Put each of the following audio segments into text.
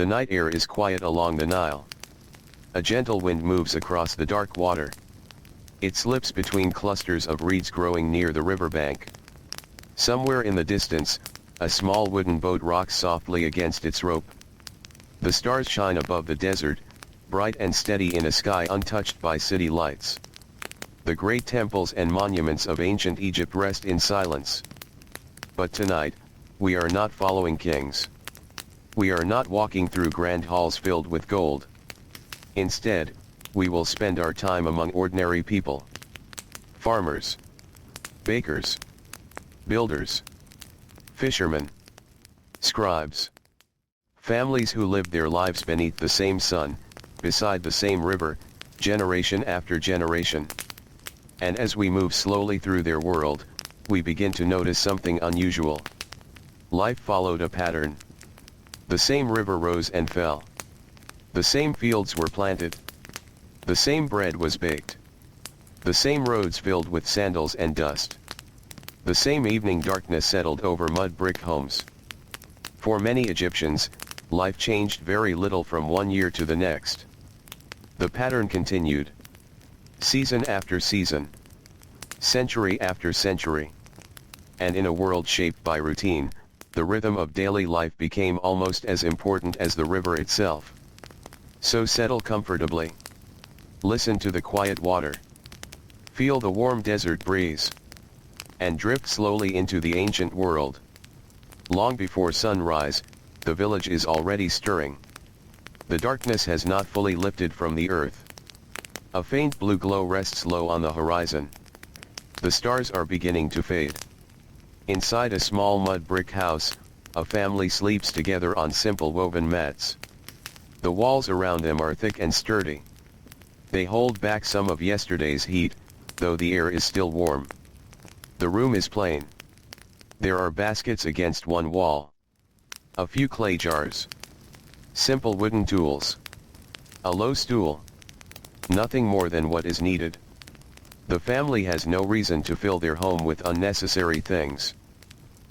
The night air is quiet along the Nile. A gentle wind moves across the dark water. It slips between clusters of reeds growing near the riverbank. Somewhere in the distance, a small wooden boat rocks softly against its rope. The stars shine above the desert, bright and steady in a sky untouched by city lights. The great temples and monuments of ancient Egypt rest in silence. But tonight, we are not following kings. We are not walking through grand halls filled with gold. Instead, we will spend our time among ordinary people. Farmers, bakers, builders, fishermen, scribes. Families who lived their lives beneath the same sun, beside the same river, generation after generation. And as we move slowly through their world, we begin to notice something unusual. Life followed a pattern. The same river rose and fell. The same fields were planted. The same bread was baked. The same roads filled with sandals and dust. The same evening darkness settled over mud brick homes. For many Egyptians, life changed very little from one year to the next. The pattern continued. Season after season. Century after century. And in a world shaped by routine, the rhythm of daily life became almost as important as the river itself. So settle comfortably. Listen to the quiet water. Feel the warm desert breeze. And drift slowly into the ancient world. Long before sunrise, the village is already stirring. The darkness has not fully lifted from the earth. A faint blue glow rests low on the horizon. The stars are beginning to fade. Inside a small mud brick house, a family sleeps together on simple woven mats. The walls around them are thick and sturdy. They hold back some of yesterday's heat, though the air is still warm. The room is plain. There are baskets against one wall. A few clay jars. Simple wooden tools. A low stool. Nothing more than what is needed. The family has no reason to fill their home with unnecessary things.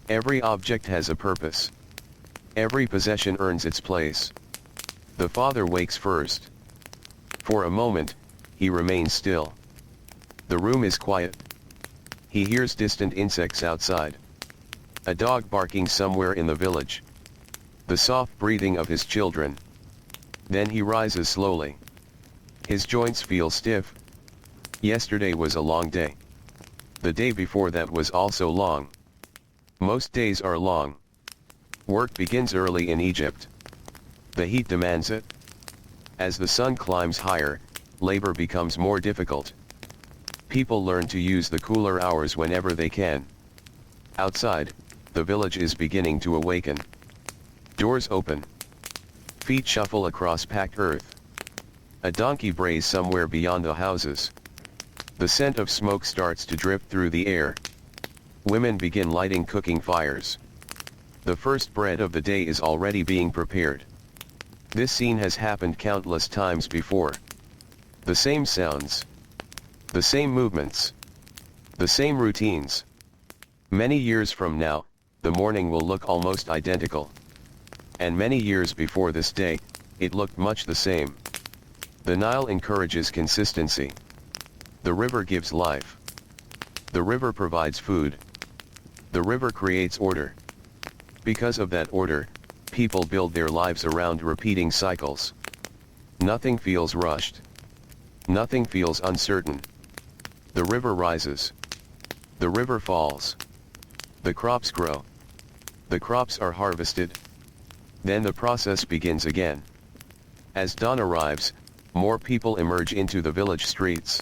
Every object has a purpose. Every possession earns its place. The father wakes first. For a moment, he remains still. The room is quiet. He hears distant insects outside. A dog barking somewhere in the village. The soft breathing of his children. Then he rises slowly. His joints feel stiff. Yesterday was a long day. The day before that was also long. Most days are long. Work begins early in Egypt. The heat demands it. As the sun climbs higher, labor becomes more difficult. People learn to use the cooler hours whenever they can. Outside, the village is beginning to awaken. Doors open. Feet shuffle across packed earth. A donkey brays somewhere beyond the houses. The scent of smoke starts to drift through the air. Women begin lighting cooking fires. The first bread of the day is already being prepared. This scene has happened countless times before. The same sounds. The same movements. The same routines. Many years from now, the morning will look almost identical. And many years before this day, it looked much the same. The Nile encourages consistency. The river gives life. The river provides food. The river creates order. Because of that order, people build their lives around repeating cycles. Nothing feels rushed. Nothing feels uncertain. The river rises. The river falls. The crops grow. The crops are harvested. Then the process begins again. As dawn arrives, more people emerge into the village streets.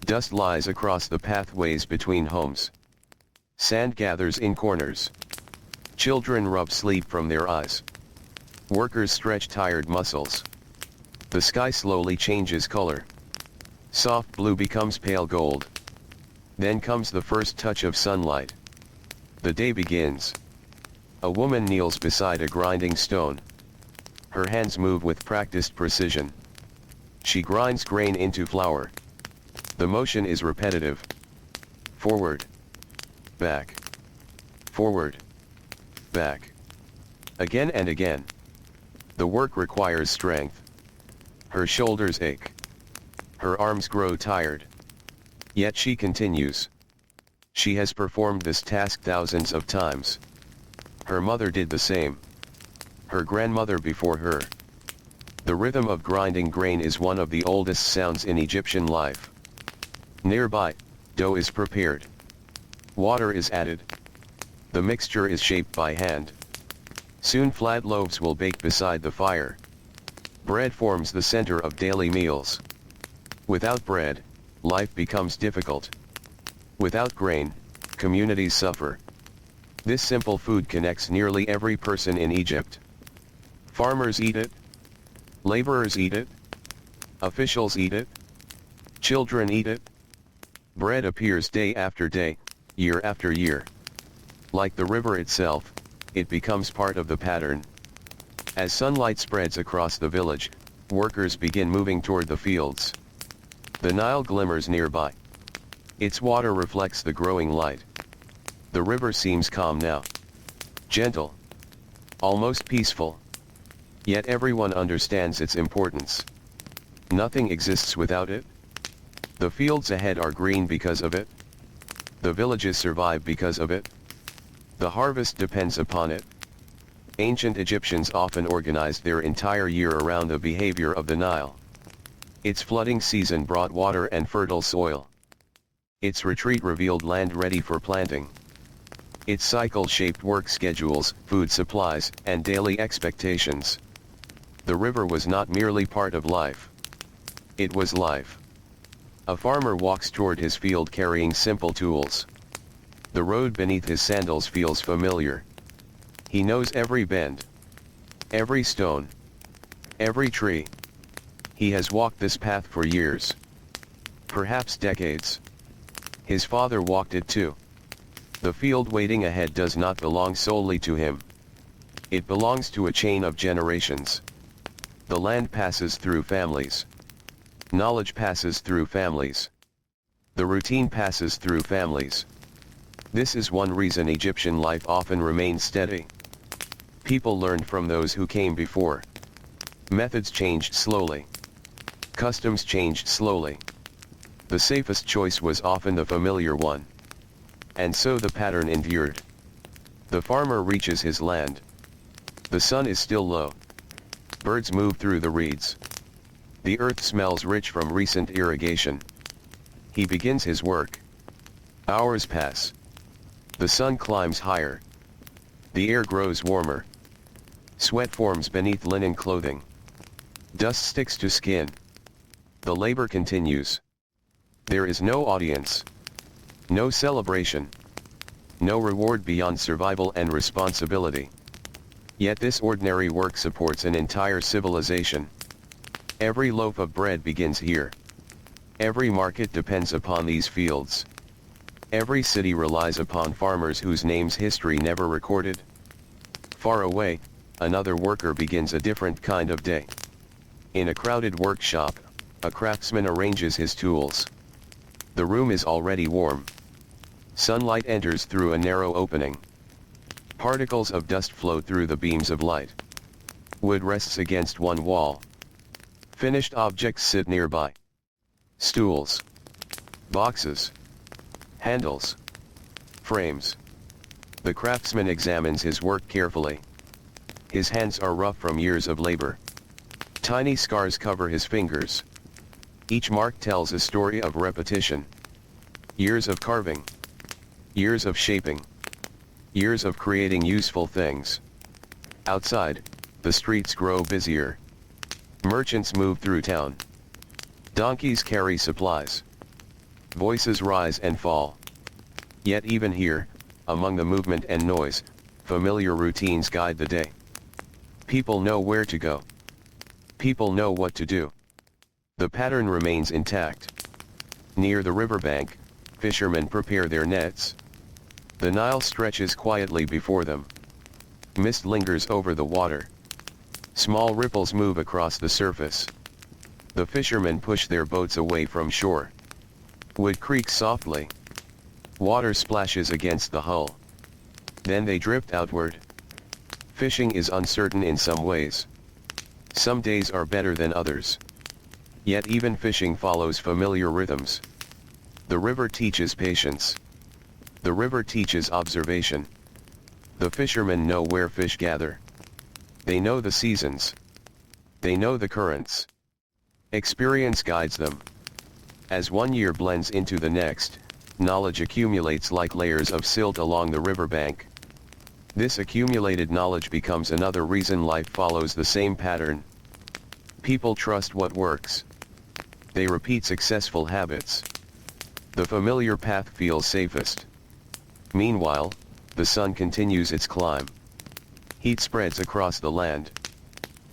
Dust lies across the pathways between homes. Sand gathers in corners. Children rub sleep from their eyes. Workers stretch tired muscles. The sky slowly changes color. Soft blue becomes pale gold. Then comes the first touch of sunlight. The day begins. A woman kneels beside a grinding stone. Her hands move with practiced precision. She grinds grain into flour. The motion is repetitive. Forward. Back. Forward. Back. Again and again. The work requires strength. Her shoulders ache. Her arms grow tired. Yet she continues. She has performed this task thousands of times. Her mother did the same. Her grandmother before her. The rhythm of grinding grain is one of the oldest sounds in Egyptian life. Nearby, dough is prepared. Water is added. The mixture is shaped by hand. Soon flat loaves will bake beside the fire. Bread forms the center of daily meals. Without bread, life becomes difficult. Without grain, communities suffer. This simple food connects nearly every person in Egypt. Farmers eat it. Laborers eat it. Officials eat it. Children eat it. Bread appears day after day, year after year. Like the river itself, it becomes part of the pattern. As sunlight spreads across the village, workers begin moving toward the fields. The Nile glimmers nearby. Its water reflects the growing light. The river seems calm now. Gentle. Almost peaceful. Yet everyone understands its importance. Nothing exists without it. The fields ahead are green because of it. The villages survive because of it. The harvest depends upon it. Ancient Egyptians often organized their entire year around the behavior of the Nile. Its flooding season brought water and fertile soil. Its retreat revealed land ready for planting. Its cycle shaped work schedules, food supplies, and daily expectations. The river was not merely part of life. It was life. A farmer walks toward his field carrying simple tools. The road beneath his sandals feels familiar. He knows every bend, every stone, every tree. He has walked this path for years. Perhaps decades. His father walked it too. The field waiting ahead does not belong solely to him. It belongs to a chain of generations. The land passes through families. Knowledge passes through families. The routine passes through families. This is one reason Egyptian life often remains steady. People learned from those who came before. Methods changed slowly. Customs changed slowly. The safest choice was often the familiar one. And so the pattern endured. The farmer reaches his land. The sun is still low. Birds move through the reeds. The earth smells rich from recent irrigation. He begins his work. Hours pass. The sun climbs higher. The air grows warmer. Sweat forms beneath linen clothing. Dust sticks to skin. The labor continues. There is no audience. No celebration. No reward beyond survival and responsibility. Yet this ordinary work supports an entire civilization. Every loaf of bread begins here. Every market depends upon these fields. Every city relies upon farmers whose names history never recorded. Far away, another worker begins a different kind of day. In a crowded workshop, a craftsman arranges his tools. The room is already warm. Sunlight enters through a narrow opening. Particles of dust float through the beams of light. Wood rests against one wall. Finished objects sit nearby. Stools. Boxes. Handles. Frames. The craftsman examines his work carefully. His hands are rough from years of labor. Tiny scars cover his fingers. Each mark tells a story of repetition. Years of carving. Years of shaping. Years of creating useful things. Outside, the streets grow busier. Merchants move through town. Donkeys carry supplies. Voices rise and fall. Yet even here, among the movement and noise, familiar routines guide the day. People know where to go. People know what to do. The pattern remains intact. Near the riverbank, fishermen prepare their nets. The Nile stretches quietly before them. Mist lingers over the water. Small ripples move across the surface. The fishermen push their boats away from shore. Wood creaks softly. Water splashes against the hull. Then they drift outward. Fishing is uncertain in some ways. Some days are better than others. Yet even fishing follows familiar rhythms. The river teaches patience. The river teaches observation. The fishermen know where fish gather. They know the seasons. They know the currents. Experience guides them. As one year blends into the next, knowledge accumulates like layers of silt along the riverbank. This accumulated knowledge becomes another reason life follows the same pattern. People trust what works. They repeat successful habits. The familiar path feels safest. Meanwhile, the sun continues its climb. Heat spreads across the land.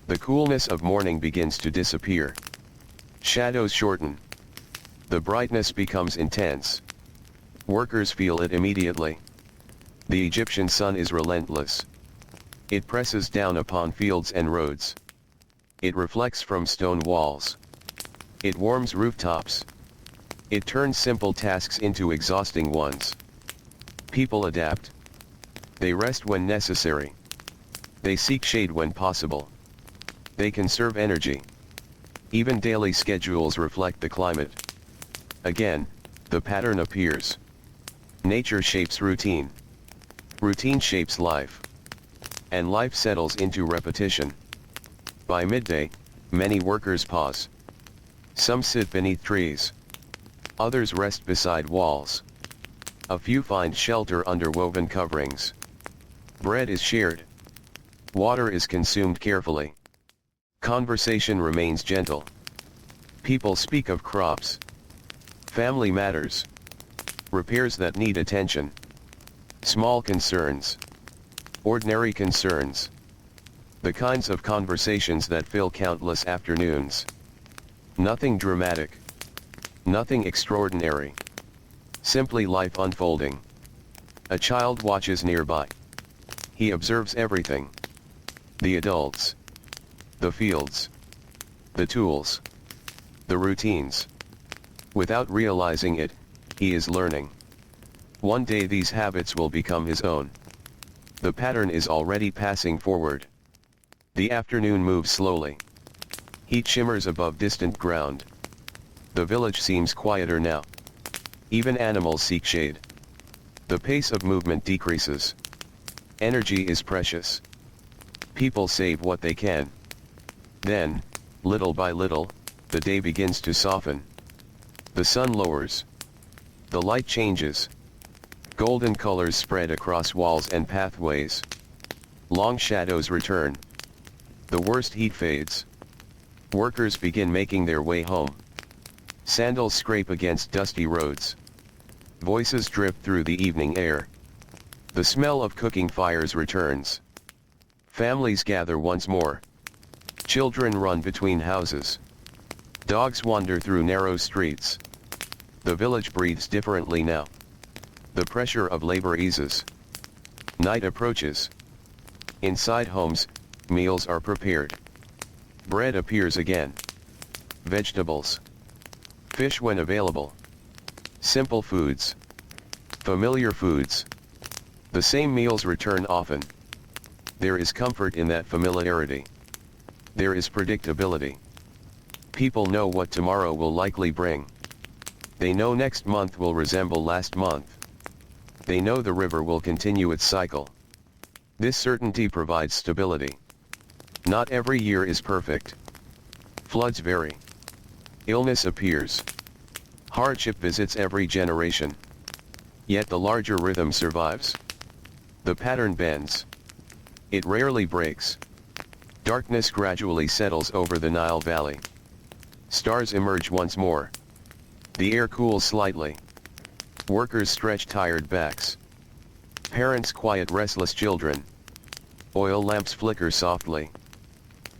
The coolness of morning begins to disappear. Shadows shorten. The brightness becomes intense. Workers feel it immediately. The Egyptian sun is relentless. It presses down upon fields and roads. It reflects from stone walls. It warms rooftops. It turns simple tasks into exhausting ones. People adapt. They rest when necessary. They seek shade when possible. They conserve energy. Even daily schedules reflect the climate. Again, the pattern appears. Nature shapes routine. Routine shapes life. And life settles into repetition. By midday, many workers pause. Some sit beneath trees. Others rest beside walls. A few find shelter under woven coverings. Bread is shared. Water is consumed carefully. Conversation remains gentle. People speak of crops. Family matters. Repairs that need attention. Small concerns. Ordinary concerns. The kinds of conversations that fill countless afternoons. Nothing dramatic. Nothing extraordinary. Simply life unfolding. A child watches nearby. He observes everything. The adults. The fields. The tools. The routines. Without realizing it, he is learning. One day these habits will become his own. The pattern is already passing forward. The afternoon moves slowly. Heat shimmers above distant ground. The village seems quieter now. Even animals seek shade. The pace of movement decreases. Energy is precious. People save what they can. Then, little by little, the day begins to soften. The sun lowers. The light changes. Golden colors spread across walls and pathways. Long shadows return. The worst heat fades. Workers begin making their way home. Sandals scrape against dusty roads. Voices drip through the evening air. The smell of cooking fires returns. Families gather once more. Children run between houses. Dogs wander through narrow streets. The village breathes differently now. The pressure of labor eases. Night approaches. Inside homes, meals are prepared. Bread appears again. Vegetables. Fish when available. Simple foods. Familiar foods. The same meals return often. There is comfort in that familiarity. There is predictability. People know what tomorrow will likely bring. They know next month will resemble last month. They know the river will continue its cycle. This certainty provides stability. Not every year is perfect. Floods vary. Illness appears. Hardship visits every generation. Yet the larger rhythm survives. The pattern bends. It rarely breaks. Darkness gradually settles over the Nile Valley. Stars emerge once more. The air cools slightly. Workers stretch tired backs. Parents quiet restless children. Oil lamps flicker softly.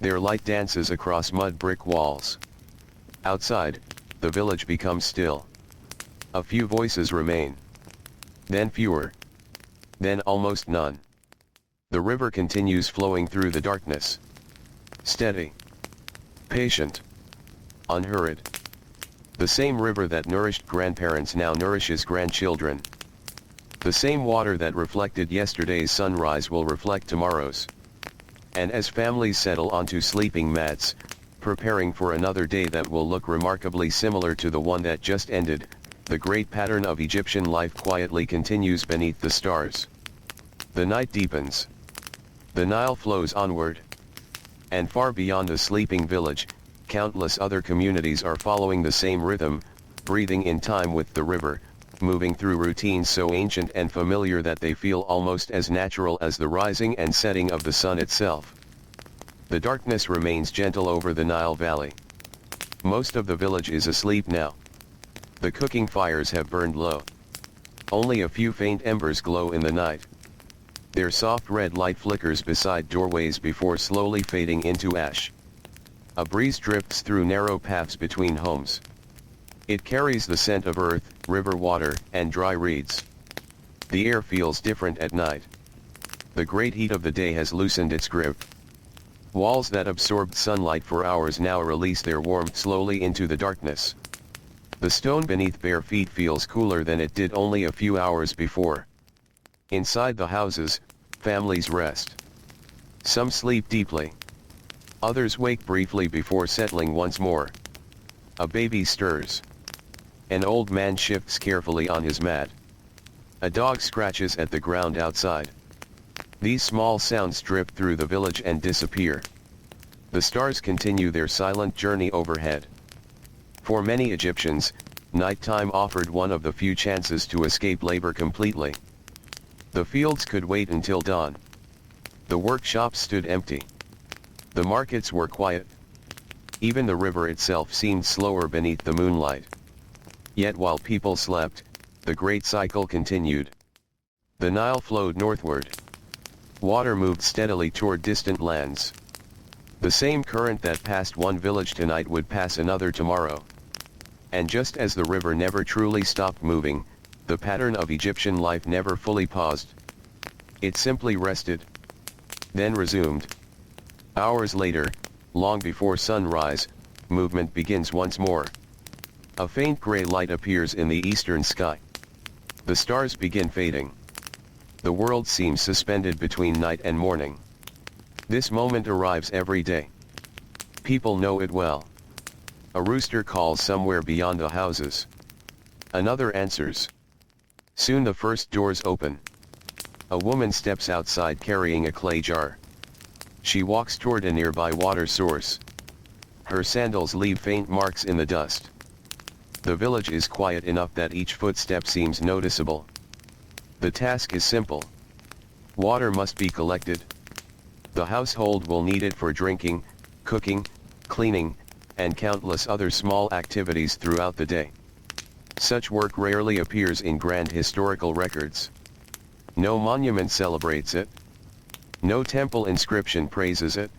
Their light dances across mud brick walls. Outside, the village becomes still. A few voices remain. Then fewer. Then almost none. The river continues flowing through the darkness. Steady. Patient. Unhurried. The same river that nourished grandparents now nourishes grandchildren. The same water that reflected yesterday's sunrise will reflect tomorrow's. And as families settle onto sleeping mats, preparing for another day that will look remarkably similar to the one that just ended, the great pattern of Egyptian life quietly continues beneath the stars. The night deepens. The Nile flows onward. And far beyond the sleeping village, countless other communities are following the same rhythm, breathing in time with the river, moving through routines so ancient and familiar that they feel almost as natural as the rising and setting of the sun itself. The darkness remains gentle over the Nile Valley. Most of the village is asleep now. The cooking fires have burned low. Only a few faint embers glow in the night. Their soft red light flickers beside doorways before slowly fading into ash. A breeze drifts through narrow paths between homes. It carries the scent of earth, river water, and dry reeds. The air feels different at night. The great heat of the day has loosened its grip. Walls that absorbed sunlight for hours now release their warmth slowly into the darkness. The stone beneath bare feet feels cooler than it did only a few hours before. Inside the houses, families rest. Some sleep deeply. Others wake briefly before settling once more. A baby stirs. An old man shifts carefully on his mat. A dog scratches at the ground outside. These small sounds drip through the village and disappear. The stars continue their silent journey overhead. For many Egyptians, nighttime offered one of the few chances to escape labor completely. The fields could wait until dawn. The workshops stood empty. The markets were quiet. Even the river itself seemed slower beneath the moonlight. Yet while people slept, the great cycle continued. The Nile flowed northward. Water moved steadily toward distant lands. The same current that passed one village tonight would pass another tomorrow. And just as the river never truly stopped moving, the pattern of Egyptian life never fully paused. It simply rested, then resumed. Hours later, long before sunrise, movement begins once more. A faint gray light appears in the eastern sky. The stars begin fading. The world seems suspended between night and morning. This moment arrives every day. People know it well. A rooster calls somewhere beyond the houses. Another answers. Soon the first doors open. A woman steps outside carrying a clay jar. She walks toward a nearby water source. Her sandals leave faint marks in the dust. The village is quiet enough that each footstep seems noticeable. The task is simple. Water must be collected. The household will need it for drinking, cooking, cleaning, and countless other small activities throughout the day. Such work rarely appears in grand historical records. No monument celebrates it. No temple inscription praises it.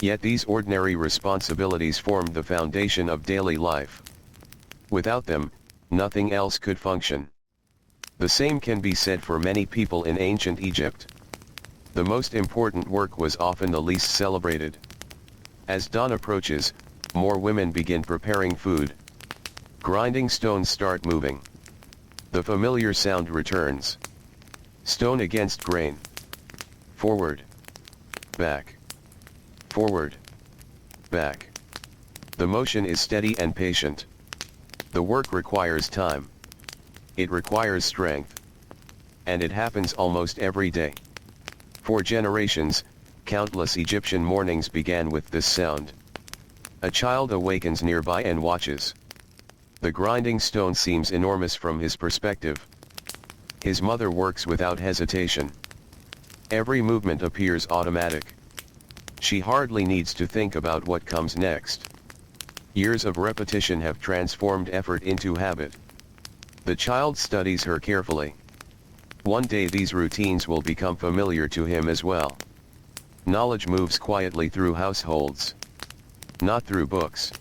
Yet these ordinary responsibilities form the foundation of daily life. Without them, nothing else could function. The same can be said for many people in ancient Egypt. The most important work was often the least celebrated. As dawn approaches, more women begin preparing food. Grinding stones start moving. The familiar sound returns. Stone against grain. Forward. Back. Forward. Back. The motion is steady and patient. The work requires time. It requires strength. And it happens almost every day. For generations, countless Egyptian mornings began with this sound. A child awakens nearby and watches. The grinding stone seems enormous from his perspective. His mother works without hesitation. Every movement appears automatic. She hardly needs to think about what comes next. Years of repetition have transformed effort into habit. The child studies her carefully. One day these routines will become familiar to him as well. Knowledge moves quietly through households. Not through books.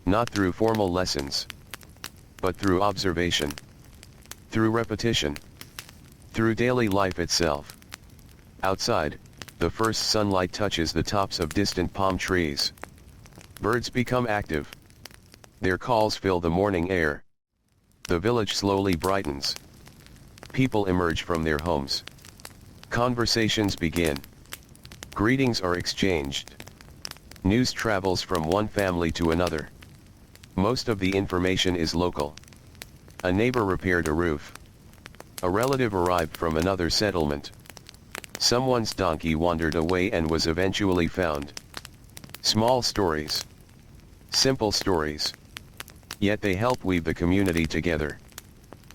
Not through formal lessons. But through observation. Through repetition. Through daily life itself. Outside, the first sunlight touches the tops of distant palm trees. Birds become active. Their calls fill the morning air. The village slowly brightens. People emerge from their homes. Conversations begin. Greetings are exchanged. News travels from one family to another. Most of the information is local. A neighbor repaired a roof. A relative arrived from another settlement. Someone's donkey wandered away and was eventually found. Small stories. Simple stories. Yet they help weave the community together.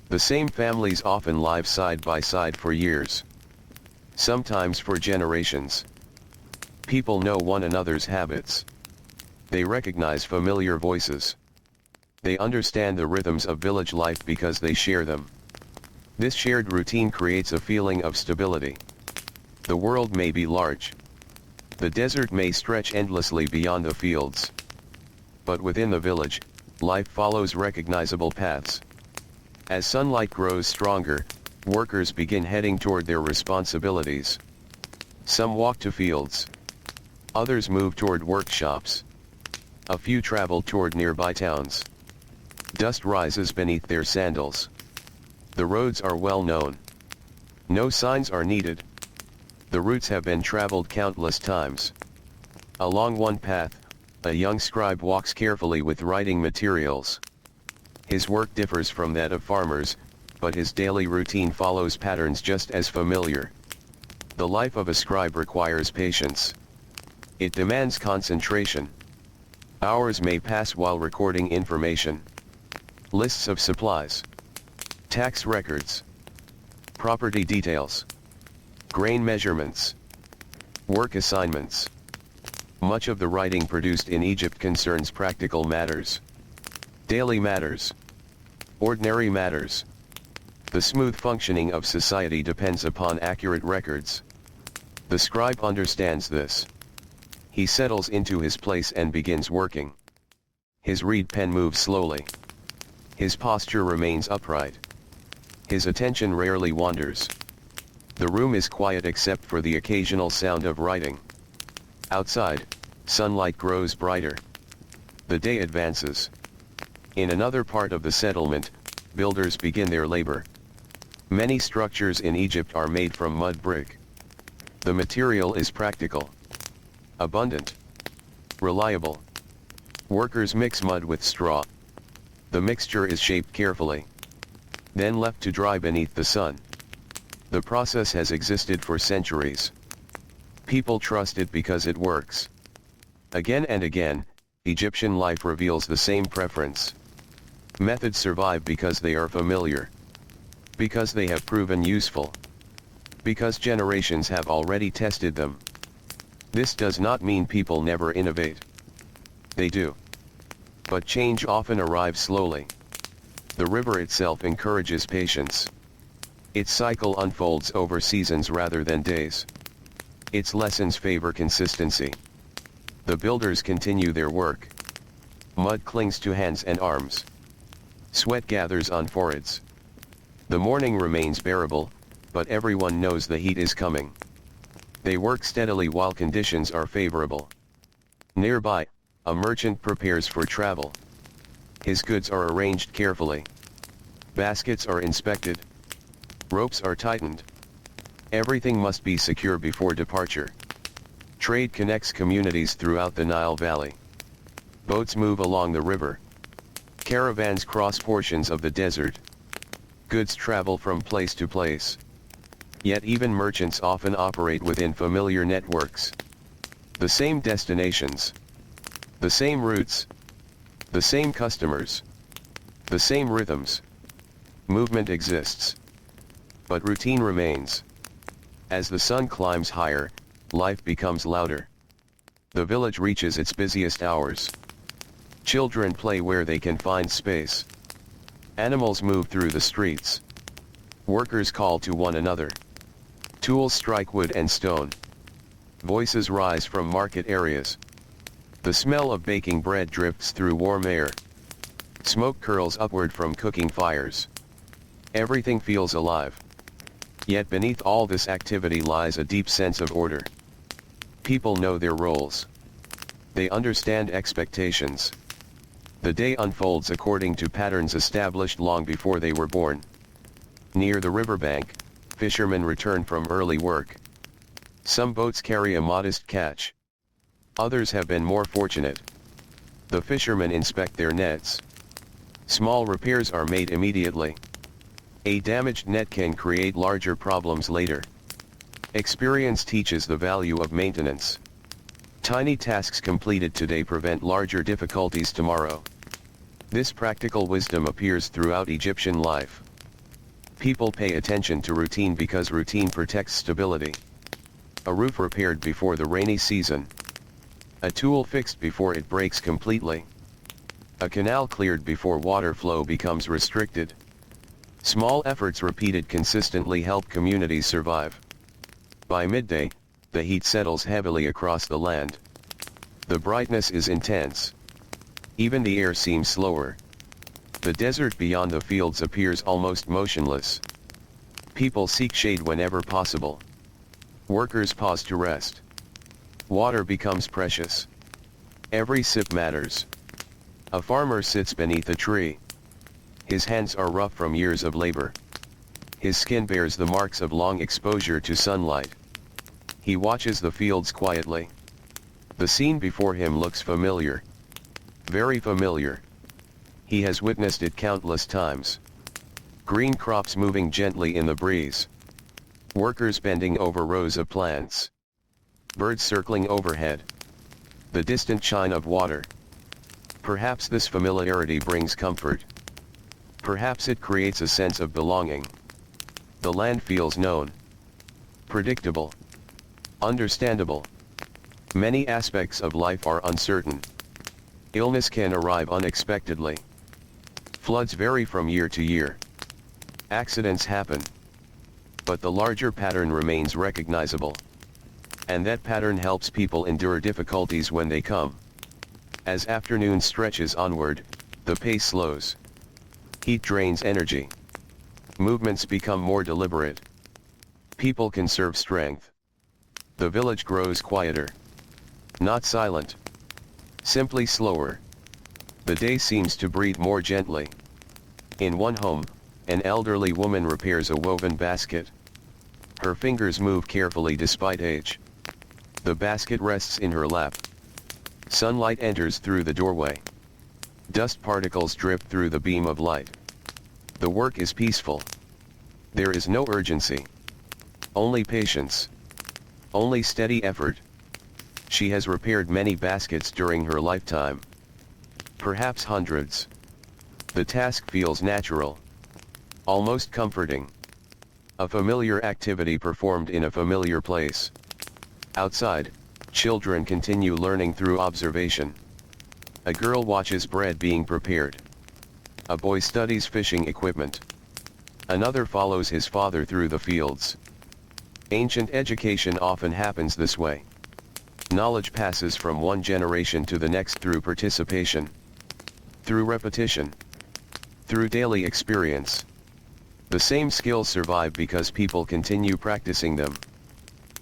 The same families often live side by side for years. Sometimes for generations. People know one another's habits. They recognize familiar voices. They understand the rhythms of village life because they share them. This shared routine creates a feeling of stability. The world may be large. The desert may stretch endlessly beyond the fields. But within the village, life follows recognizable paths. As sunlight grows stronger, workers begin heading toward their responsibilities. Some walk to fields. Others move toward workshops. A few travel toward nearby towns. Dust rises beneath their sandals. The roads are well known. No signs are needed. The routes have been traveled countless times. Along one path, a young scribe walks carefully with writing materials. His work differs from that of farmers, but his daily routine follows patterns just as familiar. The life of a scribe requires patience. It demands concentration. Hours may pass while recording information. Lists of supplies. Tax records. Property details. Grain measurements. Work assignments. Much of the writing produced in Egypt concerns practical matters. Daily matters. Ordinary matters. The smooth functioning of society depends upon accurate records. The scribe understands this. He settles into his place and begins working. His reed pen moves slowly. His posture remains upright. His attention rarely wanders. The room is quiet except for the occasional sound of writing. Outside, sunlight grows brighter. The day advances. In another part of the settlement, builders begin their labor. Many structures in Egypt are made from mud brick. The material is practical, abundant, reliable. Workers mix mud with straw. The mixture is shaped carefully, then left to dry beneath the sun. The process has existed for centuries. People trust it because it works. Again and again, Egyptian life reveals the same preference. Methods survive because they are familiar. Because they have proven useful. Because generations have already tested them. This does not mean people never innovate. They do. But change often arrives slowly. The river itself encourages patience. Its cycle unfolds over seasons rather than days. Its lessons favor consistency. The builders continue their work. Mud clings to hands and arms. Sweat gathers on foreheads. The morning remains bearable, but everyone knows the heat is coming. They work steadily while conditions are favorable. Nearby, a merchant prepares for travel. His goods are arranged carefully. Baskets are inspected. Ropes are tightened. Everything must be secure before departure. Trade connects communities throughout the Nile Valley. Boats move along the river. Caravans cross portions of the desert. Goods travel from place to place. Yet even merchants often operate within familiar networks. The same destinations. The same routes. The same customers. The same rhythms. Movement exists. But routine remains. As the sun climbs higher, life becomes louder. The village reaches its busiest hours. Children play where they can find space. Animals move through the streets. Workers call to one another. Tools strike wood and stone. Voices rise from market areas. The smell of baking bread drifts through warm air. Smoke curls upward from cooking fires. Everything feels alive. Yet beneath all this activity lies a deep sense of order. People know their roles. They understand expectations. The day unfolds according to patterns established long before they were born. Near the riverbank, fishermen return from early work. Some boats carry a modest catch. Others have been more fortunate. The fishermen inspect their nets. Small repairs are made immediately. A damaged net can create larger problems later. Experience teaches the value of maintenance. Tiny tasks completed today prevent larger difficulties tomorrow. This practical wisdom appears throughout Egyptian life. People pay attention to routine because routine protects stability. A roof repaired before the rainy season. A tool fixed before it breaks completely. A canal cleared before water flow becomes restricted. Small efforts repeated consistently help communities survive. By midday, the heat settles heavily across the land. The brightness is intense. Even the air seems slower. The desert beyond the fields appears almost motionless. People seek shade whenever possible. Workers pause to rest. Water becomes precious. Every sip matters. A farmer sits beneath a tree. His hands are rough from years of labor. His skin bears the marks of long exposure to sunlight. He watches the fields quietly. The scene before him looks familiar. Very familiar. He has witnessed it countless times. Green crops moving gently in the breeze. Workers bending over rows of plants. Birds circling overhead. The distant shine of water. Perhaps this familiarity brings comfort. Perhaps it creates a sense of belonging. The land feels known. Predictable. Understandable. Many aspects of life are uncertain. Illness can arrive unexpectedly. Floods vary from year to year. Accidents happen. But the larger pattern remains recognizable. And that pattern helps people endure difficulties when they come. As afternoon stretches onward, the pace slows. Heat drains energy. Movements become more deliberate. People conserve strength. The village grows quieter. Not silent. Simply slower. The day seems to breathe more gently. In one home, an elderly woman repairs a woven basket. Her fingers move carefully despite age. The basket rests in her lap. Sunlight enters through the doorway. Dust particles drip through the beam of light. The work is peaceful. There is no urgency. Only patience. Only steady effort. She has repaired many baskets during her lifetime. Perhaps hundreds. The task feels natural. Almost comforting. A familiar activity performed in a familiar place. Outside, children continue learning through observation. A girl watches bread being prepared. A boy studies fishing equipment. Another follows his father through the fields. Ancient education often happens this way. Knowledge passes from one generation to the next through participation. Through repetition. Through daily experience. The same skills survive because people continue practicing them.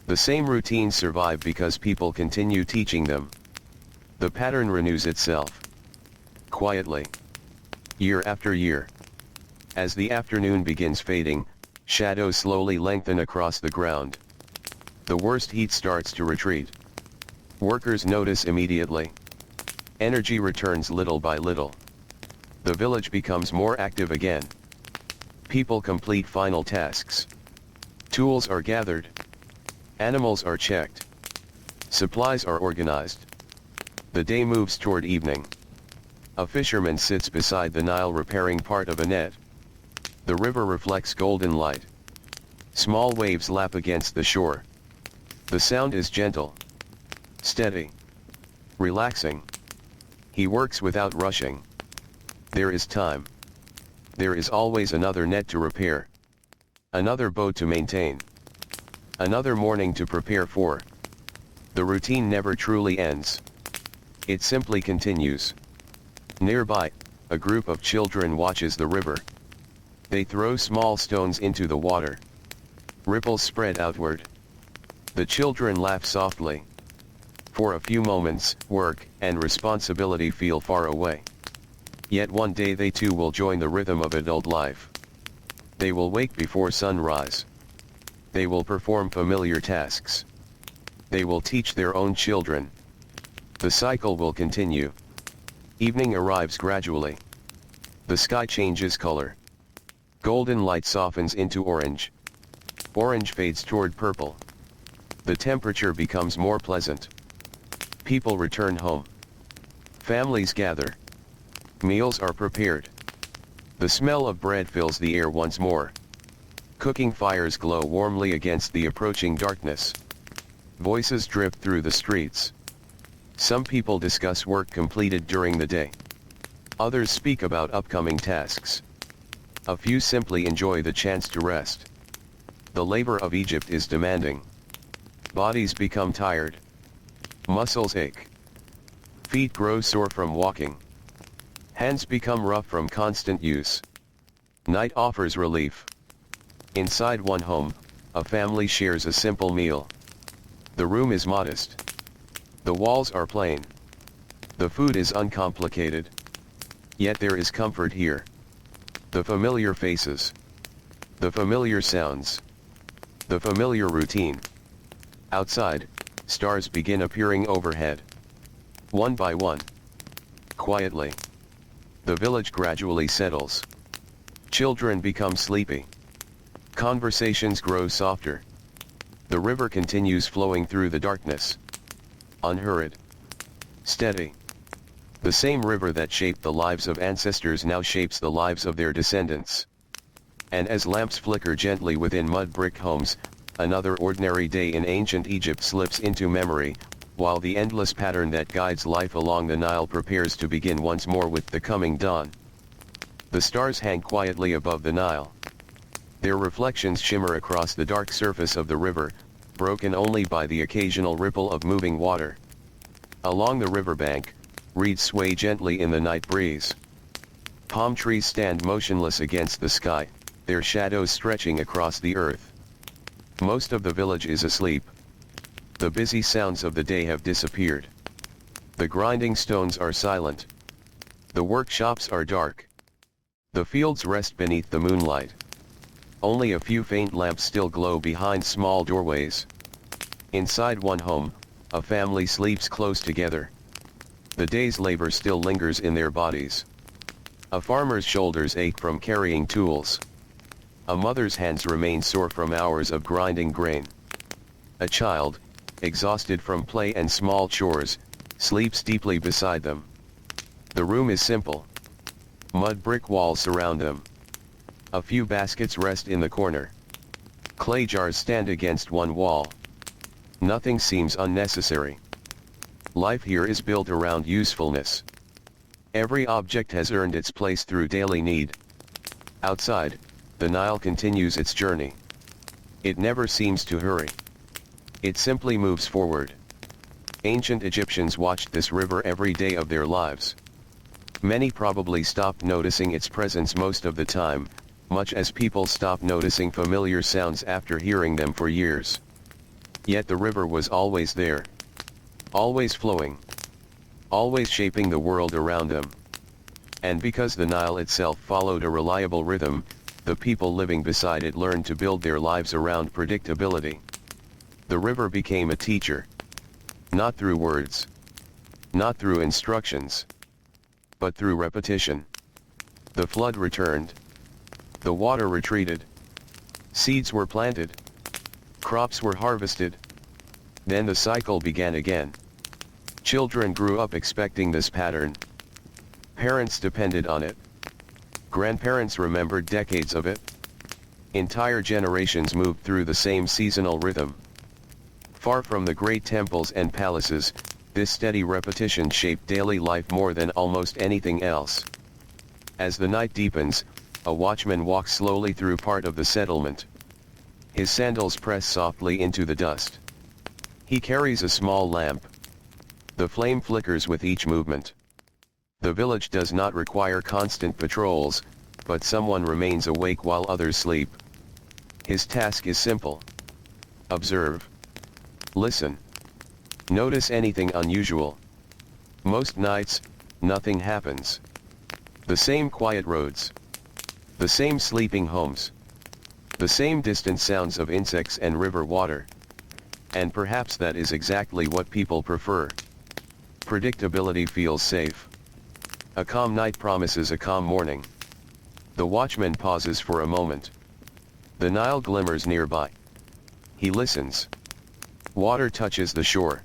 The same routines survive because people continue teaching them. The pattern renews itself. Quietly. Year after year. As the afternoon begins fading, shadows slowly lengthen across the ground. The worst heat starts to retreat. Workers notice immediately. Energy returns little by little. The village becomes more active again. People complete final tasks. Tools are gathered. Animals are checked. Supplies are organized. The day moves toward evening. A fisherman sits beside the Nile repairing part of a net. The river reflects golden light. Small waves lap against the shore. The sound is gentle. Steady. Relaxing. He works without rushing. There is time. There is always another net to repair. Another boat to maintain. Another morning to prepare for. The routine never truly ends. It simply continues. Nearby, a group of children watches the river. They throw small stones into the water. Ripples spread outward. The children laugh softly. For a few moments, work and responsibility feel far away. Yet one day they too will join the rhythm of adult life. They will wake before sunrise. They will perform familiar tasks. They will teach their own children. The cycle will continue. Evening arrives gradually. The sky changes color. Golden light softens into orange. Orange fades toward purple. The temperature becomes more pleasant. People return home. Families gather. Meals are prepared. The smell of bread fills the air once more. Cooking fires glow warmly against the approaching darkness. Voices drift through the streets. Some people discuss work completed during the day. Others speak about upcoming tasks. A few simply enjoy the chance to rest. The labor of Egypt is demanding. Bodies become tired. Muscles ache. Feet grow sore from walking. Hands become rough from constant use. Night offers relief. Inside one home, a family shares a simple meal. The room is modest. The walls are plain. The food is uncomplicated. Yet there is comfort here. The familiar faces. The familiar sounds. The familiar routine. Outside, stars begin appearing overhead. One by one. Quietly. The village gradually settles. Children become sleepy. Conversations grow softer. The river continues flowing through the darkness. Unhurried. Steady. The same river that shaped the lives of ancestors now shapes the lives of their descendants. And as lamps flicker gently within mud brick homes, another ordinary day in ancient Egypt slips into memory, while the endless pattern that guides life along the Nile prepares to begin once more with the coming dawn. The stars hang quietly above the Nile. Their reflections shimmer across the dark surface of the river, broken only by the occasional ripple of moving water. Along the riverbank, reeds sway gently in the night breeze. Palm trees stand motionless against the sky, their shadows stretching across the earth. Most of the village is asleep. The busy sounds of the day have disappeared. The grinding stones are silent. The workshops are dark. The fields rest beneath the moonlight. Only a few faint lamps still glow behind small doorways. Inside one home, a family sleeps close together. The day's labor still lingers in their bodies. A farmer's shoulders ache from carrying tools. A mother's hands remain sore from hours of grinding grain. A child, exhausted from play and small chores, sleeps deeply beside them. The room is simple. Mud brick walls surround them. A few baskets rest in the corner. Clay jars stand against one wall. Nothing seems unnecessary. Life here is built around usefulness. Every object has earned its place through daily need. Outside, the Nile continues its journey. It never seems to hurry. It simply moves forward. Ancient Egyptians watched this river every day of their lives. Many probably stopped noticing its presence most of the time, much as people stop noticing familiar sounds after hearing them for years. Yet the river was always there. Always flowing. Always shaping the world around them. And because the Nile itself followed a reliable rhythm, the people living beside it learned to build their lives around predictability. The river became a teacher. Not through words. Not through instructions. But through repetition. The flood returned. The water retreated. Seeds were planted. Crops were harvested. Then the cycle began again. Children grew up expecting this pattern. Parents depended on it. Grandparents remembered decades of it. Entire generations moved through the same seasonal rhythm. Far from the great temples and palaces, this steady repetition shaped daily life more than almost anything else. As the night deepens, a watchman walks slowly through part of the settlement. His sandals press softly into the dust. He carries a small lamp. The flame flickers with each movement. The village does not require constant patrols, but someone remains awake while others sleep. His task is simple. Observe. Listen. Notice anything unusual. Most nights, nothing happens. The same quiet roads. The same sleeping homes. The same distant sounds of insects and river water. And perhaps that is exactly what people prefer. Predictability feels safe. A calm night promises a calm morning. The watchman pauses for a moment. The Nile glimmers nearby. He listens. Water touches the shore.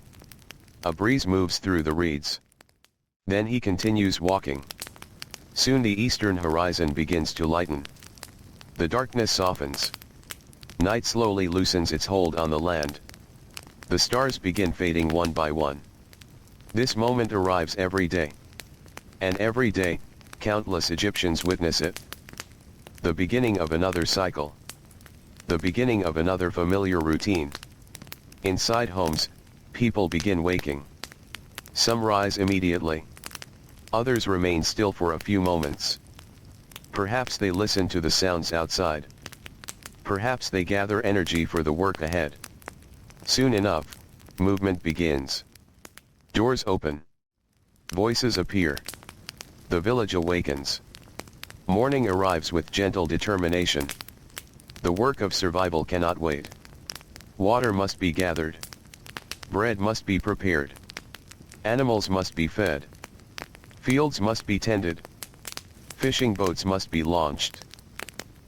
A breeze moves through the reeds. Then he continues walking. Soon the eastern horizon begins to lighten. The darkness softens. Night slowly loosens its hold on the land. The stars begin fading one by one. This moment arrives every day. And every day, countless Egyptians witness it. The beginning of another cycle. The beginning of another familiar routine. Inside homes, people begin waking. Some rise immediately. Others remain still for a few moments. Perhaps they listen to the sounds outside. Perhaps they gather energy for the work ahead. Soon enough, movement begins. Doors open. Voices appear. The village awakens. Morning arrives with gentle determination. The work of survival cannot wait. Water must be gathered. Bread must be prepared. Animals must be fed. Fields must be tended. Fishing boats must be launched.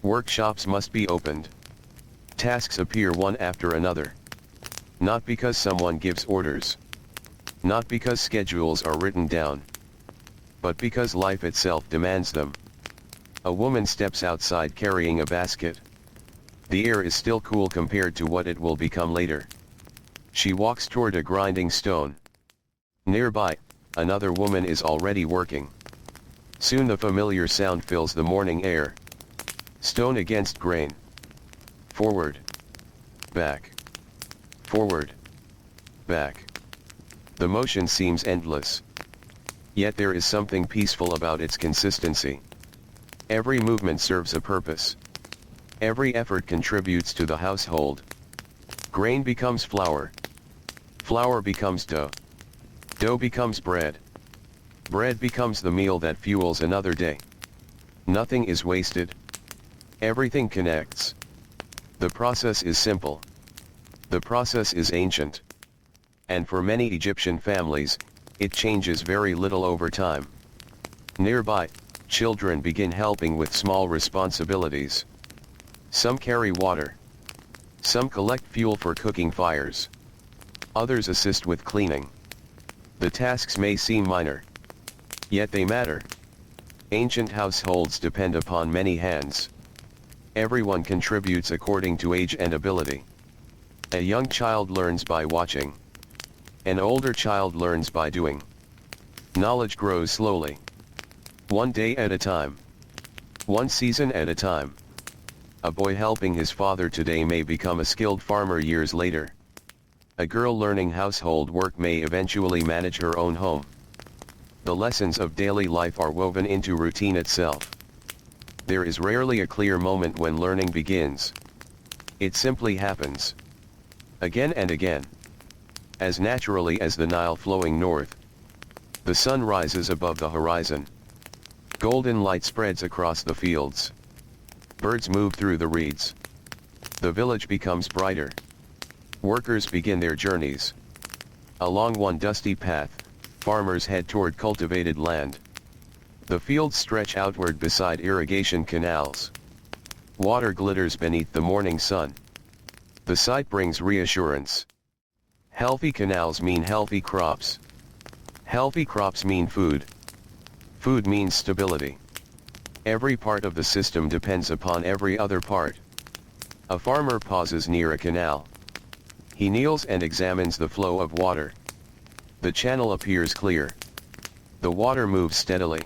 Workshops must be opened. Tasks appear one after another. Not because someone gives orders. Not because schedules are written down. But because life itself demands them. A woman steps outside carrying a basket. The air is still cool compared to what it will become later. She walks toward a grinding stone. Nearby, another woman is already working. Soon the familiar sound fills the morning air. Stone against grain. Forward. Back. Forward. Back. The motion seems endless. Yet there is something peaceful about its consistency. Every movement serves a purpose. Every effort contributes to the household. Grain becomes flour. Flour becomes dough. Dough becomes bread. Bread becomes the meal that fuels another day. Nothing is wasted. Everything connects. The process is simple. The process is ancient. And for many Egyptian families, it changes very little over time. Nearby, children begin helping with small responsibilities. Some carry water. Some collect fuel for cooking fires. Others assist with cleaning. The tasks may seem minor. Yet they matter. Ancient households depend upon many hands. Everyone contributes according to age and ability. A young child learns by watching. An older child learns by doing. Knowledge grows slowly. One day at a time. One season at a time. A boy helping his father today may become a skilled farmer years later. A girl learning household work may eventually manage her own home. The lessons of daily life are woven into routine itself. There is rarely a clear moment when learning begins. It simply happens. Again and again. As naturally as the Nile flowing north. The sun rises above the horizon. Golden light spreads across the fields. Birds move through the reeds. The village becomes brighter. Workers begin their journeys. Along one dusty path, farmers head toward cultivated land. The fields stretch outward beside irrigation canals. Water glitters beneath the morning sun. The sight brings reassurance. Healthy canals mean healthy crops. Healthy crops mean food. Food means stability. Every part of the system depends upon every other part. A farmer pauses near a canal. He kneels and examines the flow of water. The channel appears clear. The water moves steadily.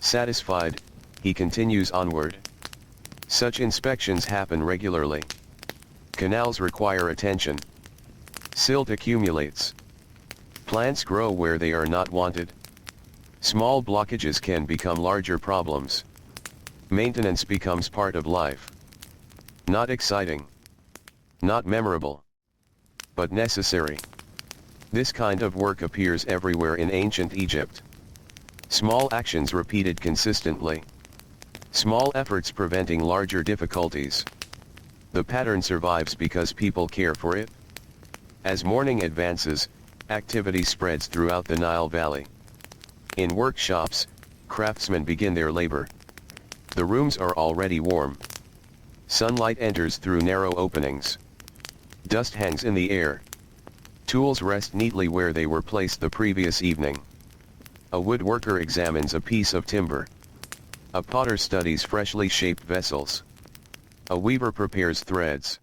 Satisfied, he continues onward. Such inspections happen regularly. Canals require attention. Silt accumulates. Plants grow where they are not wanted. Small blockages can become larger problems. Maintenance becomes part of life. Not exciting. Not memorable. But necessary. This kind of work appears everywhere in ancient Egypt. Small actions repeated consistently. Small efforts preventing larger difficulties. The pattern survives because people care for it. As morning advances, activity spreads throughout the Nile Valley. In workshops, craftsmen begin their labor. The rooms are already warm. Sunlight enters through narrow openings. Dust hangs in the air. Tools rest neatly where they were placed the previous evening. A woodworker examines a piece of timber. A potter studies freshly shaped vessels. A weaver prepares threads.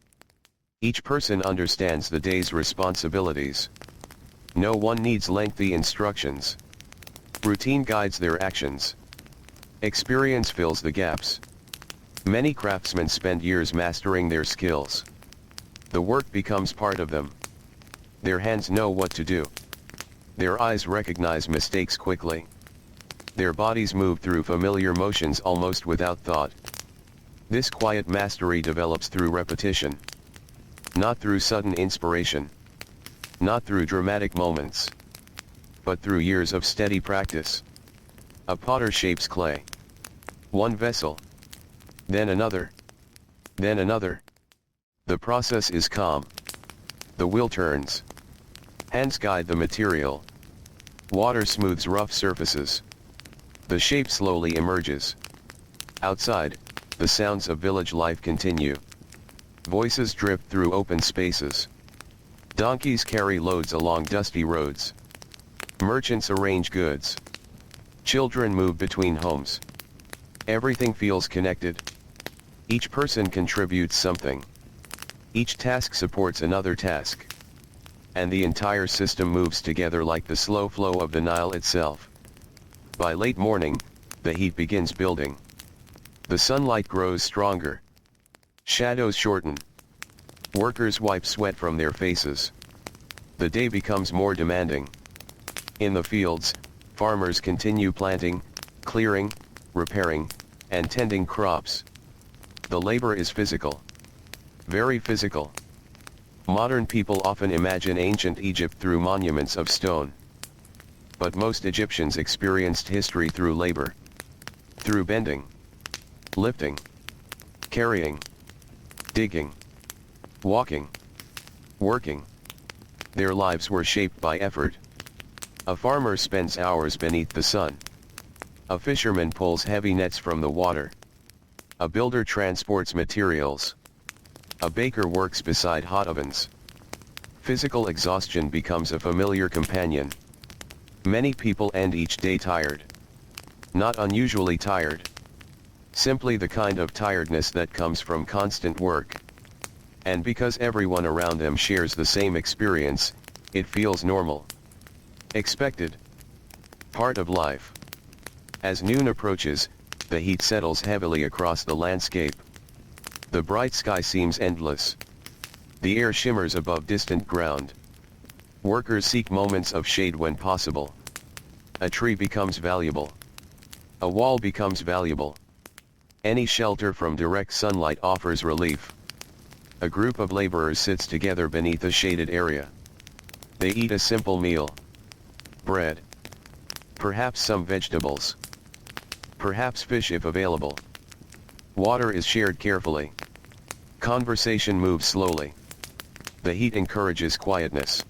Each person understands the day's responsibilities. No one needs lengthy instructions. Routine guides their actions. Experience fills the gaps. Many craftsmen spend years mastering their skills. The work becomes part of them. Their hands know what to do. Their eyes recognize mistakes quickly. Their bodies move through familiar motions almost without thought. This quiet mastery develops through repetition. Not through sudden inspiration. Not through dramatic moments. But through years of steady practice. A potter shapes clay. One vessel. Then another. Then another. The process is calm. The wheel turns. Hands guide the material. Water smooths rough surfaces. The shape slowly emerges. Outside, the sounds of village life continue. Voices drip through open spaces. Donkeys carry loads along dusty roads. Merchants arrange goods. Children move between homes. Everything feels connected. Each person contributes something. Each task supports another task. And the entire system moves together like the slow flow of the Nile itself. By late morning, the heat begins building. The sunlight grows stronger. Shadows shorten. Workers wipe sweat from their faces. The day becomes more demanding. In the fields, farmers continue planting, clearing, repairing, and tending crops. The labor is physical. Very physical. Modern people often imagine ancient Egypt through monuments of stone. But most Egyptians experienced history through labor. Through bending, lifting, carrying, digging, walking, working. Their lives were shaped by effort. A farmer spends hours beneath the sun. A fisherman pulls heavy nets from the water. A builder transports materials. A baker works beside hot ovens. Physical exhaustion becomes a familiar companion. Many people end each day tired. Not unusually tired. Simply the kind of tiredness that comes from constant work. And because everyone around them shares the same experience, it feels normal. Expected. Part of life. As noon approaches, the heat settles heavily across the landscape. The bright sky seems endless. The air shimmers above distant ground. Workers seek moments of shade when possible. A tree becomes valuable. A wall becomes valuable. Any shelter from direct sunlight offers relief. A group of laborers sits together beneath a shaded area. They eat a simple meal. Bread. Perhaps some vegetables. Perhaps fish if available. Water is shared carefully. Conversation moves slowly. The heat encourages quietness.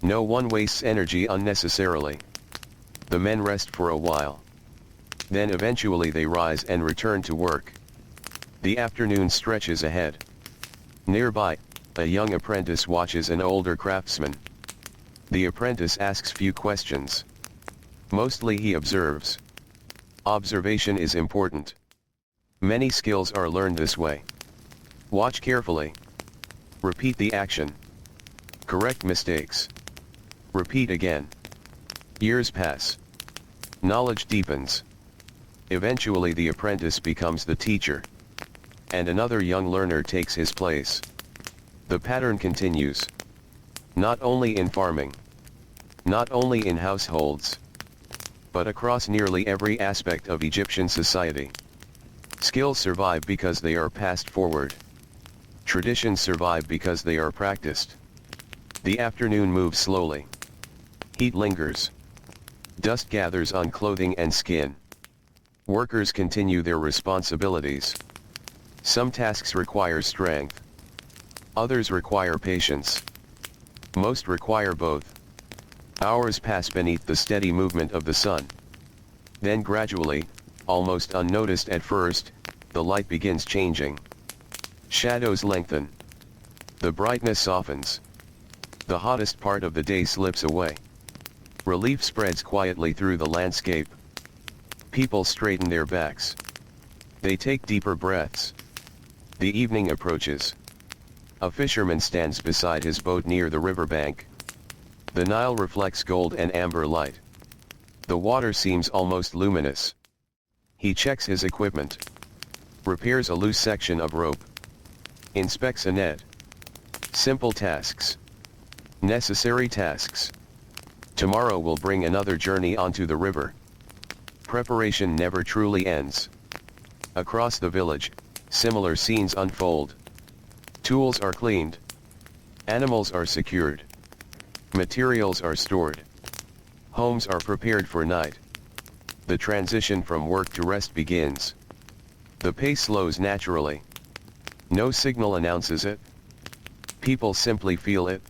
No one wastes energy unnecessarily. The men rest for a while. Then eventually they rise and return to work. The afternoon stretches ahead. Nearby, a young apprentice watches an older craftsman. The apprentice asks few questions. Mostly he observes. Observation is important. Many skills are learned this way. Watch carefully. Repeat the action. Correct mistakes. Repeat again. Years pass. Knowledge deepens. Eventually the apprentice becomes the teacher. And another young learner takes his place. The pattern continues. Not only in farming. Not only in households. But across nearly every aspect of Egyptian society. Skills survive because they are passed forward. Traditions survive because they are practiced. The afternoon moves slowly. Heat lingers. Dust gathers on clothing and skin. Workers continue their responsibilities. Some tasks require strength. Others require patience. Most require both. Hours pass beneath the steady movement of the sun. Then gradually, almost unnoticed at first, the light begins changing. Shadows lengthen. The brightness softens. The hottest part of the day slips away. Relief spreads quietly through the landscape. People straighten their backs. They take deeper breaths. The evening approaches. A fisherman stands beside his boat near the riverbank. The Nile reflects gold and amber light. The water seems almost luminous. He checks his equipment. Repairs a loose section of rope. Inspects a net. Simple tasks. Necessary tasks. Tomorrow will bring another journey onto the river. Preparation never truly ends. Across the village, similar scenes unfold. Tools are cleaned. Animals are secured. Materials are stored. Homes are prepared for night. The transition from work to rest begins. The pace slows naturally. No signal announces it. People simply feel it.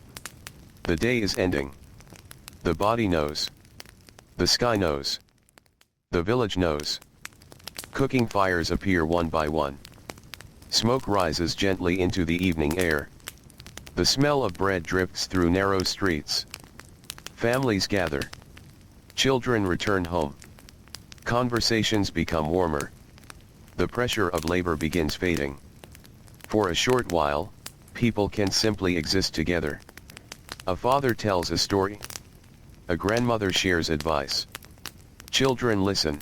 The day is ending. The body knows. The sky knows. The village knows. Cooking fires appear one by one. Smoke rises gently into the evening air. The smell of bread drifts through narrow streets. Families gather. Children return home. Conversations become warmer. The pressure of labor begins fading. For a short while, people can simply exist together. A father tells a story. A grandmother shares advice. Children listen.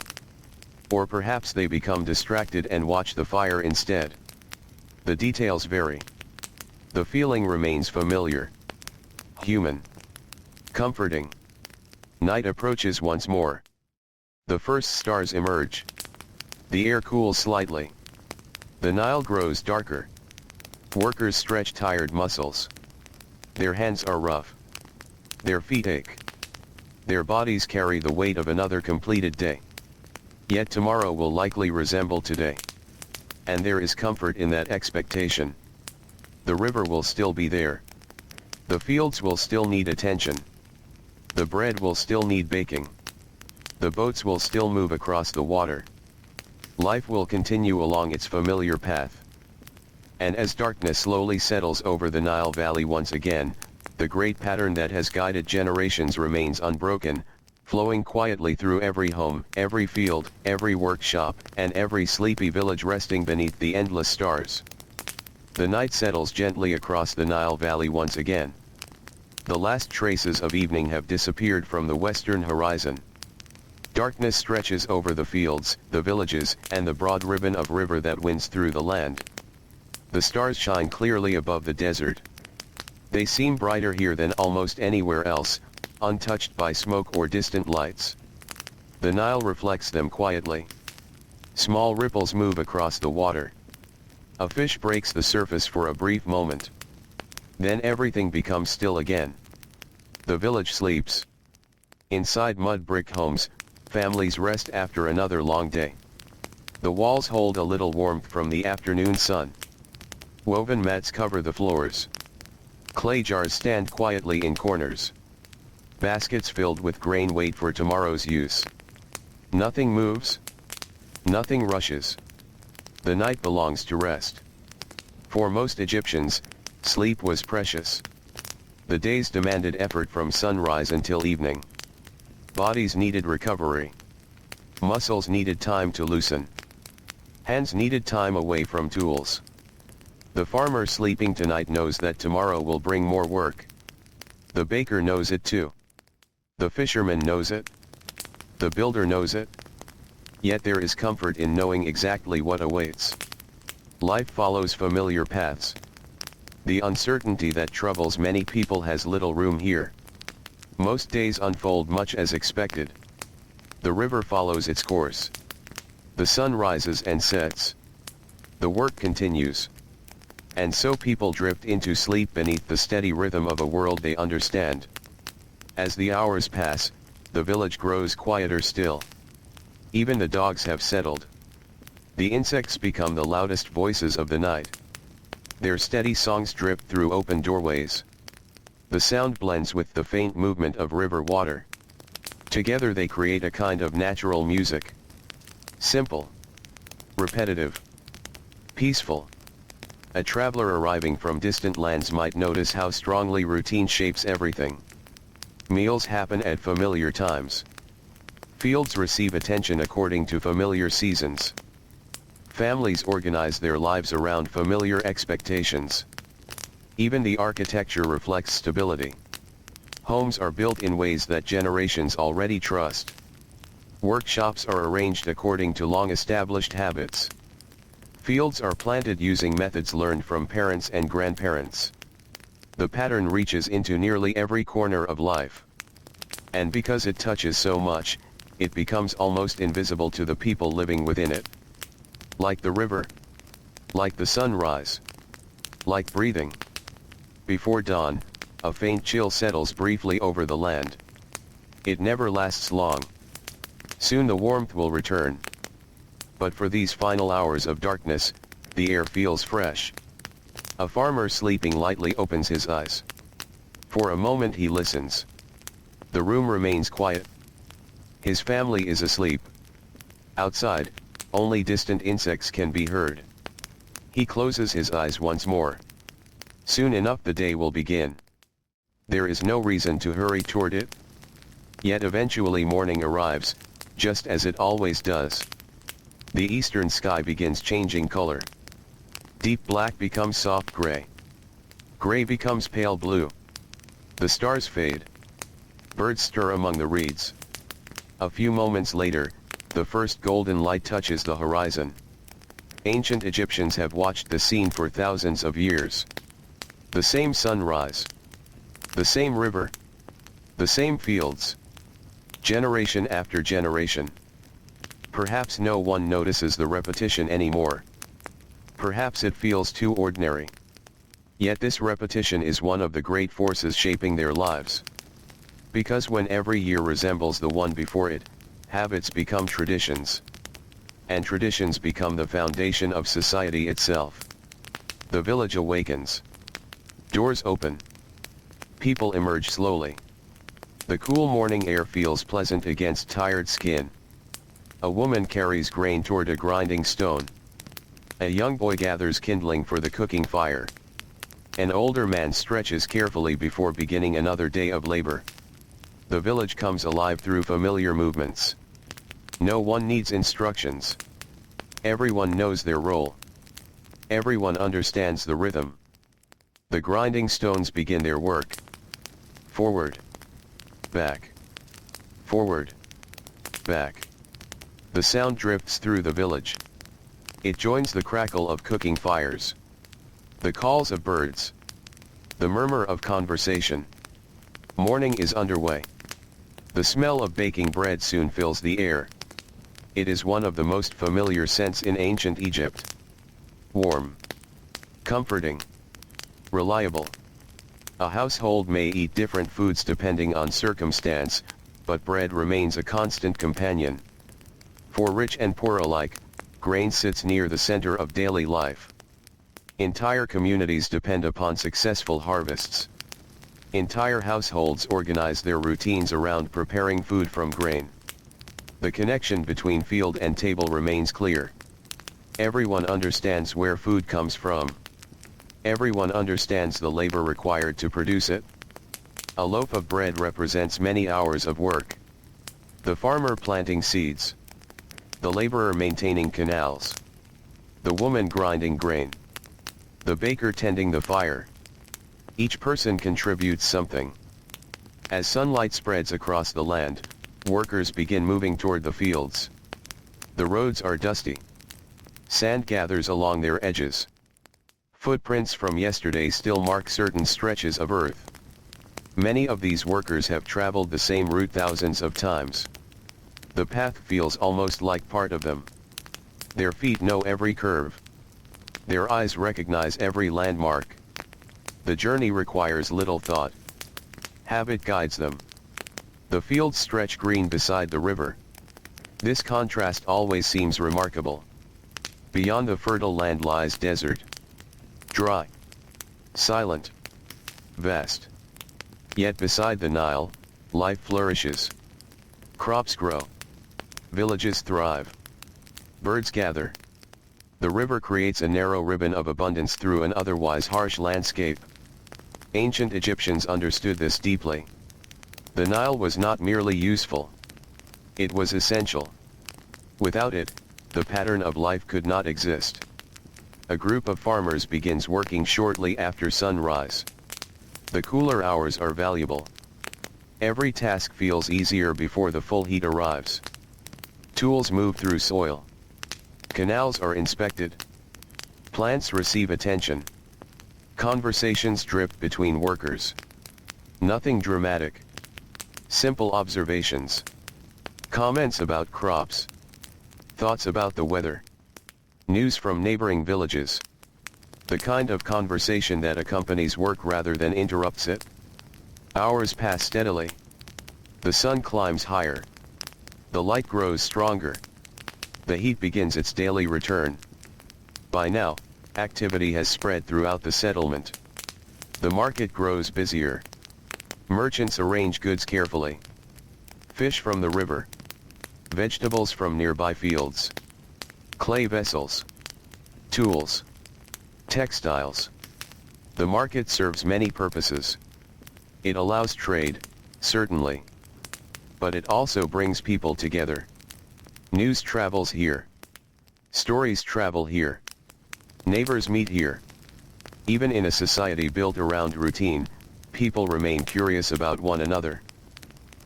Or perhaps they become distracted and watch the fire instead. The details vary. The feeling remains familiar. Human. Comforting. Night approaches once more. The first stars emerge. The air cools slightly. The Nile grows darker. Workers stretch tired muscles. Their hands are rough. Their feet ache. Their bodies carry the weight of another completed day. Yet tomorrow will likely resemble today. And there is comfort in that expectation. The river will still be there. The fields will still need attention. The bread will still need baking. The boats will still move across the water. Life will continue along its familiar path. And as darkness slowly settles over the Nile Valley once again, the great pattern that has guided generations remains unbroken, flowing quietly through every home, every field, every workshop, and every sleepy village resting beneath the endless stars. The night settles gently across the Nile Valley once again. The last traces of evening have disappeared from the western horizon. Darkness stretches over the fields, the villages, and the broad ribbon of river that winds through the land. The stars shine clearly above the desert. They seem brighter here than almost anywhere else, untouched by smoke or distant lights. The Nile reflects them quietly. Small ripples move across the water. A fish breaks the surface for a brief moment. Then everything becomes still again. The village sleeps. Inside mud brick homes, families rest after another long day. The walls hold a little warmth from the afternoon sun. Woven mats cover the floors. Clay jars stand quietly in corners. Baskets filled with grain wait for tomorrow's use. Nothing moves. Nothing rushes. The night belongs to rest. For most Egyptians, sleep was precious. The days demanded effort from sunrise until evening. Bodies needed recovery. Muscles needed time to loosen. Hands needed time away from tools. The farmer sleeping tonight knows that tomorrow will bring more work. The baker knows it too. The fisherman knows it. The builder knows it. Yet there is comfort in knowing exactly what awaits. Life follows familiar paths. The uncertainty that troubles many people has little room here. Most days unfold much as expected. The river follows its course. The sun rises and sets. The work continues. And so people drift into sleep beneath the steady rhythm of a world they understand. As the hours pass, the village grows quieter still. Even the dogs have settled. The insects become the loudest voices of the night. Their steady songs drip through open doorways. The sound blends with the faint movement of river water. Together they create a kind of natural music. Simple, repetitive, peaceful. A traveler arriving from distant lands might notice how strongly routine shapes everything. Meals happen at familiar times. Fields receive attention according to familiar seasons. Families organize their lives around familiar expectations. Even the architecture reflects stability. Homes are built in ways that generations already trust. Workshops are arranged according to long-established habits. Fields are planted using methods learned from parents and grandparents. The pattern reaches into nearly every corner of life. And because it touches so much, it becomes almost invisible to the people living within it. Like the river. Like the sunrise. Like breathing. Before dawn, a faint chill settles briefly over the land. It never lasts long. Soon the warmth will return. But for these final hours of darkness, the air feels fresh. A farmer sleeping lightly opens his eyes. For a moment he listens. The room remains quiet. His family is asleep. Outside, only distant insects can be heard. He closes his eyes once more. Soon enough the day will begin. There is no reason to hurry toward it. Yet eventually morning arrives, just as it always does. The eastern sky begins changing color. Deep black becomes soft gray. Gray becomes pale blue. The stars fade. Birds stir among the reeds. A few moments later, the first golden light touches the horizon. Ancient Egyptians have watched the scene for thousands of years. The same sunrise. The same river. The same fields. Generation after generation. Perhaps no one notices the repetition anymore. Perhaps it feels too ordinary. Yet this repetition is one of the great forces shaping their lives. Because when every year resembles the one before it, habits become traditions. And traditions become the foundation of society itself. The village awakens. Doors open. People emerge slowly. The cool morning air feels pleasant against tired skin. A woman carries grain toward a grinding stone. A young boy gathers kindling for the cooking fire. An older man stretches carefully before beginning another day of labor. The village comes alive through familiar movements. No one needs instructions. Everyone knows their role. Everyone understands the rhythm. The grinding stones begin their work. Forward. Back. Forward. Back. The sound drifts through the village. It joins the crackle of cooking fires. The calls of birds. The murmur of conversation. Morning is underway. The smell of baking bread soon fills the air. It is one of the most familiar scents in ancient Egypt. Warm. Comforting. Reliable. A household may eat different foods depending on circumstance, but bread remains a constant companion. For rich and poor alike, grain sits near the center of daily life. Entire communities depend upon successful harvests. Entire households organize their routines around preparing food from grain. The connection between field and table remains clear. Everyone understands where food comes from. Everyone understands the labor required to produce it. A loaf of bread represents many hours of work. The farmer planting seeds. The laborer maintaining canals. The woman grinding grain. The baker tending the fire. Each person contributes something. As sunlight spreads across the land, workers begin moving toward the fields. The roads are dusty. Sand gathers along their edges. Footprints from yesterday still mark certain stretches of earth. Many of these workers have traveled the same route thousands of times. The path feels almost like part of them. Their feet know every curve. Their eyes recognize every landmark. The journey requires little thought. Habit guides them. The fields stretch green beside the river. This contrast always seems remarkable. Beyond the fertile land lies desert. Dry. Silent. Vast. Yet beside the Nile, life flourishes. Crops grow. Villages thrive. Birds gather. The river creates a narrow ribbon of abundance through an otherwise harsh landscape. Ancient Egyptians understood this deeply. The Nile was not merely useful. It was essential. Without it, the pattern of life could not exist. A group of farmers begins working shortly after sunrise. The cooler hours are valuable. Every task feels easier before the full heat arrives. Tools move through soil. Canals are inspected. Plants receive attention. Conversations drift between workers. Nothing dramatic. Simple observations. Comments about crops. Thoughts about the weather. News from neighboring villages. The kind of conversation that accompanies work rather than interrupts it. Hours pass steadily. The sun climbs higher. The light grows stronger. The heat begins its daily return. By now, activity has spread throughout the settlement. The market grows busier. Merchants arrange goods carefully. Fish from the river. Vegetables from nearby fields. Clay vessels. Tools. Textiles. The market serves many purposes. It allows trade, certainly. But it also brings people together. News travels here. Stories travel here. Neighbors meet here. Even in a society built around routine, people remain curious about one another.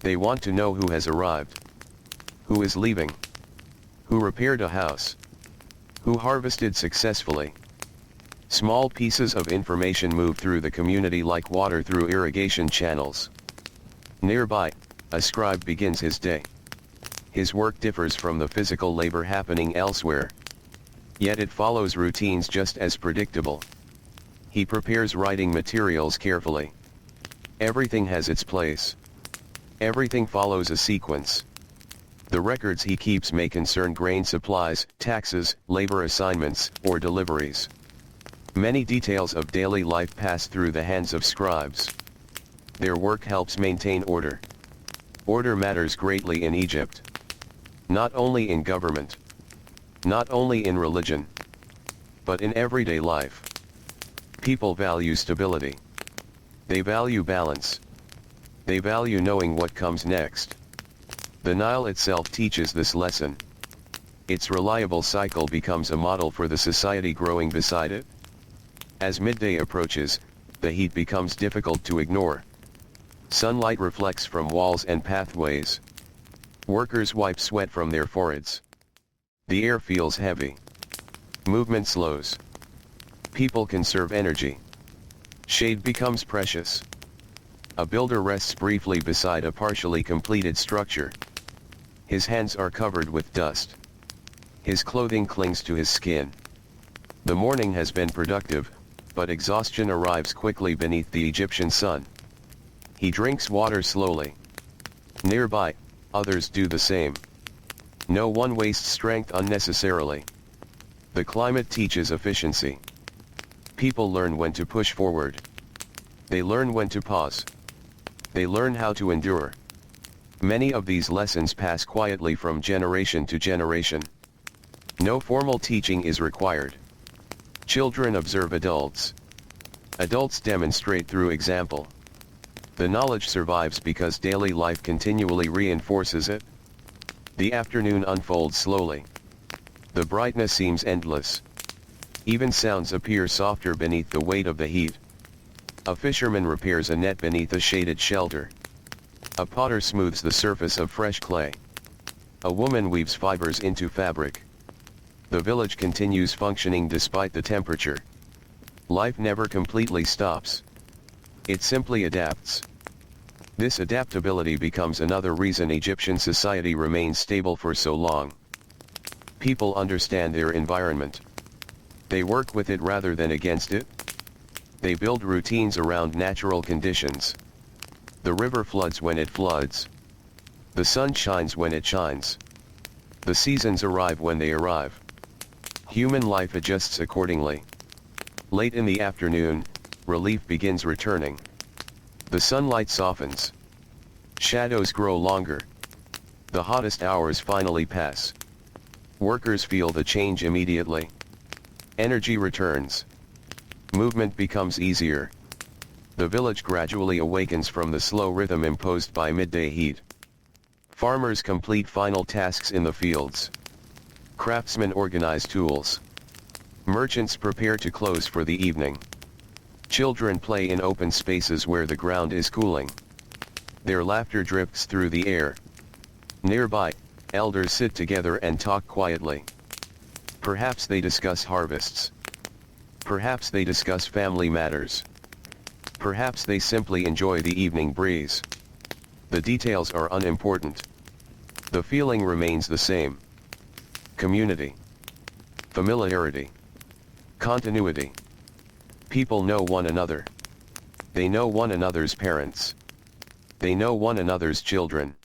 They want to know who has arrived. Who is leaving? Who repaired a house? Who harvested successfully? Small pieces of information move through the community like water through irrigation channels. Nearby, a scribe begins his day. His work differs from the physical labor happening elsewhere. Yet it follows routines just as predictable. He prepares writing materials carefully. Everything has its place. Everything follows a sequence. The records he keeps may concern grain supplies, taxes, labor assignments, or deliveries. Many details of daily life pass through the hands of scribes. Their work helps maintain order. Order matters greatly in Egypt. Not only in government. Not only in religion. But in everyday life. People value stability. They value balance. They value knowing what comes next. The Nile itself teaches this lesson. Its reliable cycle becomes a model for the society growing beside it. As midday approaches, the heat becomes difficult to ignore. Sunlight reflects from walls and pathways. Workers wipe sweat from their foreheads. The air feels heavy. Movement slows. People conserve energy. Shade becomes precious. A builder rests briefly beside a partially completed structure. His hands are covered with dust. His clothing clings to his skin. The morning has been productive, but exhaustion arrives quickly beneath the Egyptian sun. He drinks water slowly. Nearby, others do the same. No one wastes strength unnecessarily. The climate teaches efficiency. People learn when to push forward. They learn when to pause. They learn how to endure. Many of these lessons pass quietly from generation to generation. No formal teaching is required. Children observe adults. Adults demonstrate through example. The knowledge survives because daily life continually reinforces it. The afternoon unfolds slowly. The brightness seems endless. Even sounds appear softer beneath the weight of the heat. A fisherman repairs a net beneath a shaded shelter. A potter smooths the surface of fresh clay. A woman weaves fibers into fabric. The village continues functioning despite the temperature. Life never completely stops. It simply adapts. This adaptability becomes another reason Egyptian society remains stable for so long. People understand their environment. They work with it rather than against it. They build routines around natural conditions. The river floods when it floods. The sun shines when it shines. The seasons arrive when they arrive. Human life adjusts accordingly. Late in the afternoon, relief begins returning. The sunlight softens. Shadows grow longer. The hottest hours finally pass. Workers feel the change immediately. Energy returns. Movement becomes easier. The village gradually awakens from the slow rhythm imposed by midday heat. Farmers complete final tasks in the fields. Craftsmen organize tools. Merchants prepare to close for the evening. Children play in open spaces where the ground is cooling. Their laughter drifts through the air. Nearby, elders sit together and talk quietly. Perhaps they discuss harvests. Perhaps they discuss family matters. Perhaps they simply enjoy the evening breeze. The details are unimportant. The feeling remains the same. Community. Familiarity. Continuity. People know one another. They know one another's parents. They know one another's children.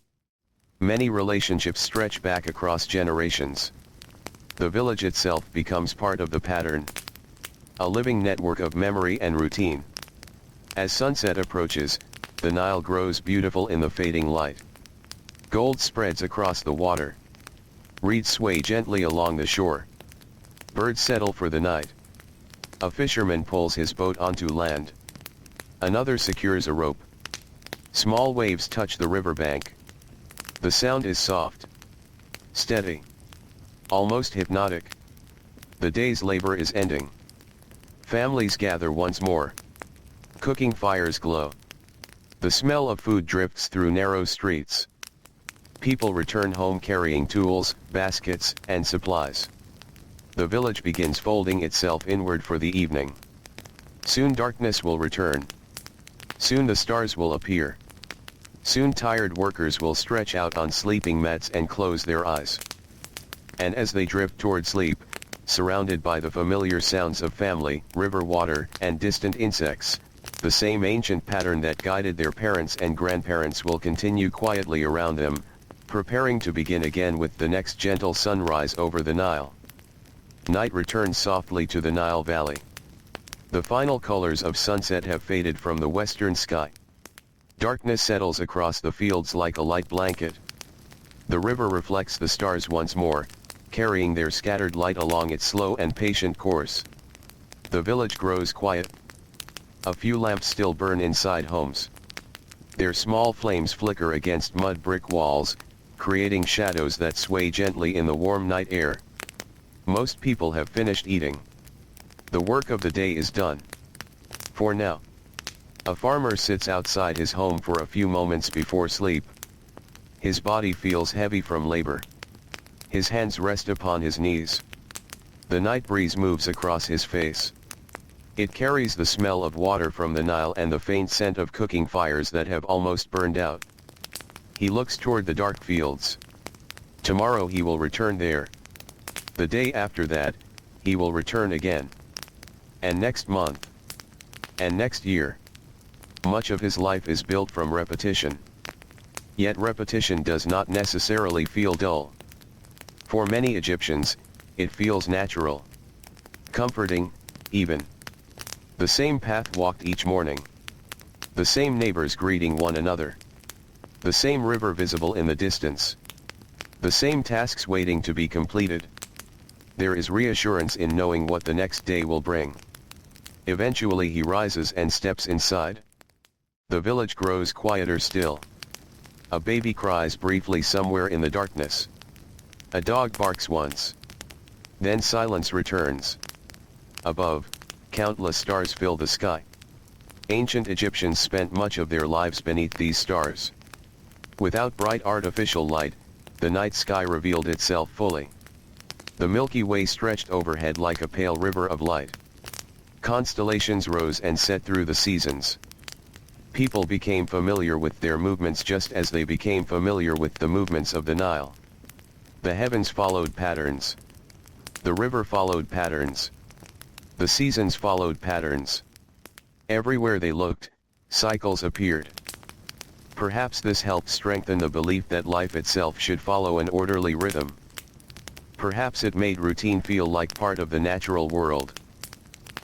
Many relationships stretch back across generations. The village itself becomes part of the pattern. A living network of memory and routine. As sunset approaches, the Nile grows beautiful in the fading light. Gold spreads across the water. Reeds sway gently along the shore. Birds settle for the night. A fisherman pulls his boat onto land. Another secures a rope. Small waves touch the riverbank. The sound is soft. Steady. Almost hypnotic. The day's labor is ending. Families gather once more. Cooking fires glow. The smell of food drifts through narrow streets. People return home carrying tools, baskets, and supplies. The village begins folding itself inward for the evening. Soon darkness will return. Soon the stars will appear. Soon tired workers will stretch out on sleeping mats and close their eyes. And as they drift toward sleep, surrounded by the familiar sounds of family, river water, and distant insects, the same ancient pattern that guided their parents and grandparents will continue quietly around them, preparing to begin again with the next gentle sunrise over the Nile. Night returns softly to the Nile Valley. The final colors of sunset have faded from the western sky. Darkness settles across the fields like a light blanket. The river reflects the stars once more, carrying their scattered light along its slow and patient course. The village grows quiet. A few lamps still burn inside homes. Their small flames flicker against mud brick walls, creating shadows that sway gently in the warm night air. Most people have finished eating. The work of the day is done. For now. A farmer sits outside his home for a few moments before sleep. His body feels heavy from labor. His hands rest upon his knees. The night breeze moves across his face. It carries the smell of water from the Nile and the faint scent of cooking fires that have almost burned out. He looks toward the dark fields. Tomorrow he will return there. The day after that, he will return again. And next month. And next year. Much of his life is built from repetition. Yet repetition does not necessarily feel dull. For many Egyptians, it feels natural. Comforting, even. The same path walked each morning. The same neighbors greeting one another. The same river visible in the distance. The same tasks waiting to be completed. There is reassurance in knowing what the next day will bring. Eventually he rises and steps inside. The village grows quieter still. A baby cries briefly somewhere in the darkness. A dog barks once. Then silence returns. Above, countless stars fill the sky. Ancient Egyptians spent much of their lives beneath these stars. Without bright artificial light, the night sky revealed itself fully. The Milky Way stretched overhead like a pale river of light. Constellations rose and set through the seasons. People became familiar with their movements just as they became familiar with the movements of the Nile. The heavens followed patterns. The river followed patterns. The seasons followed patterns. Everywhere they looked, cycles appeared. Perhaps this helped strengthen the belief that life itself should follow an orderly rhythm. Perhaps it made routine feel like part of the natural world.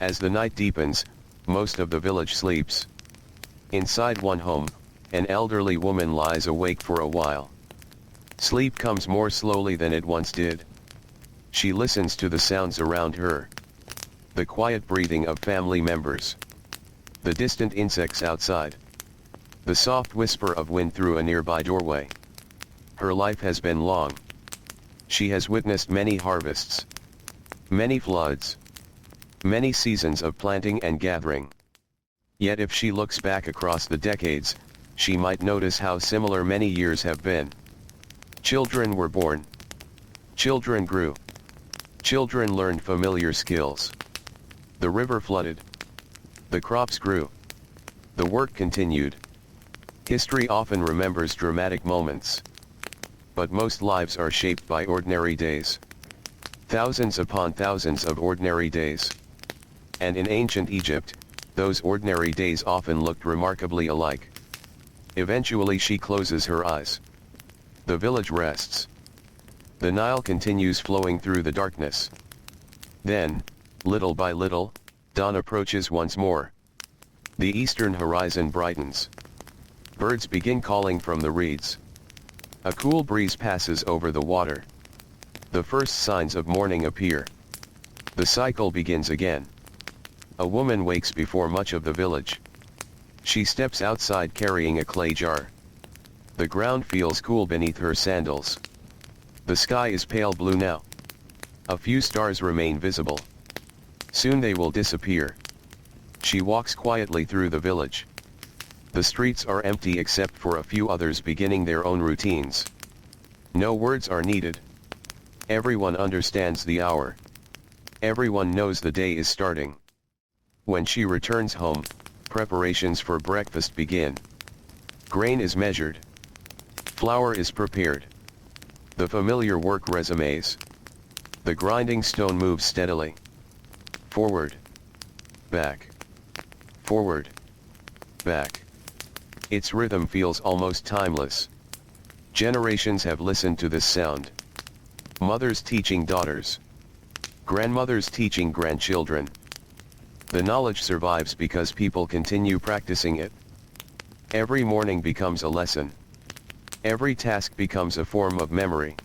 As the night deepens, most of the village sleeps. Inside one home, an elderly woman lies awake for a while. Sleep comes more slowly than it once did. She listens to the sounds around her. The quiet breathing of family members. The distant insects outside. The soft whisper of wind through a nearby doorway. Her life has been long. She has witnessed many harvests. Many floods. Many seasons of planting and gathering. Yet if she looks back across the decades, she might notice how similar many years have been. Children were born. Children grew. Children learned familiar skills. The river flooded. The crops grew. The work continued. History often remembers dramatic moments. But most lives are shaped by ordinary days. Thousands upon thousands of ordinary days. And in ancient Egypt, those ordinary days often looked remarkably alike. Eventually she closes her eyes. The village rests. The Nile continues flowing through the darkness. Then, little by little, dawn approaches once more. The eastern horizon brightens. Birds begin calling from the reeds. A cool breeze passes over the water. The first signs of morning appear. The cycle begins again. A woman wakes before much of the village. She steps outside carrying a clay jar. The ground feels cool beneath her sandals. The sky is pale blue now. A few stars remain visible. Soon they will disappear. She walks quietly through the village. The streets are empty except for a few others beginning their own routines. No words are needed. Everyone understands the hour. Everyone knows the day is starting. When she returns home, preparations for breakfast begin. Grain is measured. Flour is prepared. The familiar work resumes. The grinding stone moves steadily. Forward. Back. Forward. Back. Its rhythm feels almost timeless. Generations have listened to this sound. Mothers teaching daughters. Grandmothers teaching grandchildren. The knowledge survives because people continue practicing it. Every morning becomes a lesson. Every task becomes a form of memory.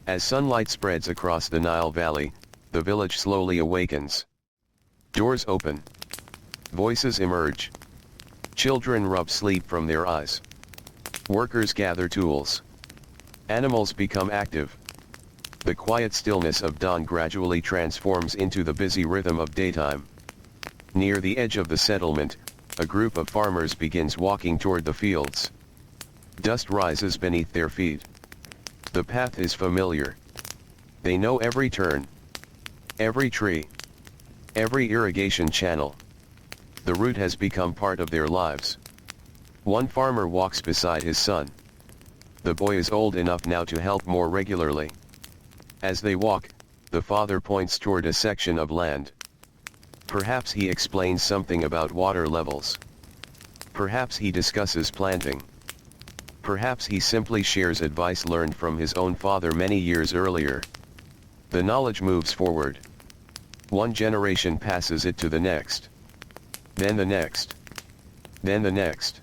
As sunlight spreads across the Nile Valley, the village slowly awakens. Doors open. Voices emerge. Children rub sleep from their eyes. Workers gather tools. Animals become active. The quiet stillness of dawn gradually transforms into the busy rhythm of daytime. Near the edge of the settlement, a group of farmers begins walking toward the fields. Dust rises beneath their feet. The path is familiar. They know every turn, every tree, every irrigation channel. The route has become part of their lives. One farmer walks beside his son. The boy is old enough now to help more regularly. As they walk, the father points toward a section of land. Perhaps he explains something about water levels. Perhaps he discusses planting. Perhaps he simply shares advice learned from his own father many years earlier. The knowledge moves forward. One generation passes it to the next. Then the next. Then the next.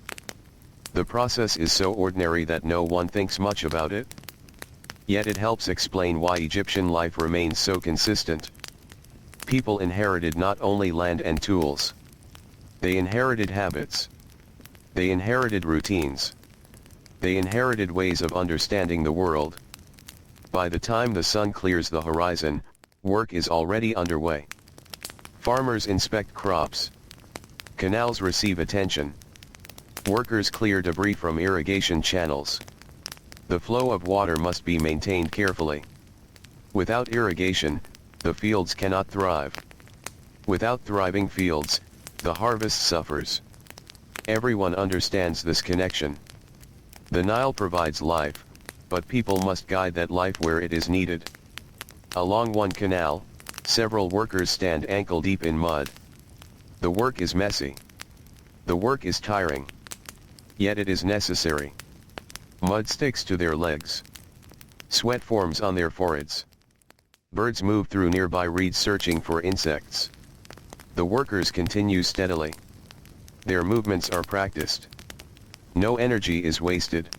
The process is so ordinary that no one thinks much about it. Yet it helps explain why Egyptian life remains so consistent. People inherited not only land and tools. They inherited habits. They inherited routines. They inherited ways of understanding the world. By the time the sun clears the horizon, work is already underway. Farmers inspect crops. Canals receive attention. Workers clear debris from irrigation channels. The flow of water must be maintained carefully. Without irrigation, the fields cannot thrive. Without thriving fields, the harvest suffers. Everyone understands this connection. The Nile provides life, but people must guide that life where it is needed. Along one canal, several workers stand ankle-deep in mud. The work is messy. The work is tiring. Yet it is necessary. Mud sticks to their legs. Sweat forms on their foreheads. Birds move through nearby reeds searching for insects. The workers continue steadily. Their movements are practiced. No energy is wasted.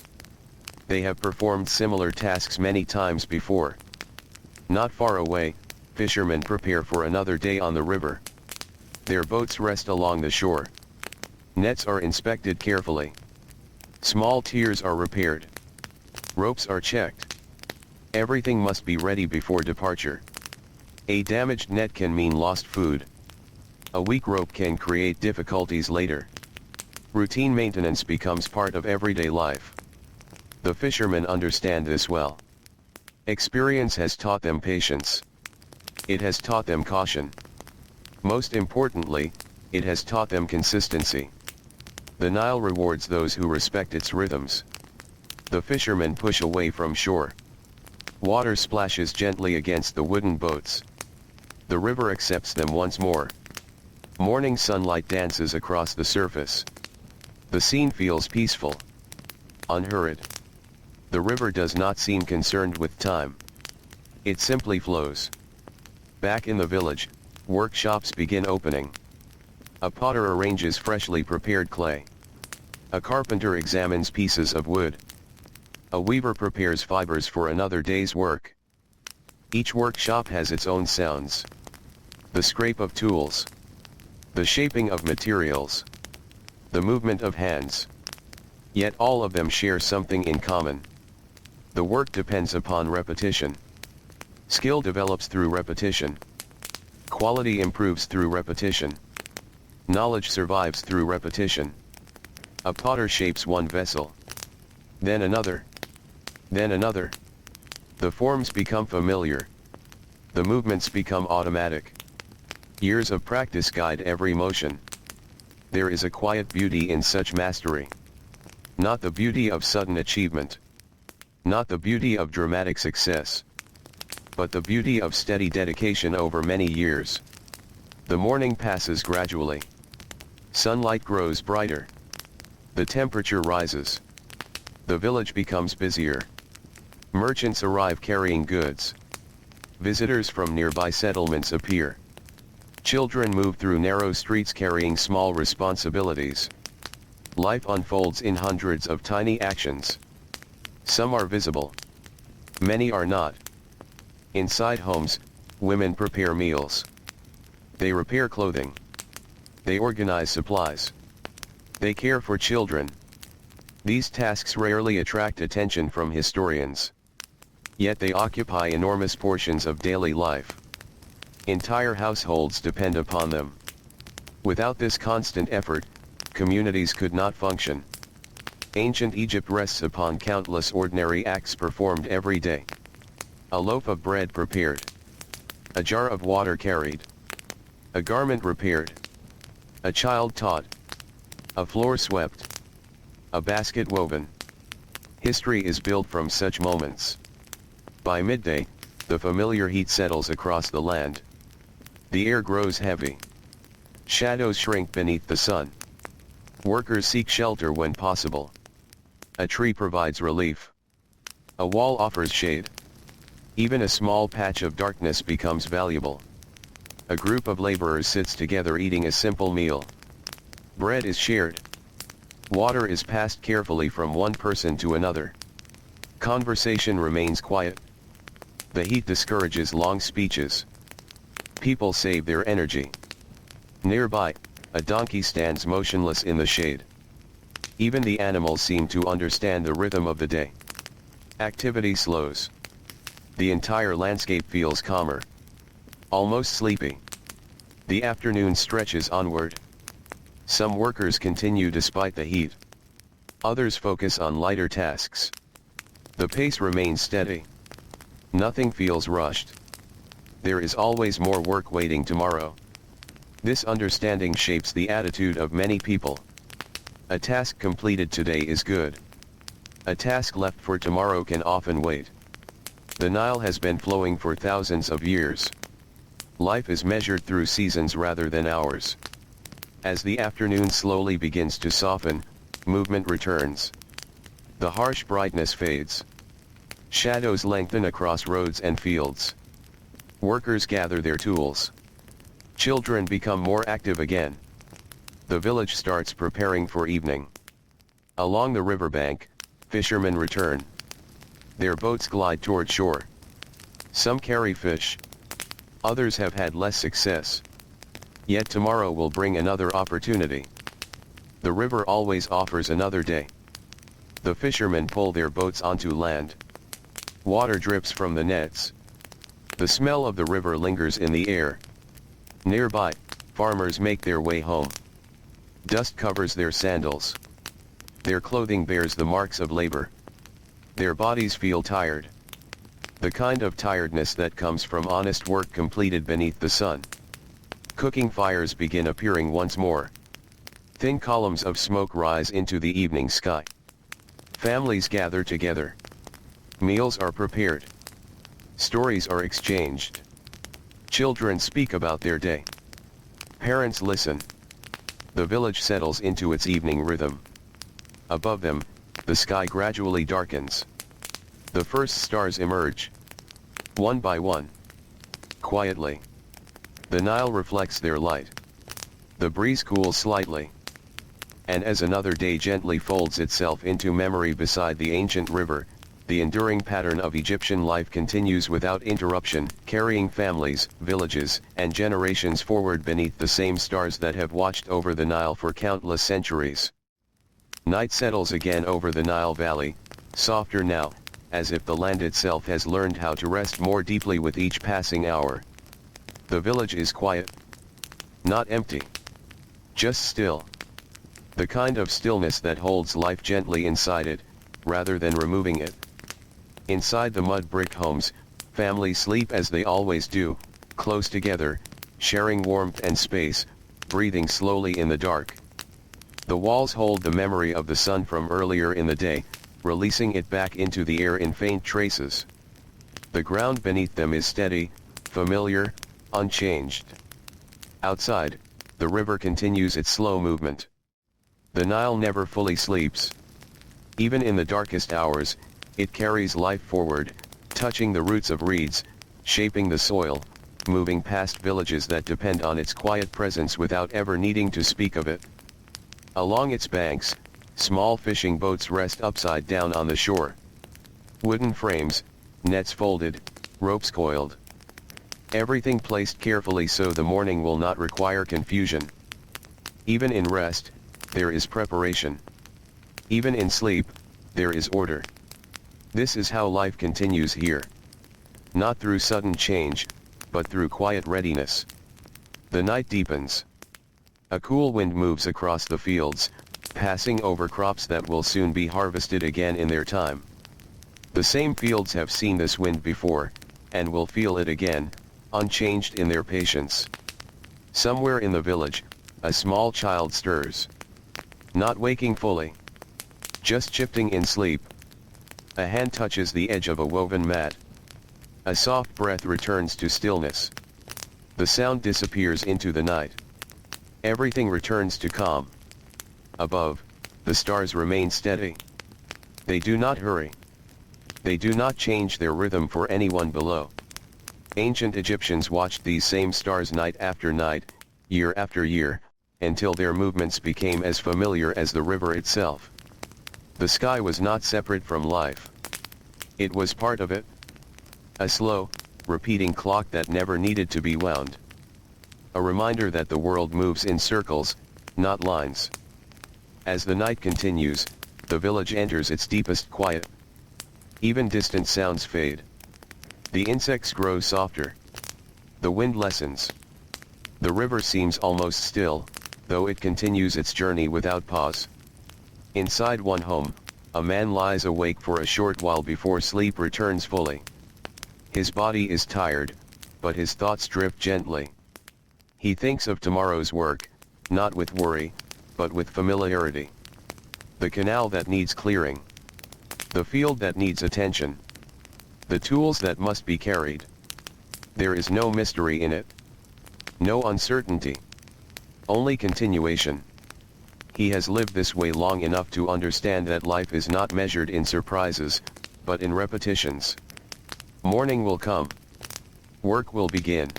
They have performed similar tasks many times before. Not far away, fishermen prepare for another day on the river. Their boats rest along the shore. Nets are inspected carefully. Small tiers are repaired. Ropes are checked. Everything must be ready before departure. A damaged net can mean lost food. A weak rope can create difficulties later. Routine maintenance becomes part of everyday life. The fishermen understand this well. Experience has taught them patience. It has taught them caution. Most importantly, it has taught them consistency. The Nile rewards those who respect its rhythms. The fishermen push away from shore. Water splashes gently against the wooden boats. The river accepts them once more. Morning sunlight dances across the surface. The scene feels peaceful, unhurried. The river does not seem concerned with time. It simply flows. Back in the village, workshops begin opening. A potter arranges freshly prepared clay. A carpenter examines pieces of wood. A weaver prepares fibers for another day's work. Each workshop has its own sounds. The scrape of tools. The shaping of materials. The movement of hands. Yet all of them share something in common. The work depends upon repetition. Skill develops through repetition. Quality improves through repetition. Knowledge survives through repetition. A potter shapes one vessel. Then another. Then another. The forms become familiar. The movements become automatic. Years of practice guide every motion. There is a quiet beauty in such mastery. Not the beauty of sudden achievement. Not the beauty of dramatic success. But the beauty of steady dedication over many years. The morning passes gradually. Sunlight grows brighter. The temperature rises. The village becomes busier. Merchants arrive carrying goods. Visitors from nearby settlements appear. Children move through narrow streets carrying small responsibilities. Life unfolds in hundreds of tiny actions. Some are visible. Many are not. Inside homes, women prepare meals. They repair clothing. They organize supplies. They care for children. These tasks rarely attract attention from historians. Yet they occupy enormous portions of daily life. Entire households depend upon them. Without this constant effort, communities could not function. Ancient Egypt rests upon countless ordinary acts performed every day. A loaf of bread prepared. A jar of water carried. A garment repaired. A child taught. A floor swept. A basket woven. History is built from such moments. By midday, the familiar heat settles across the land. The air grows heavy. Shadows shrink beneath the sun. Workers seek shelter when possible. A tree provides relief. A wall offers shade. Even a small patch of darkness becomes valuable. A group of laborers sits together eating a simple meal. Bread is shared. Water is passed carefully from one person to another. Conversation remains quiet. The heat discourages long speeches. People save their energy. Nearby, a donkey stands motionless in the shade. Even the animals seem to understand the rhythm of the day. Activity slows. The entire landscape feels calmer. Almost sleepy. The afternoon stretches onward. Some workers continue despite the heat. Others focus on lighter tasks. The pace remains steady. Nothing feels rushed. There is always more work waiting tomorrow. This understanding shapes the attitude of many people. A task completed today is good. A task left for tomorrow can often wait. The Nile has been flowing for thousands of years. Life is measured through seasons rather than hours. As the afternoon slowly begins to soften, movement returns. The harsh brightness fades. Shadows lengthen across roads and fields. Workers gather their tools. Children become more active again. The village starts preparing for evening. Along the riverbank, fishermen return. Their boats glide toward shore. Some carry fish. Others have had less success. Yet tomorrow will bring another opportunity. The river always offers another day. The fishermen pull their boats onto land. Water drips from the nets. The smell of the river lingers in the air. Nearby, farmers make their way home. Dust covers their sandals. Their clothing bears the marks of labor. Their bodies feel tired. The kind of tiredness that comes from honest work completed beneath the sun. Cooking fires begin appearing once more. Thin columns of smoke rise into the evening sky. Families gather together. Meals are prepared. Stories are exchanged. Children speak about their day. Parents listen. The village settles into its evening rhythm. Above them, the sky gradually darkens. The first stars emerge. One by one. Quietly. The Nile reflects their light. The breeze cools slightly. And as another day gently folds itself into memory beside the ancient river, the enduring pattern of Egyptian life continues without interruption, carrying families, villages, and generations forward beneath the same stars that have watched over the Nile for countless centuries. Night settles again over the Nile Valley, softer now, as if the land itself has learned how to rest more deeply with each passing hour. The village is quiet. Not empty. Just still. The kind of stillness that holds life gently inside it, rather than removing it. Inside the mud brick homes, families sleep as they always do, close together, sharing warmth and space, breathing slowly in the dark. The walls hold the memory of the sun from earlier in the day, releasing it back into the air in faint traces. The ground beneath them is steady, familiar, unchanged. Outside, the river continues its slow movement. The Nile never fully sleeps. Even in the darkest hours, it carries life forward, touching the roots of reeds, shaping the soil, moving past villages that depend on its quiet presence without ever needing to speak of it. Along its banks, small fishing boats rest upside down on the shore. Wooden frames, nets folded, ropes coiled. Everything placed carefully so the morning will not require confusion. Even in rest, there is preparation. Even in sleep, there is order. This is how life continues here. Not through sudden change, but through quiet readiness. The night deepens. A cool wind moves across the fields, passing over crops that will soon be harvested again in their time. The same fields have seen this wind before, and will feel it again, unchanged in their patience. Somewhere in the village, a small child stirs. Not waking fully. Just shifting in sleep. A hand touches the edge of a woven mat. A soft breath returns to stillness. The sound disappears into the night. Everything returns to calm. Above, the stars remain steady. They do not hurry. They do not change their rhythm for anyone below. Ancient Egyptians watched these same stars night after night, year after year, until their movements became as familiar as the river itself. The sky was not separate from life. It was part of it. A slow, repeating clock that never needed to be wound. A reminder that the world moves in circles, not lines. As the night continues, the village enters its deepest quiet. Even distant sounds fade. The insects grow softer. The wind lessens. The river seems almost still, though it continues its journey without pause. Inside one home, a man lies awake for a short while before sleep returns fully. His body is tired, but his thoughts drift gently. He thinks of tomorrow's work, not with worry, but with familiarity. The canal that needs clearing. The field that needs attention. The tools that must be carried. There is no mystery in it. No uncertainty. Only continuation. He has lived this way long enough to understand that life is not measured in surprises, but in repetitions. Morning will come. Work will begin.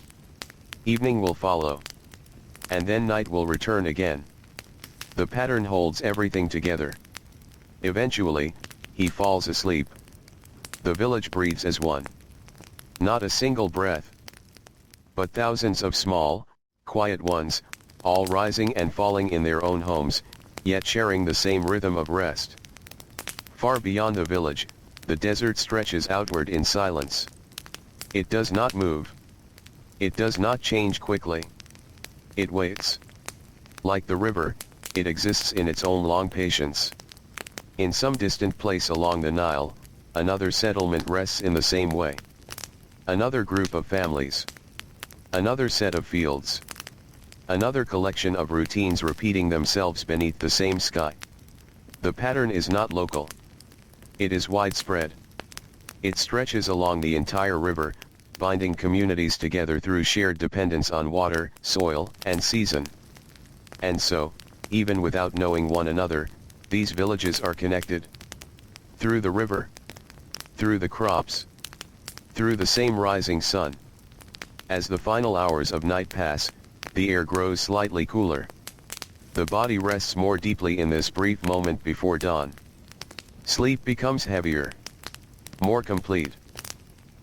Evening will follow. And then night will return again. The pattern holds everything together. Eventually, he falls asleep. The village breathes as one. Not a single breath, but thousands of small, quiet ones, all rising and falling in their own homes, yet sharing the same rhythm of rest. Far beyond the village, the desert stretches outward in silence. It does not move. It does not change quickly. It waits. Like the river, it exists in its own long patience. In some distant place along the Nile, another settlement rests in the same way. Another group of families. Another set of fields. Another collection of routines repeating themselves beneath the same sky. The pattern is not local. It is widespread. It stretches along the entire river, binding communities together through shared dependence on water, soil, and season. And so, even without knowing one another, these villages are connected. Through the river. Through the crops. Through the same rising sun. As the final hours of night pass, the air grows slightly cooler. The body rests more deeply in this brief moment before dawn. Sleep becomes heavier. More complete.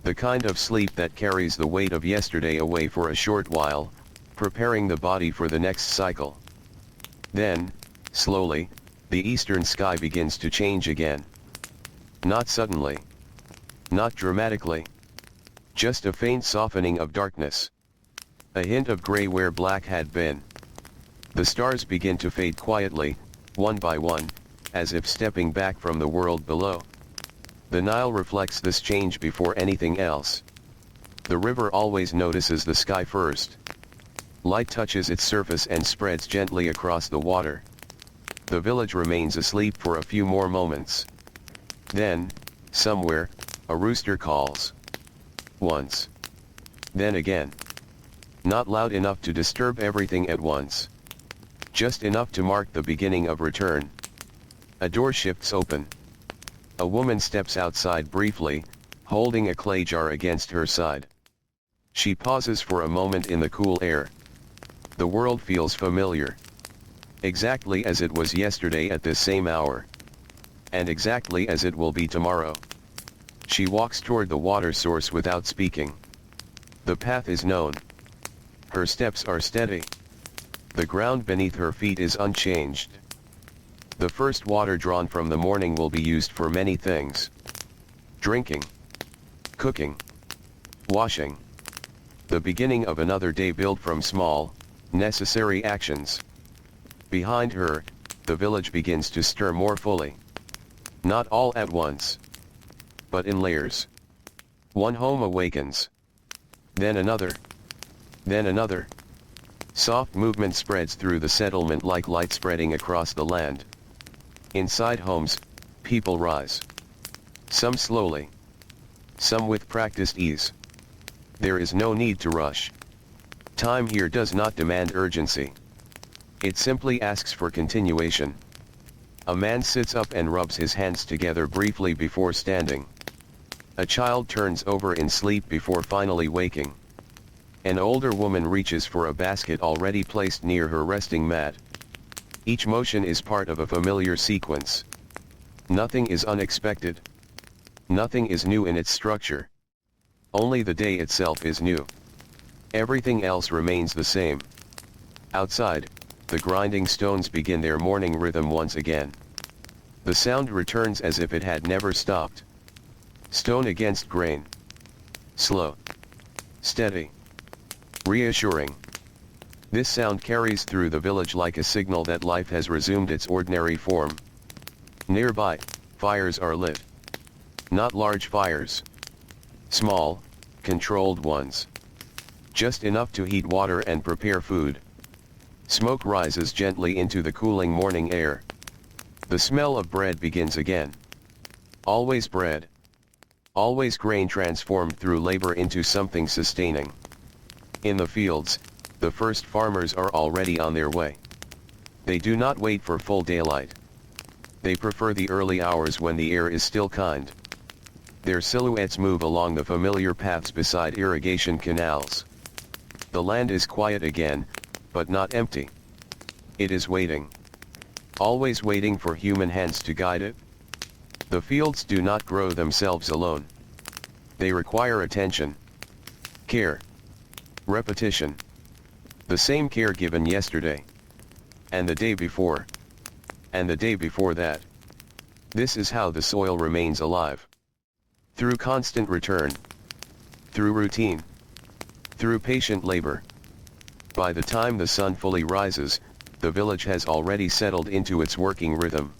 The kind of sleep that carries the weight of yesterday away for a short while, preparing the body for the next cycle. Then, slowly, the eastern sky begins to change again. Not suddenly. Not dramatically. Just a faint softening of darkness. A hint of gray where black had been. The stars begin to fade quietly, one by one, as if stepping back from the world below. The Nile reflects this change before anything else. The river always notices the sky first. Light touches its surface and spreads gently across the water. The village remains asleep for a few more moments. Then, somewhere, a rooster calls. Once. Then again. Not loud enough to disturb everything at once. Just enough to mark the beginning of return. A door shifts open. A woman steps outside briefly, holding a clay jar against her side. She pauses for a moment in the cool air. The world feels familiar. Exactly as it was yesterday at this same hour. And exactly as it will be tomorrow. She walks toward the water source without speaking. The path is known. Her steps are steady. The ground beneath her feet is unchanged. The first water drawn from the morning will be used for many things. Drinking. Cooking. Washing. The beginning of another day built from small, necessary actions. Behind her, the village begins to stir more fully. Not all at once. But in layers. One home awakens. Then another. Then another. Soft movement spreads through the settlement like light spreading across the land. Inside homes, people rise. Some slowly. Some with practiced ease. There is no need to rush. Time here does not demand urgency. It simply asks for continuation. A man sits up and rubs his hands together briefly before standing. A child turns over in sleep before finally waking. An older woman reaches for a basket already placed near her resting mat. Each motion is part of a familiar sequence. Nothing is unexpected. Nothing is new in its structure. Only the day itself is new. Everything else remains the same. Outside, the grinding stones begin their morning rhythm once again. The sound returns as if it had never stopped. Stone against grain. Slow. Steady. Reassuring. This sound carries through the village like a signal that life has resumed its ordinary form. Nearby, fires are lit. Not large fires. Small, controlled ones. Just enough to heat water and prepare food. Smoke rises gently into the cooling morning air. The smell of bread begins again. Always bread. Always grain transformed through labor into something sustaining. In the fields, the first farmers are already on their way. They do not wait for full daylight. They prefer the early hours when the air is still kind. Their silhouettes move along the familiar paths beside irrigation canals. The land is quiet again, but not empty. It is waiting. always waiting for human hands to guide it? The fields do not grow themselves alone. They require attention, care, repetition. The same care given yesterday, and the day before, and the day before that. This is how the soil remains alive. Through constant return, through routine, through patient labor. By the time the sun fully rises, the village has already settled into its working rhythm.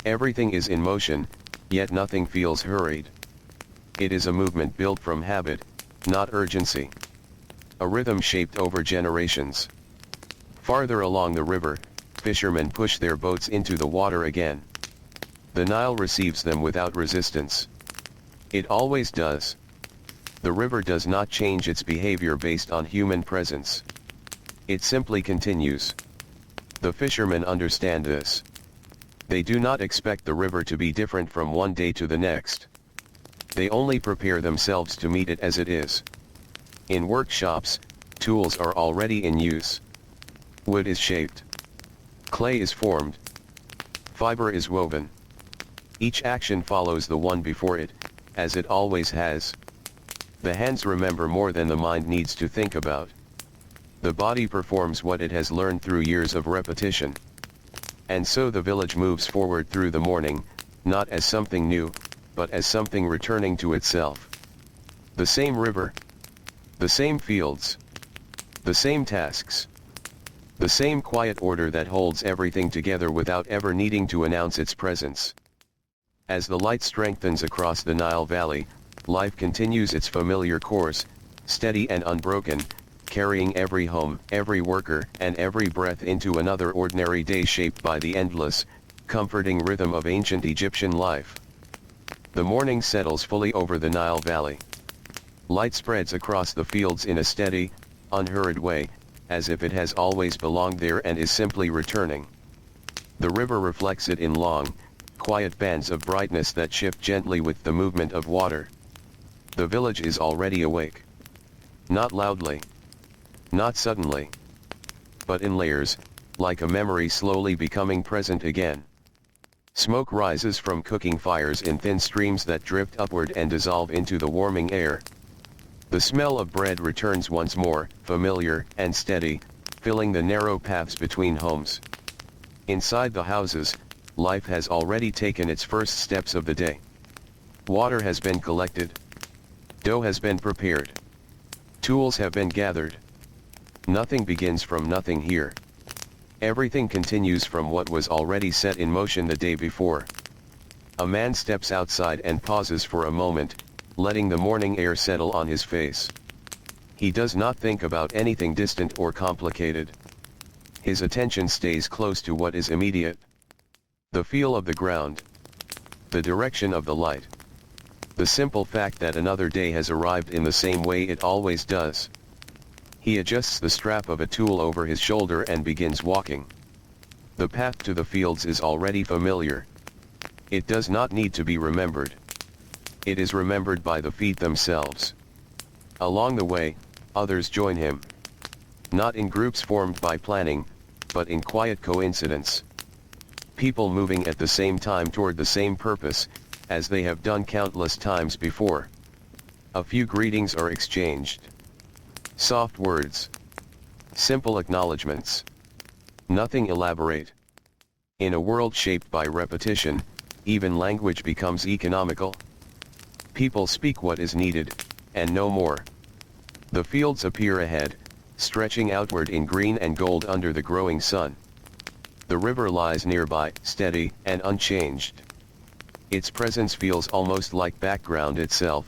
Everything is in motion, yet nothing feels hurried. It is a movement built from habit, not urgency. A rhythm shaped over generations. Farther along the river, fishermen push their boats into the water again. The Nile receives them without resistance. It always does. The river does not change its behavior based on human presence. It simply continues. The fishermen understand this. They do not expect the river to be different from one day to the next. They only prepare themselves to meet it as it is. In workshops, tools are already in use. Wood is shaped. Clay is formed. Fiber is woven. Each action follows the one before it, as it always has. The hands remember more than the mind needs to think about. The body performs what it has learned through years of repetition. And so the village moves forward through the morning, not as something new, but as something returning to itself. The same river, the same fields, the same tasks, the same quiet order that holds everything together without ever needing to announce its presence. As the light strengthens across the Nile Valley, life continues its familiar course, steady and unbroken, carrying every home, every worker, and every breath into another ordinary day shaped by the endless, comforting rhythm of ancient Egyptian life. The morning settles fully over the Nile Valley. Light spreads across the fields in a steady, unhurried way, as if it has always belonged there and is simply returning. The river reflects it in long, quiet bands of brightness that shift gently with the movement of water. The village is already awake. Not loudly. Not suddenly. But in layers, like a memory slowly becoming present again. Smoke rises from cooking fires in thin streams that drift upward and dissolve into the warming air. The smell of bread returns once more, familiar and steady, filling the narrow paths between homes. Inside the houses, life has already taken its first steps of the day. Water has been collected. Dough has been prepared. Tools have been gathered. Nothing begins from nothing here. Everything continues from what was already set in motion the day before. A man steps outside and pauses for a moment, letting the morning air settle on his face. He does not think about anything distant or complicated. His attention stays close to what is immediate. The feel of the ground. The direction of the light. The simple fact that another day has arrived in the same way it always does. He adjusts the strap of a tool over his shoulder and begins walking. The path to the fields is already familiar. It does not need to be remembered. It is remembered by the feet themselves. Along the way, others join him. Not in groups formed by planning, but in quiet coincidence. People moving at the same time toward the same purpose, as they have done countless times before. A few greetings are exchanged. Soft words. Simple acknowledgements. Nothing elaborate. In a world shaped by repetition, even language becomes economical. People speak what is needed, and no more. The fields appear ahead, stretching outward in green and gold under the growing sun. The river lies nearby, steady and unchanged. Its presence feels almost like background itself,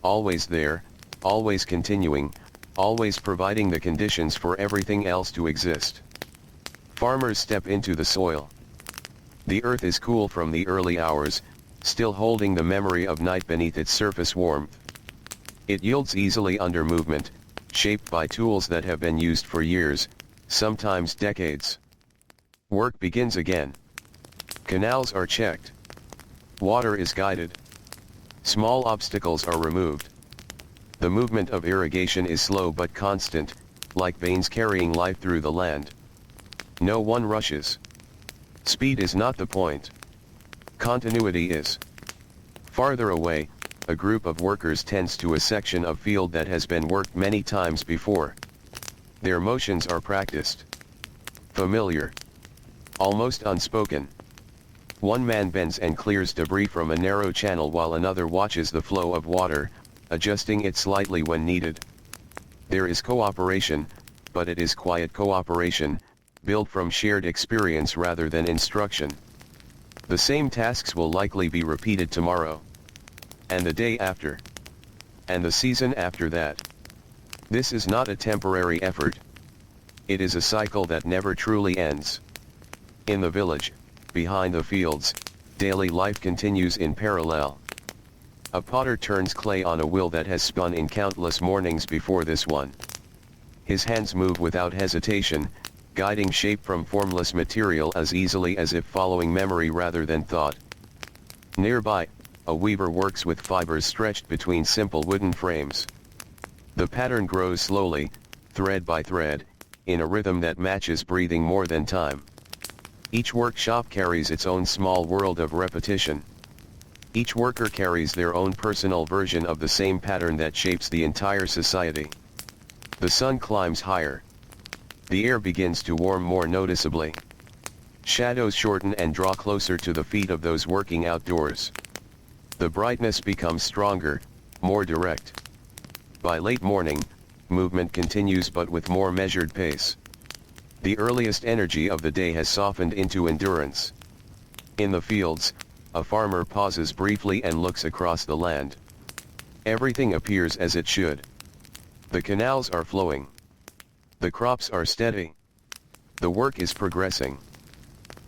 always there, always continuing, always providing the conditions for everything else to exist. Farmers step into the soil. The earth is cool from the early hours, still holding the memory of night beneath its surface warmth. It yields easily under movement, shaped by tools that have been used for years, sometimes decades. Work begins again. Canals are checked. Water is guided. Small obstacles are removed. The movement of irrigation is slow but constant, like veins carrying life through the land. No one rushes. Speed is not the point. Continuity is. Farther away, a group of workers tends to a section of field that has been worked many times before. Their motions are practiced. Familiar. Almost unspoken. One man bends and clears debris from a narrow channel while another watches the flow of water, adjusting it slightly when needed. There is cooperation, but it is quiet cooperation, built from shared experience rather than instruction. The same tasks will likely be repeated tomorrow, and the day after, and the season after that. This is not a temporary effort. It is a cycle that never truly ends. In the village, behind the fields, daily life continues in parallel. A potter turns clay on a wheel that has spun in countless mornings before this one. His hands move without hesitation, guiding shape from formless material as easily as if following memory rather than thought. Nearby, a weaver works with fibers stretched between simple wooden frames. The pattern grows slowly, thread by thread, in a rhythm that matches breathing more than time. Each workshop carries its own small world of repetition. Each worker carries their own personal version of the same pattern that shapes the entire society. The sun climbs higher. The air begins to warm more noticeably. Shadows shorten and draw closer to the feet of those working outdoors. The brightness becomes stronger, more direct. By late morning, movement continues but with more measured pace. The earliest energy of the day has softened into endurance. In the fields, a farmer pauses briefly and looks across the land. Everything appears as it should. The canals are flowing. The crops are steady. The work is progressing.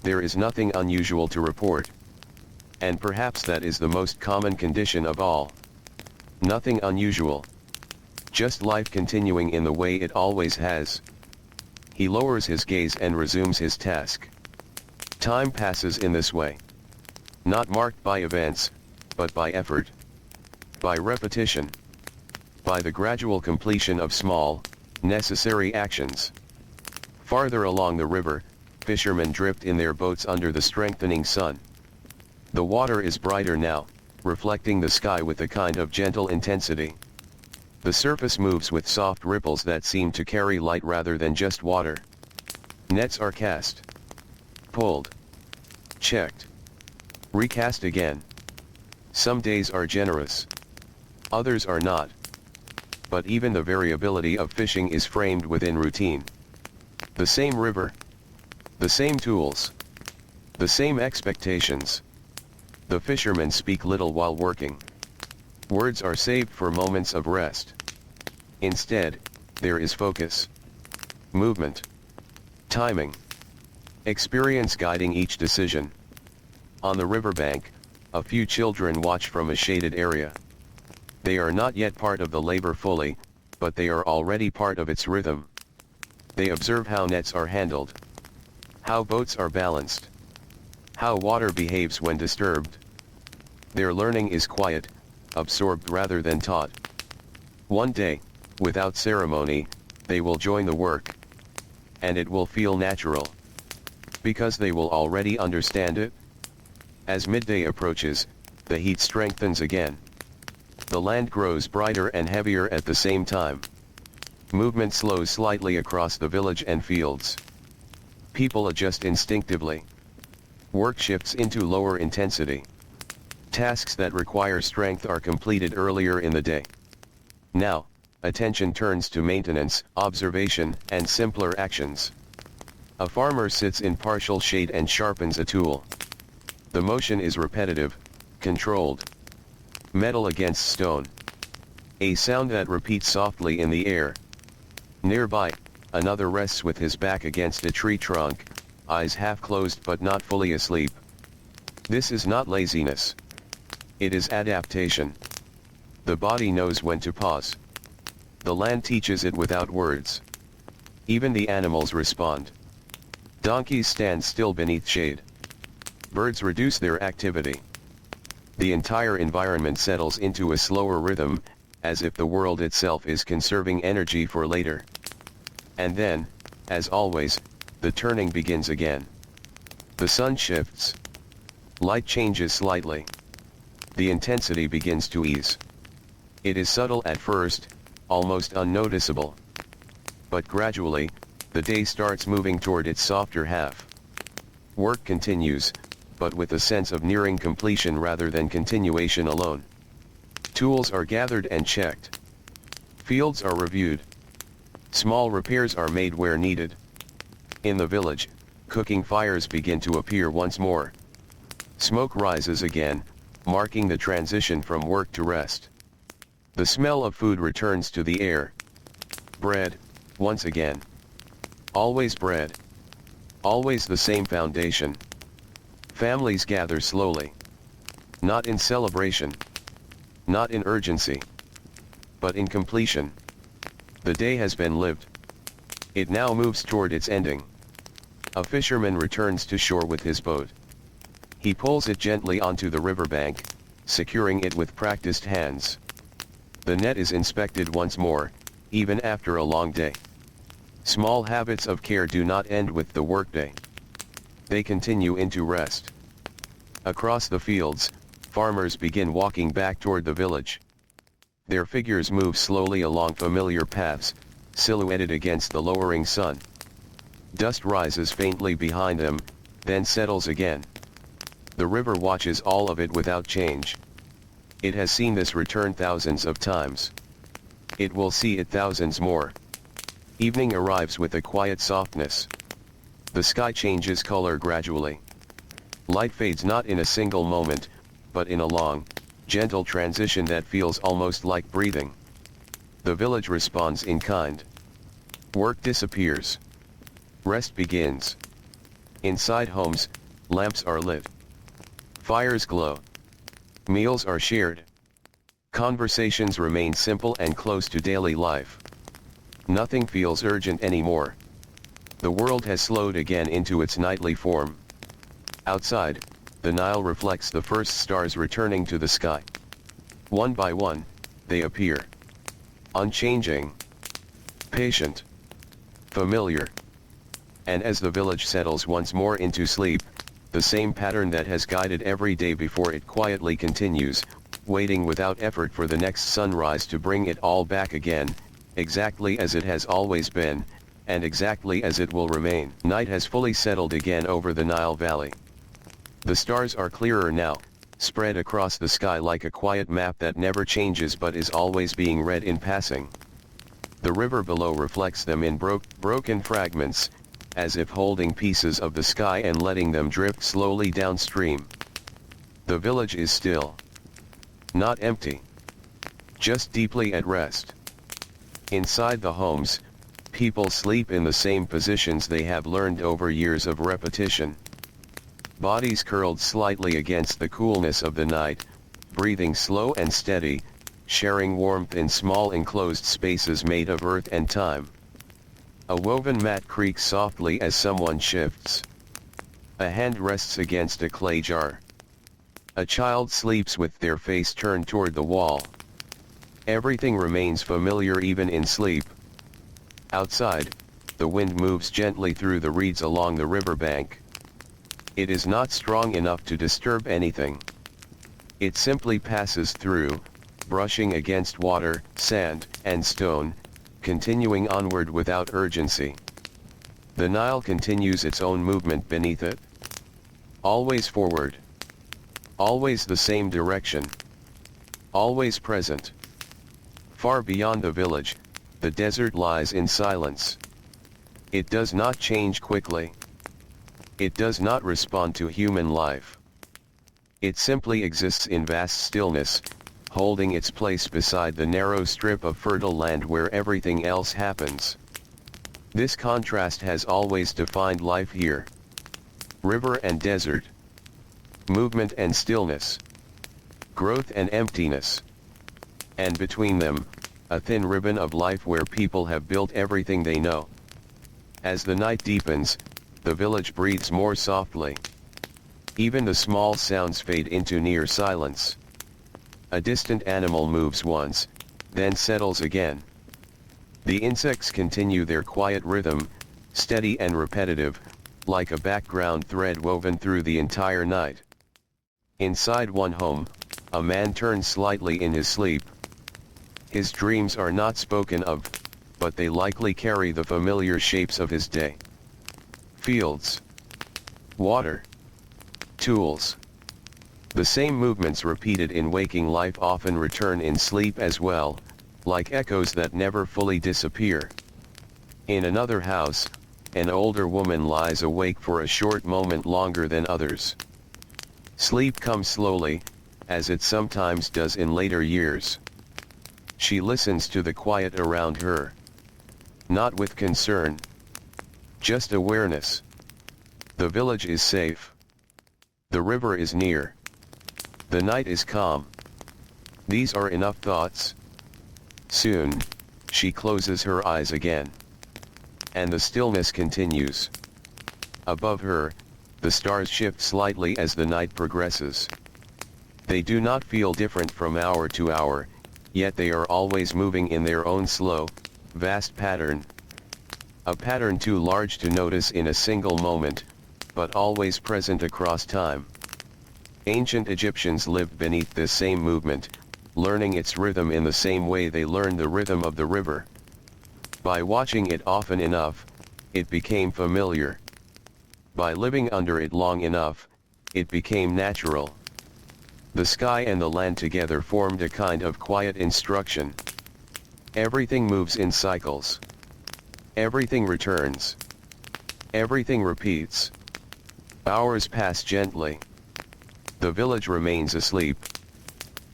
There is nothing unusual to report. And perhaps that is the most common condition of all. Nothing unusual. Just life continuing in the way it always has. He lowers his gaze and resumes his task. Time passes in this way. Not marked by events, but by effort. By repetition. By the gradual completion of small, necessary actions. Farther along the river, fishermen drift in their boats under the strengthening sun. The water is brighter now, reflecting the sky with a kind of gentle intensity. The surface moves with soft ripples that seem to carry light rather than just water. Nets are cast. Pulled. Checked. Recast again. Some days are generous. Others are not. But even the variability of fishing is framed within routine. The same river. The same tools. The same expectations. The fishermen speak little while working. Words are saved for moments of rest. Instead, there is focus. Movement. Timing. Experience guiding each decision. On the riverbank, a few children watch from a shaded area. They are not yet part of the labor fully, but they are already part of its rhythm. They observe how nets are handled. How boats are balanced. How water behaves when disturbed. Their learning is quiet, absorbed rather than taught. One day, without ceremony, they will join the work. And it will feel natural. Because they will already understand it. As midday approaches, the heat strengthens again. The land grows brighter and heavier at the same time. Movement slows slightly across the village and fields. People adjust instinctively. Work shifts into lower intensity. Tasks that require strength are completed earlier in the day. Now, attention turns to maintenance, observation, and simpler actions. A farmer sits in partial shade and sharpens a tool. The motion is repetitive, controlled. Metal against stone. A sound that repeats softly in the air. Nearby, another rests with his back against a tree trunk, eyes half closed but not fully asleep. This is not laziness. It is adaptation. The body knows when to pause. The land teaches it without words. Even the animals respond. Donkeys stand still beneath shade. Birds reduce their activity. The entire environment settles into a slower rhythm, as if the world itself is conserving energy for later. And then, as always, the turning begins again. The sun shifts. Light changes slightly. The intensity begins to ease. It is subtle at first, almost unnoticeable. But gradually, the day starts moving toward its softer half. Work continues, but with a sense of nearing completion rather than continuation alone. Tools are gathered and checked. Fields are reviewed. Small repairs are made where needed. In the village, cooking fires begin to appear once more. Smoke rises again, marking the transition from work to rest. The smell of food returns to the air. Bread, once again. Always bread. Always the same foundation. Families gather slowly. Not in celebration. Not in urgency. But in completion. The day has been lived. It now moves toward its ending. A fisherman returns to shore with his boat. He pulls it gently onto the riverbank, securing it with practiced hands. The net is inspected once more, even after a long day. Small habits of care do not end with the workday. They continue into rest. Across the fields, farmers begin walking back toward the village. Their figures move slowly along familiar paths, silhouetted against the lowering sun. Dust rises faintly behind them, then settles again. The river watches all of it without change. It has seen this return thousands of times. It will see it thousands more. Evening arrives with a quiet softness. The sky changes color gradually. Light fades not in a single moment, but in a long, gentle transition that feels almost like breathing. The village responds in kind. Work disappears. Rest begins. Inside homes, lamps are lit. Fires glow. Meals are shared. Conversations remain simple and close to daily life. Nothing feels urgent anymore. The world has slowed again into its nightly form. Outside, the Nile reflects the first stars returning to the sky. One by one, they appear. Unchanging. Patient. Familiar. And as the village settles once more into sleep, the same pattern that has guided every day before it quietly continues, waiting without effort for the next sunrise to bring it all back again, exactly as it has always been, and exactly as it will remain. Night has fully settled again over the Nile Valley. The stars are clearer now, spread across the sky like a quiet map that never changes but is always being read in passing. The river below reflects them in broken fragments, as if holding pieces of the sky and letting them drift slowly downstream. The village is still. Not empty. Just deeply at rest. Inside the homes, people sleep in the same positions they have learned over years of repetition. Bodies curled slightly against the coolness of the night, breathing slow and steady, sharing warmth in small enclosed spaces made of earth and time. A woven mat creaks softly as someone shifts. A hand rests against a clay jar. A child sleeps with their face turned toward the wall. Everything remains familiar even in sleep. Outside, the wind moves gently through the reeds along the riverbank. It is not strong enough to disturb anything. It simply passes through, brushing against water, sand, and stone, continuing onward without urgency. The Nile continues its own movement beneath it. Always forward. Always the same direction. Always present. Far beyond the village, the desert lies in silence. It does not change quickly. It does not respond to human life. It simply exists in vast stillness, holding its place beside the narrow strip of fertile land where everything else happens. This contrast has always defined life here. River and desert. Movement and stillness. Growth and emptiness. And between them, a thin ribbon of life where people have built everything they know. As the night deepens, the village breathes more softly. Even the small sounds fade into near silence. A distant animal moves once, then settles again. The insects continue their quiet rhythm, steady and repetitive, like a background thread woven through the entire night. Inside one home, a man turns slightly in his sleep. His dreams are not spoken of, but they likely carry the familiar shapes of his day. Fields, water, tools. The same movements repeated in waking life often return in sleep as well, like echoes that never fully disappear. In another house, an older woman lies awake for a short moment longer than others. Sleep comes slowly, as it sometimes does in later years. She listens to the quiet around her. Not with concern, just awareness. The village is safe. The river is near. The night is calm. These are enough thoughts. Soon, she closes her eyes again. And the stillness continues. Above her, the stars shift slightly as the night progresses. They do not feel different from hour to hour, yet they are always moving in their own slow, vast pattern. A pattern too large to notice in a single moment, but always present across time. Ancient Egyptians lived beneath this same movement, learning its rhythm in the same way they learned the rhythm of the river. By watching it often enough, it became familiar. By living under it long enough, it became natural. The sky and the land together formed a kind of quiet instruction. Everything moves in cycles. Everything returns. Everything repeats. Hours pass gently. The village remains asleep.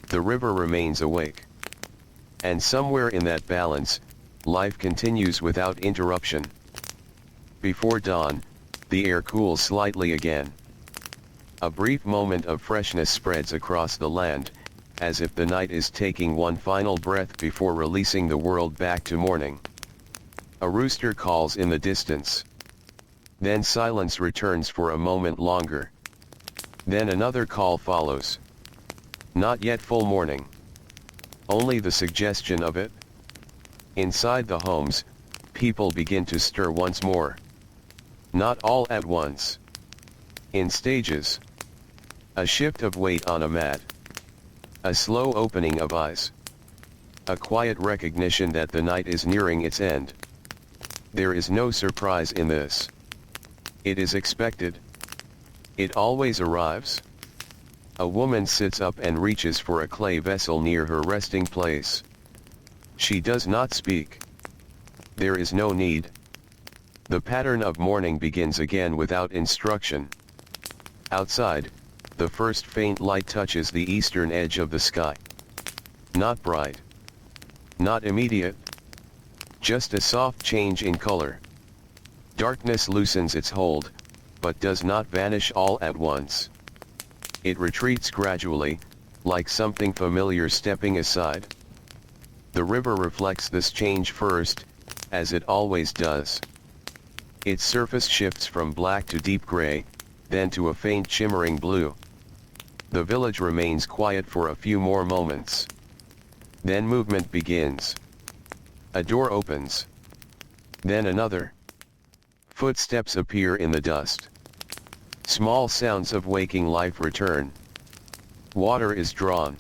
The river remains awake. And somewhere in that balance, life continues without interruption. Before dawn, the air cools slightly again. A brief moment of freshness spreads across the land, as if the night is taking one final breath before releasing the world back to morning. A rooster calls in the distance. Then silence returns for a moment longer. Then another call follows. Not yet full morning. Only the suggestion of it. Inside the homes, people begin to stir once more. Not all at once. In stages. A shift of weight on a mat. A slow opening of eyes. A quiet recognition that the night is nearing its end. There is no surprise in this. It is expected. It always arrives. A woman sits up and reaches for a clay vessel near her resting place. She does not speak. There is no need. The pattern of morning begins again without instruction. Outside, the first faint light touches the eastern edge of the sky. Not bright. Not immediate. Just a soft change in color. Darkness loosens its hold, but does not vanish all at once. It retreats gradually, like something familiar stepping aside. The river reflects this change first, as it always does. Its surface shifts from black to deep gray, then to a faint shimmering blue. The village remains quiet for a few more moments. Then movement begins. A door opens. Then another. Footsteps appear in the dust. Small sounds of waking life return. Water is drawn.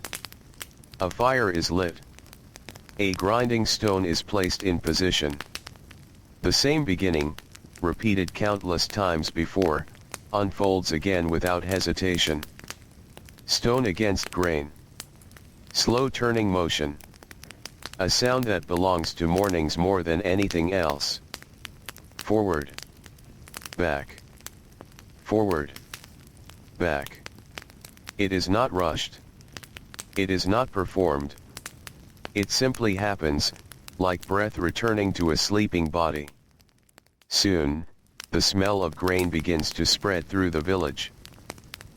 A fire is lit. A grinding stone is placed in position. The same beginning, repeated countless times before, unfolds again without hesitation. Stone against grain. Slow turning motion. A sound that belongs to mornings more than anything else. Forward. Back. Forward. Back. It is not rushed. It is not performed. It simply happens, like breath returning to a sleeping body. Soon, the smell of grain begins to spread through the village.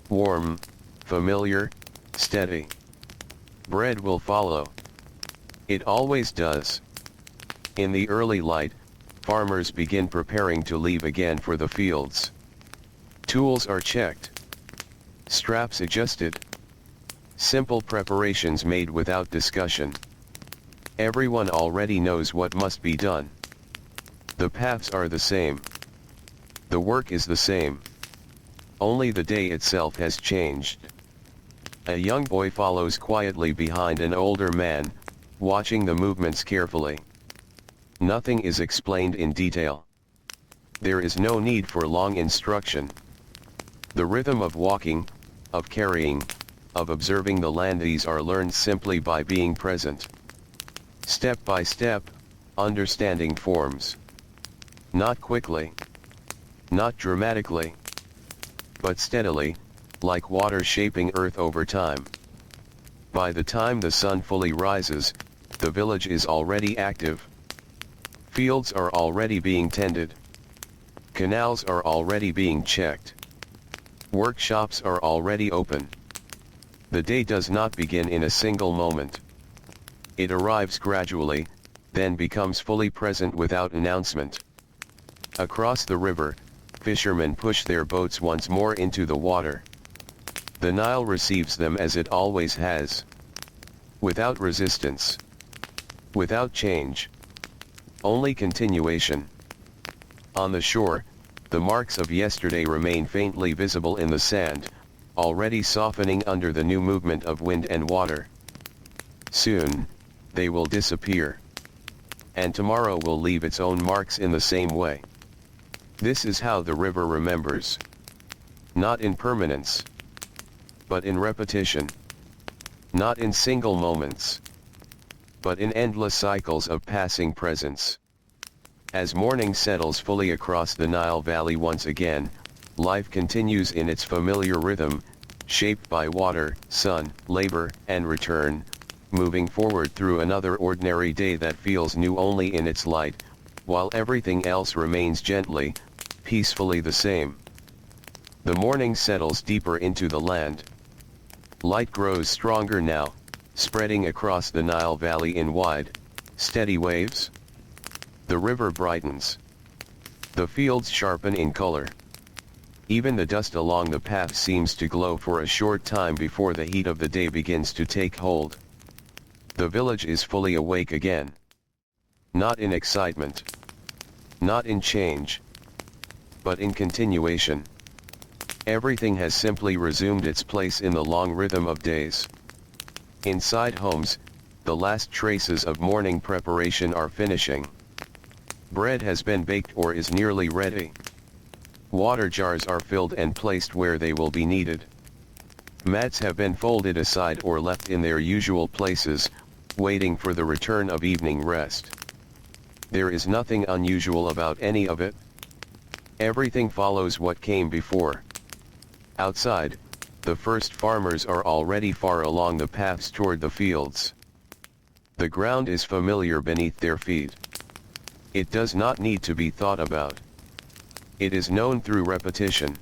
Warm, familiar, steady. Bread will follow. It always does. In the early light, farmers begin preparing to leave again for the fields. Tools are checked. Straps adjusted. Simple preparations made without discussion. Everyone already knows what must be done. The paths are the same. The work is the same. Only the day itself has changed. A young boy follows quietly behind an older man, watching the movements carefully. Nothing is explained in detail. There is no need for long instruction. The rhythm of walking, of carrying, of observing the land, these are learned simply by being present. Step by step, understanding forms. Not quickly. Not dramatically. But steadily, like water shaping earth over time. By the time the sun fully rises, the village is already active. Fields are already being tended. Canals are already being checked. Workshops are already open. The day does not begin in a single moment. It arrives gradually, then becomes fully present without announcement. Across the river, fishermen push their boats once more into the water. The Nile receives them as it always has. Without resistance. Without change. Only continuation. On the shore, the marks of yesterday remain faintly visible in the sand, already softening under the new movement of wind and water. Soon, they will disappear. And tomorrow will leave its own marks in the same way. This is how the river remembers. Not in permanence. But in repetition. Not in single moments. But in endless cycles of passing presence. As morning settles fully across the Nile Valley once again, life continues in its familiar rhythm, shaped by water, sun, labor, and return, moving forward through another ordinary day that feels new only in its light, while everything else remains gently, peacefully the same. The morning settles deeper into the land. Light grows stronger now, spreading across the Nile Valley in wide, steady waves. The river brightens. The fields sharpen in color. Even the dust along the path seems to glow for a short time before the heat of the day begins to take hold. The village is fully awake again. Not in excitement. Not in change. But in continuation. Everything has simply resumed its place in the long rhythm of days. Inside homes, the last traces of morning preparation are finishing. Bread has been baked or is nearly ready. Water jars are filled and placed where they will be needed. Mats have been folded aside or left in their usual places, waiting for the return of evening rest. There is nothing unusual about any of it. Everything follows what came before. Outside, the first farmers are already far along the paths toward the fields. The ground is familiar beneath their feet. It does not need to be thought about. It is known through repetition.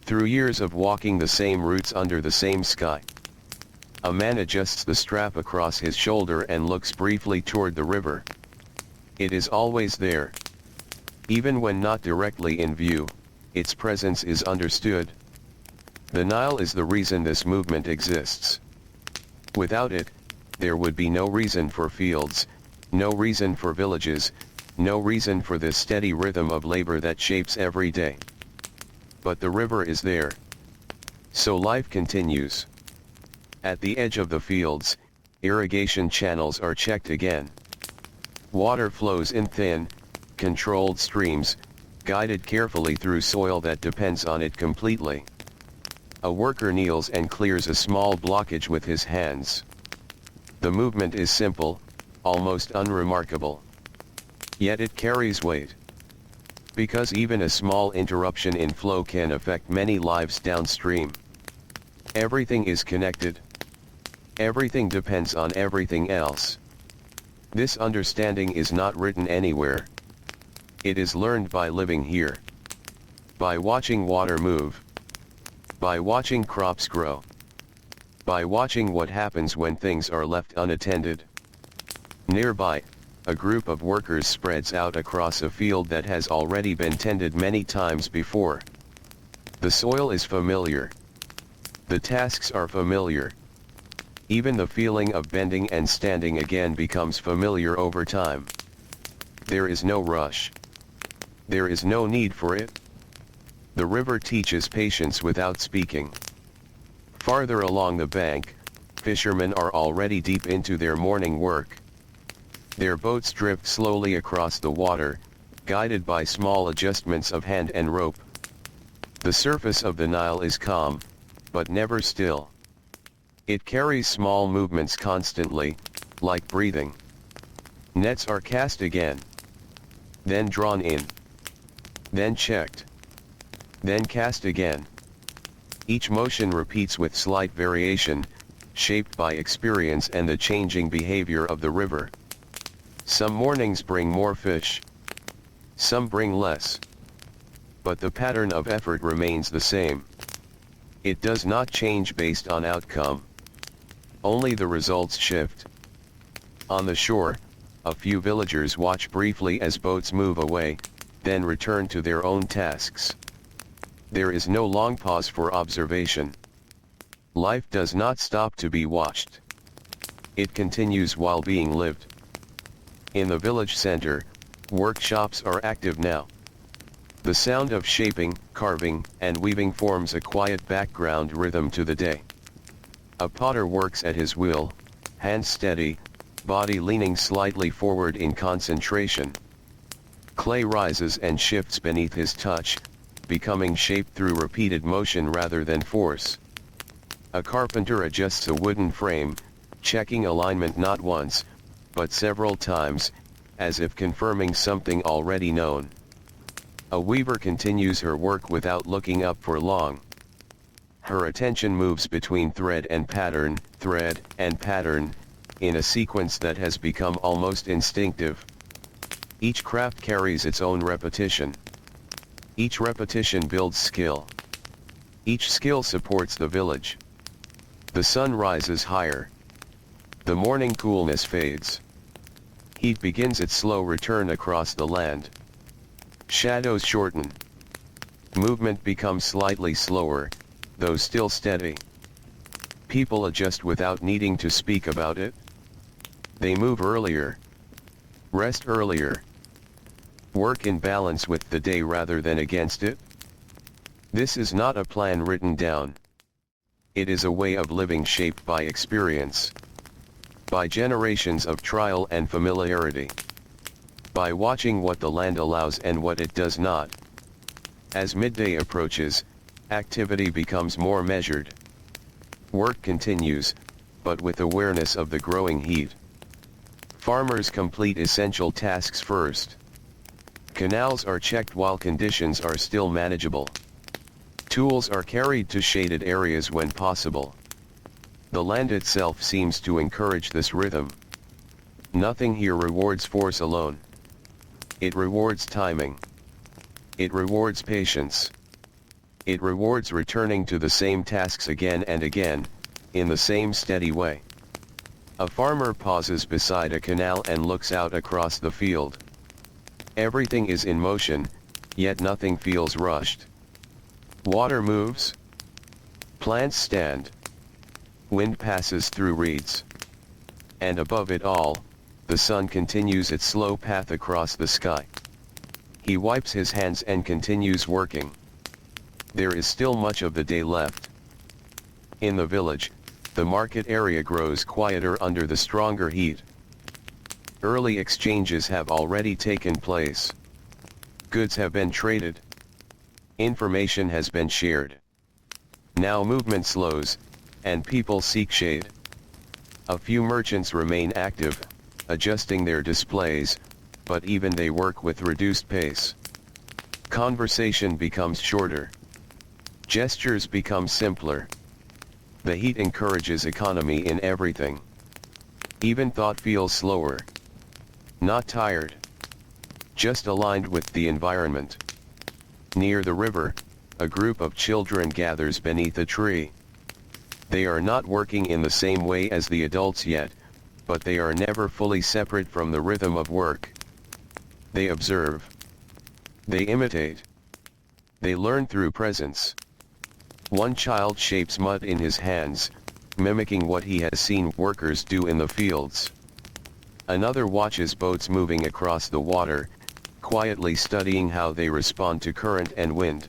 Through years of walking the same routes under the same sky. A man adjusts the strap across his shoulder and looks briefly toward the river. It is always there. Even when not directly in view, its presence is understood. The Nile is the reason this movement exists. Without it, there would be no reason for fields, no reason for villages, no reason for this steady rhythm of labor that shapes every day. But the river is there. So life continues. At the edge of the fields, irrigation channels are checked again. Water flows in thin, controlled streams, guided carefully through soil that depends on it completely. A worker kneels and clears a small blockage with his hands. The movement is simple, almost unremarkable. Yet it carries weight. Because even a small interruption in flow can affect many lives downstream. Everything is connected. Everything depends on everything else. This understanding is not written anywhere. It is learned by living here. By watching water move. By watching crops grow. By watching what happens when things are left unattended. Nearby, a group of workers spreads out across a field that has already been tended many times before. The soil is familiar. The tasks are familiar. Even the feeling of bending and standing again becomes familiar over time. There is no rush. There is no need for it. The river teaches patience without speaking. Farther along the bank, fishermen are already deep into their morning work. Their boats drift slowly across the water, guided by small adjustments of hand and rope. The surface of the Nile is calm, but never still. It carries small movements constantly, like breathing. Nets are cast again, then drawn in, then checked, then cast again. Each motion repeats with slight variation, shaped by experience and the changing behavior of the river. Some mornings bring more fish. Some bring less. But the pattern of effort remains the same. It does not change based on outcome. Only the results shift. On the shore, a few villagers watch briefly as boats move away, then return to their own tasks. There is no long pause for observation. Life does not stop to be watched. It continues while being lived. In the village center, workshops are active now. The sound of shaping, carving, and weaving forms a quiet background rhythm to the day. A potter works at his wheel, hands steady, body leaning slightly forward in concentration. Clay rises and shifts beneath his touch, becoming shaped through repeated motion rather than force. A carpenter adjusts a wooden frame, checking alignment not once, but several times, as if confirming something already known. A weaver continues her work without looking up for long. Her attention moves between thread and pattern, in a sequence that has become almost instinctive. Each craft carries its own repetition. Each repetition builds skill. Each skill supports the village. The sun rises higher. The morning coolness fades. Heat begins its slow return across the land. Shadows shorten. Movement becomes slightly slower, though still steady. People adjust without needing to speak about it. They move earlier. Rest earlier. Work in balance with the day rather than against it. This is not a plan written down. It is a way of living shaped by experience. By generations of trial and familiarity. By watching what the land allows and what it does not. As midday approaches, activity becomes more measured. Work continues, but with awareness of the growing heat. Farmers complete essential tasks first. Canals are checked while conditions are still manageable. Tools are carried to shaded areas when possible. The land itself seems to encourage this rhythm. Nothing here rewards force alone. It rewards timing. It rewards patience. It rewards returning to the same tasks again and again, in the same steady way. A farmer pauses beside a canal and looks out across the field. Everything is in motion, yet nothing feels rushed. Water moves. Plants stand. Wind passes through reeds. And above it all, the sun continues its slow path across the sky. He wipes his hands and continues working. There is still much of the day left. In the village, the market area grows quieter under the stronger heat. Early exchanges have already taken place. Goods have been traded. Information has been shared. Now movement slows, and people seek shade. A few merchants remain active, adjusting their displays, but even they work with reduced pace. Conversation becomes shorter. Gestures become simpler. The heat encourages economy in everything. Even thought feels slower. Not tired. Just aligned with the environment. Near the river, a group of children gathers beneath a tree. They are not working in the same way as the adults yet, but they are never fully separate from the rhythm of work. They observe. They imitate. They learn through presence. One child shapes mud in his hands, mimicking what he has seen workers do in the fields. Another watches boats moving across the water, quietly studying how they respond to current and wind.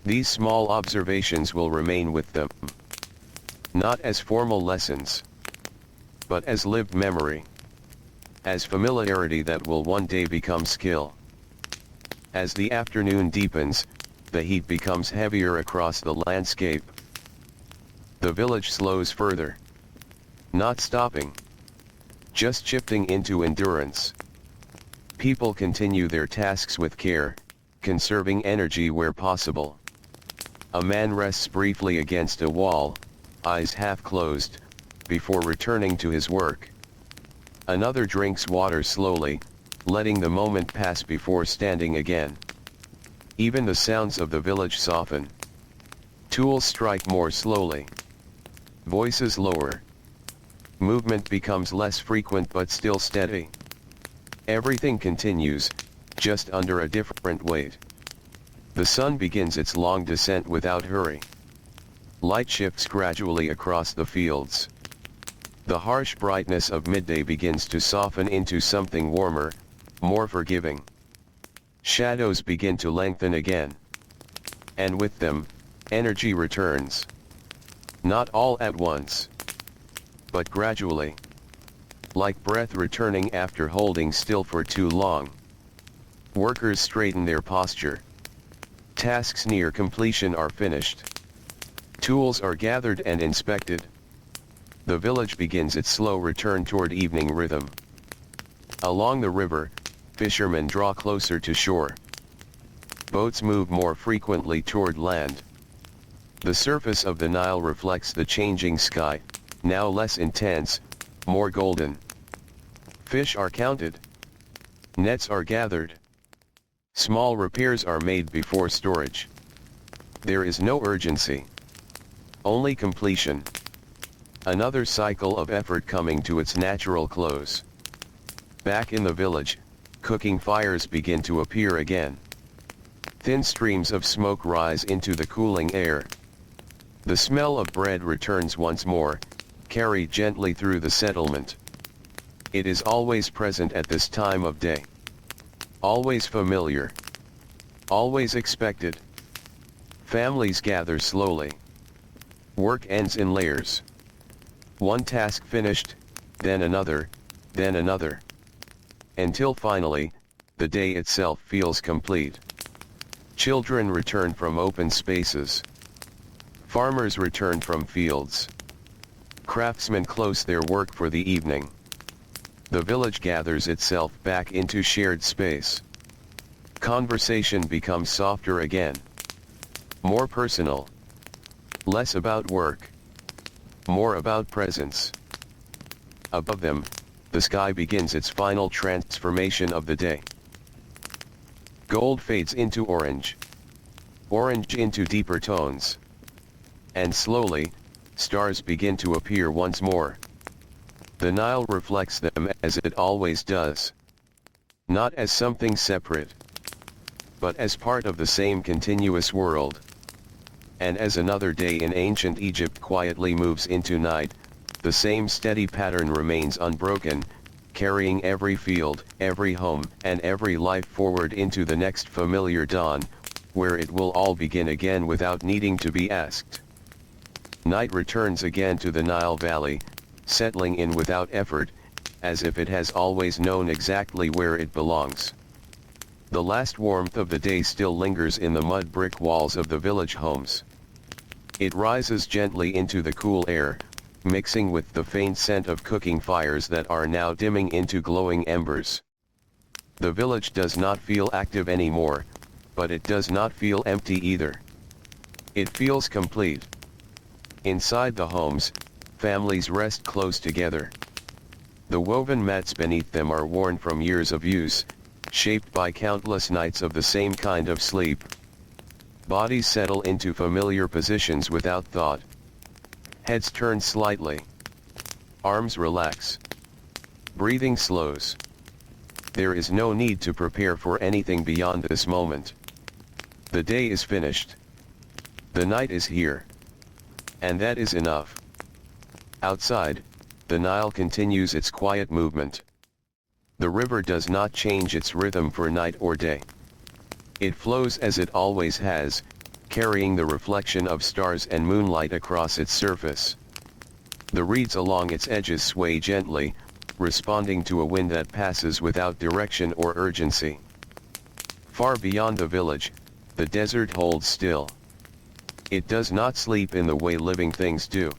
These small observations will remain with them, not as formal lessons, but as lived memory, as familiarity that will one day become skill. As the afternoon deepens, the heat becomes heavier across the landscape. The village slows further, not stopping, just shifting into endurance. People continue their tasks with care, conserving energy where possible. A man rests briefly against a wall, eyes half closed, before returning to his work. Another drinks water slowly, letting the moment pass before standing again. Even the sounds of the village soften. Tools strike more slowly. Voices lower. Movement becomes less frequent but still steady. Everything continues, just under a different weight. The sun begins its long descent without hurry. Light shifts gradually across the fields. The harsh brightness of midday begins to soften into something warmer, more forgiving. Shadows begin to lengthen again. And with them, energy returns. Not all at once, but gradually. Like breath returning after holding still for too long. Workers straighten their posture. Tasks near completion are finished. Tools are gathered and inspected. The village begins its slow return toward evening rhythm. Along the river, fishermen draw closer to shore. Boats move more frequently toward land. The surface of the Nile reflects the changing sky, now less intense, more golden. Fish are counted. Nets are gathered. Small repairs are made before storage. There is no urgency. Only completion. Another cycle of effort coming to its natural close. Back in the village, cooking fires begin to appear again. Thin streams of smoke rise into the cooling air. The smell of bread returns once more, carried gently through the settlement. It is always present at this time of day. Always familiar. Always expected. Families gather slowly. Work ends in layers. One task finished, then another, then another. Until finally, the day itself feels complete. Children return from open spaces. Farmers return from fields. Craftsmen close their work for the evening. The village gathers itself back into shared space. Conversation becomes softer again. More personal. Less about work. More about presence. Above them, the sky begins its final transformation of the day. Gold fades into orange. Orange into deeper tones. And slowly, stars begin to appear once more. The Nile reflects them as it always does. Not as something separate, but as part of the same continuous world. And as another day in ancient Egypt quietly moves into night, the same steady pattern remains unbroken, carrying every field, every home, and every life forward into the next familiar dawn, where it will all begin again without needing to be asked. Night returns again to the Nile Valley, settling in without effort, as if it has always known exactly where it belongs. The last warmth of the day still lingers in the mud brick walls of the village homes. It rises gently into the cool air, mixing with the faint scent of cooking fires that are now dimming into glowing embers. The village does not feel active anymore, but it does not feel empty either. It feels complete. Inside the homes, families rest close together. The woven mats beneath them are worn from years of use, shaped by countless nights of the same kind of sleep. Bodies settle into familiar positions without thought. Heads turn slightly. Arms relax. Breathing slows. There is no need to prepare for anything beyond this moment. The day is finished. The night is here. And that is enough. Outside, the Nile continues its quiet movement. The river does not change its rhythm for night or day. It flows as it always has, carrying the reflection of stars and moonlight across its surface. The reeds along its edges sway gently, responding to a wind that passes without direction or urgency. Far beyond the village, the desert holds still. It does not sleep in the way living things do.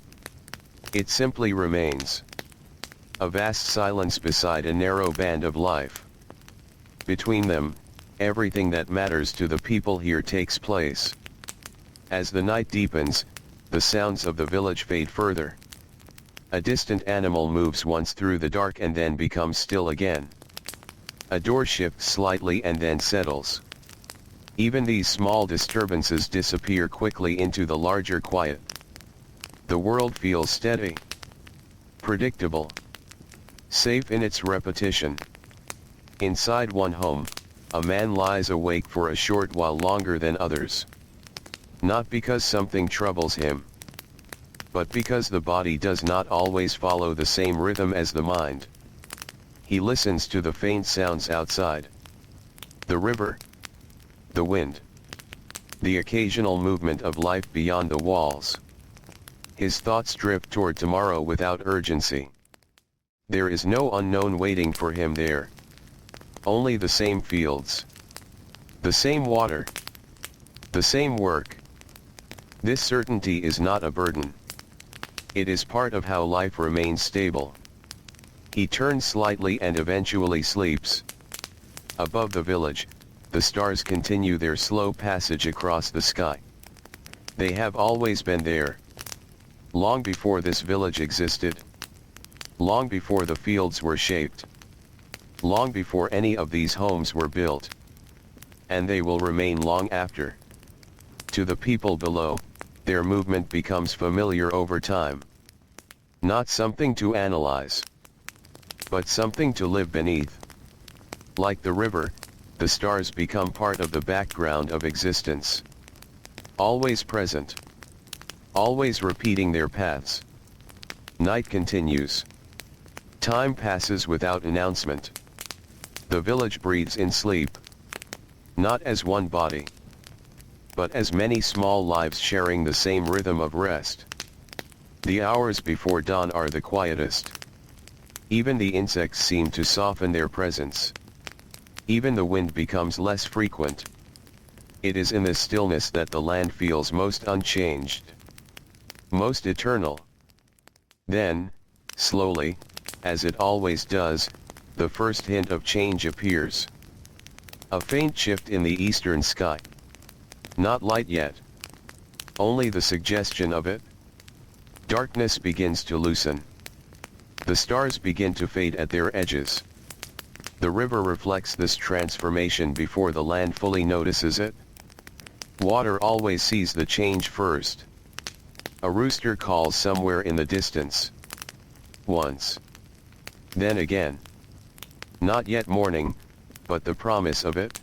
It simply remains. A vast silence beside a narrow band of life. Between them, everything that matters to the people here takes place. As the night deepens, the sounds of the village fade further. A distant animal moves once through the dark and then becomes still again. A door shifts slightly and then settles. Even these small disturbances disappear quickly into the larger quiet. The world feels steady, predictable, safe in its repetition. Inside one home, a man lies awake for a short while longer than others. Not because something troubles him, but because the body does not always follow the same rhythm as the mind. He listens to the faint sounds outside. The river, the wind, the occasional movement of life beyond the walls. His thoughts drift toward tomorrow without urgency. There is no unknown waiting for him there. Only the same fields, the same water, the same work. This certainty is not a burden. It is part of how life remains stable. He turns slightly and eventually sleeps. Above the village, the stars continue their slow passage across the sky. They have always been there. Long before this village existed. Long before the fields were shaped. Long before any of these homes were built. And they will remain long after. To the people below, their movement becomes familiar over time. Not something to analyze, but something to live beneath. Like the river, the stars become part of the background of existence. Always present. Always repeating their paths. Night continues. Time passes without announcement. The village breathes in sleep. Not as one body, but as many small lives sharing the same rhythm of rest. The hours before dawn are the quietest. Even the insects seem to soften their presence. Even the wind becomes less frequent. It is in this stillness that the land feels most unchanged, most eternal. Then, slowly, as it always does, the first hint of change appears. A faint shift in the eastern sky. Not light yet. Only the suggestion of it. Darkness begins to loosen. The stars begin to fade at their edges. The river reflects this transformation before the land fully notices it. Water always sees the change first. A rooster calls somewhere in the distance. Once. Then again. Not yet morning, but the promise of it.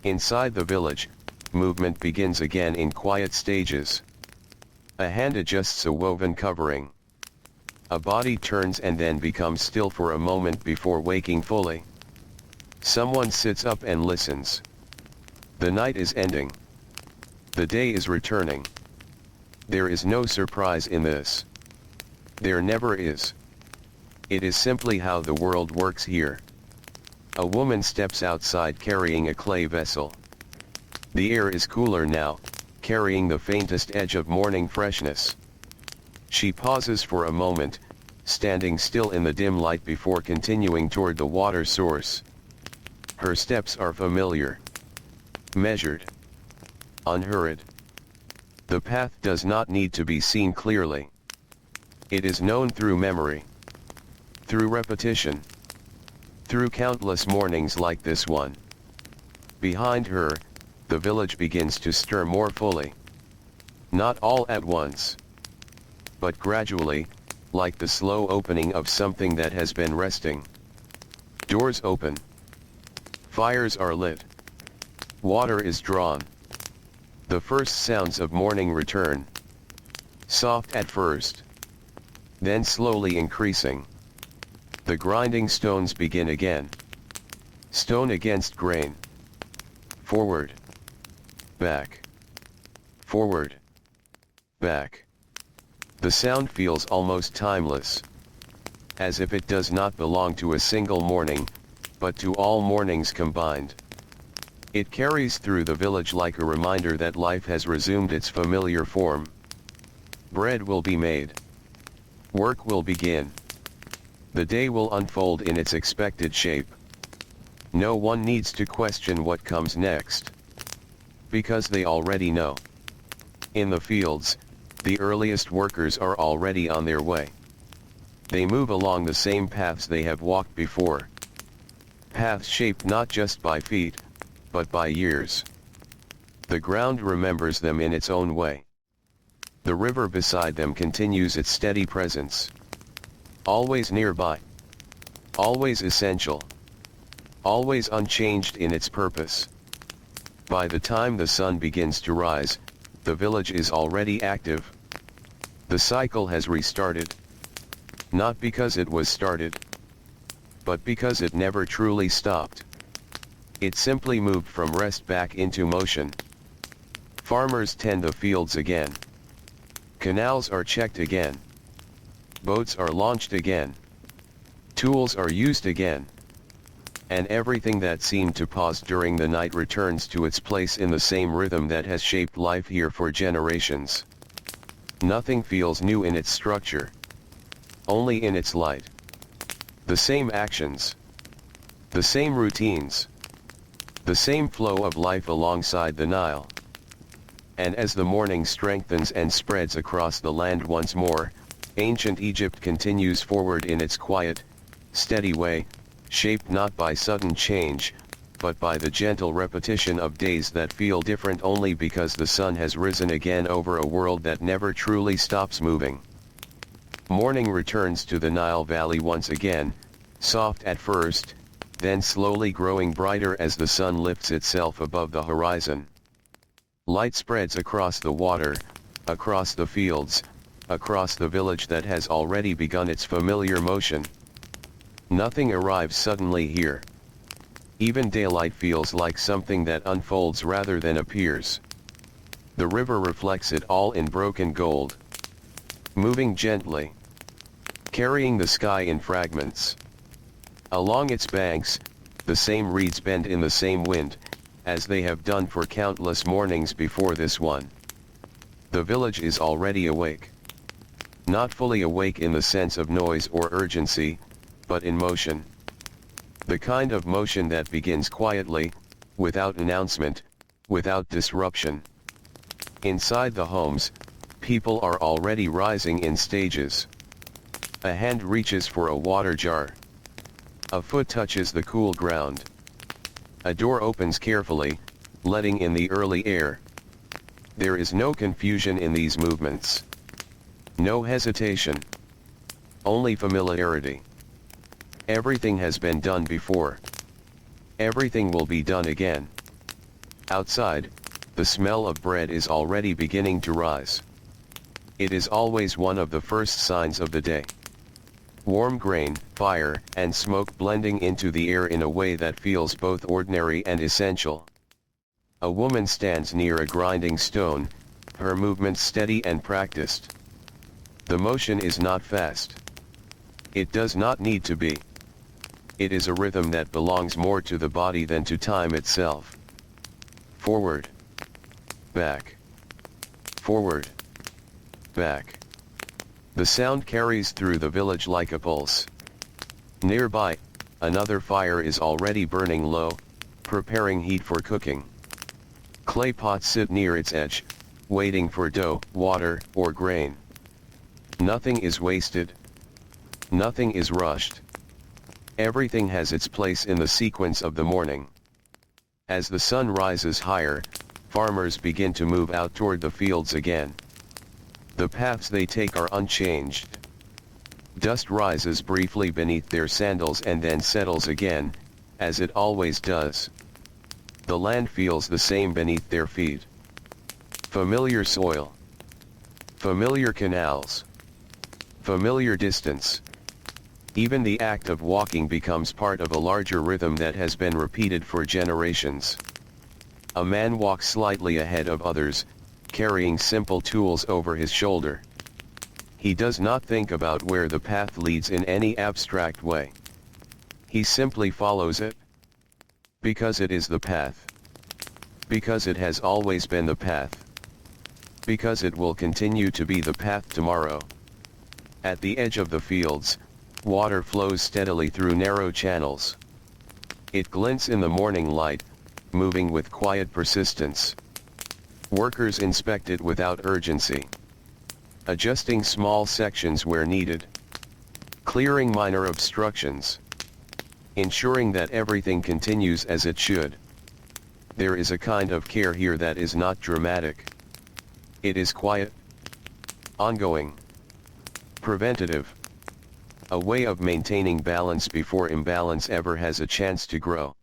Inside the village, movement begins again in quiet stages. A hand adjusts a woven covering. A body turns and then becomes still for a moment before waking fully. Someone sits up and listens. The night is ending. The day is returning. There is no surprise in this. There never is. It is simply how the world works here. A woman steps outside carrying a clay vessel. The air is cooler now, carrying the faintest edge of morning freshness. She pauses for a moment, standing still in the dim light before continuing toward the water source. Her steps are familiar. Measured. Unhurried. The path does not need to be seen clearly. It is known through memory. Through repetition. Through countless mornings like this one. Behind her, the village begins to stir more fully. Not all at once, but gradually, like the slow opening of something that has been resting. Doors open. Fires are lit. Water is drawn. The first sounds of morning return. Soft at first. Then slowly increasing. The grinding stones begin again. Stone against grain. Forward. Back. Forward. Back. The sound feels almost timeless. As if it does not belong to a single morning, but to all mornings combined. It carries through the village like a reminder that life has resumed its familiar form. Bread will be made. Work will begin. The day will unfold in its expected shape. No one needs to question what comes next. Because they already know. In the fields, the earliest workers are already on their way. They move along the same paths they have walked before. Paths shaped not just by feet, but by years. The ground remembers them in its own way. The river beside them continues its steady presence. Always nearby. Always essential. Always unchanged in its purpose. By the time the sun begins to rise, the village is already active. The cycle has restarted. Not because it was started, but because it never truly stopped. It simply moved from rest back into motion. Farmers tend the fields again. Canals are checked again. Boats are launched again. Tools are used again. And everything that seemed to pause during the night returns to its place in the same rhythm that has shaped life here for generations. Nothing feels new in its structure. Only in its light. The same actions. The same routines. The same flow of life alongside the Nile. And as the morning strengthens and spreads across the land once more, ancient Egypt continues forward in its quiet, steady way, shaped not by sudden change, but by the gentle repetition of days that feel different only because the sun has risen again over a world that never truly stops moving. Morning returns to the Nile Valley once again, soft at first, then slowly growing brighter as the sun lifts itself above the horizon. Light spreads across the water, across the fields, across the village that has already begun its familiar motion. Nothing arrives suddenly here. Even daylight feels like something that unfolds rather than appears. The river reflects it all in broken gold. Moving gently. Carrying the sky in fragments. Along its banks, the same reeds bend in the same wind, as they have done for countless mornings before this one. The village is already awake. Not fully awake in the sense of noise or urgency, but in motion. The kind of motion that begins quietly, without announcement, without disruption. Inside the homes, people are already rising in stages. A hand reaches for a water jar. A foot touches the cool ground. A door opens carefully, letting in the early air. There is no confusion in these movements. No hesitation. Only familiarity. Everything has been done before. Everything will be done again. Outside, the smell of bread is already beginning to rise. It is always one of the first signs of the day. Warm grain, fire, and smoke blending into the air in a way that feels both ordinary and essential. A woman stands near a grinding stone, her movements steady and practiced. The motion is not fast. It does not need to be. It is a rhythm that belongs more to the body than to time itself. Forward. Back. Forward. Back. The sound carries through the village like a pulse. Nearby, another fire is already burning low, preparing heat for cooking. Clay pots sit near its edge, waiting for dough, water, or grain. Nothing is wasted. Nothing is rushed. Everything has its place in the sequence of the morning. As the sun rises higher, farmers begin to move out toward the fields again. The paths they take are unchanged. Dust rises briefly beneath their sandals and then settles again, as it always does. The land feels the same beneath their feet. Familiar soil. Familiar canals. Familiar distance. Even the act of walking becomes part of a larger rhythm that has been repeated for generations. A man walks slightly ahead of others, carrying simple tools over his shoulder. He does not think about where the path leads in any abstract way. He simply follows it. Because it is the path. Because it has always been the path. Because it will continue to be the path tomorrow. At the edge of the fields, water flows steadily through narrow channels. It glints in the morning light, moving with quiet persistence. Workers inspect it without urgency, adjusting small sections where needed, clearing minor obstructions, ensuring that everything continues as it should. There is a kind of care here that is not dramatic. It is quiet, ongoing, preventative, a way of maintaining balance before imbalance ever has a chance to grow.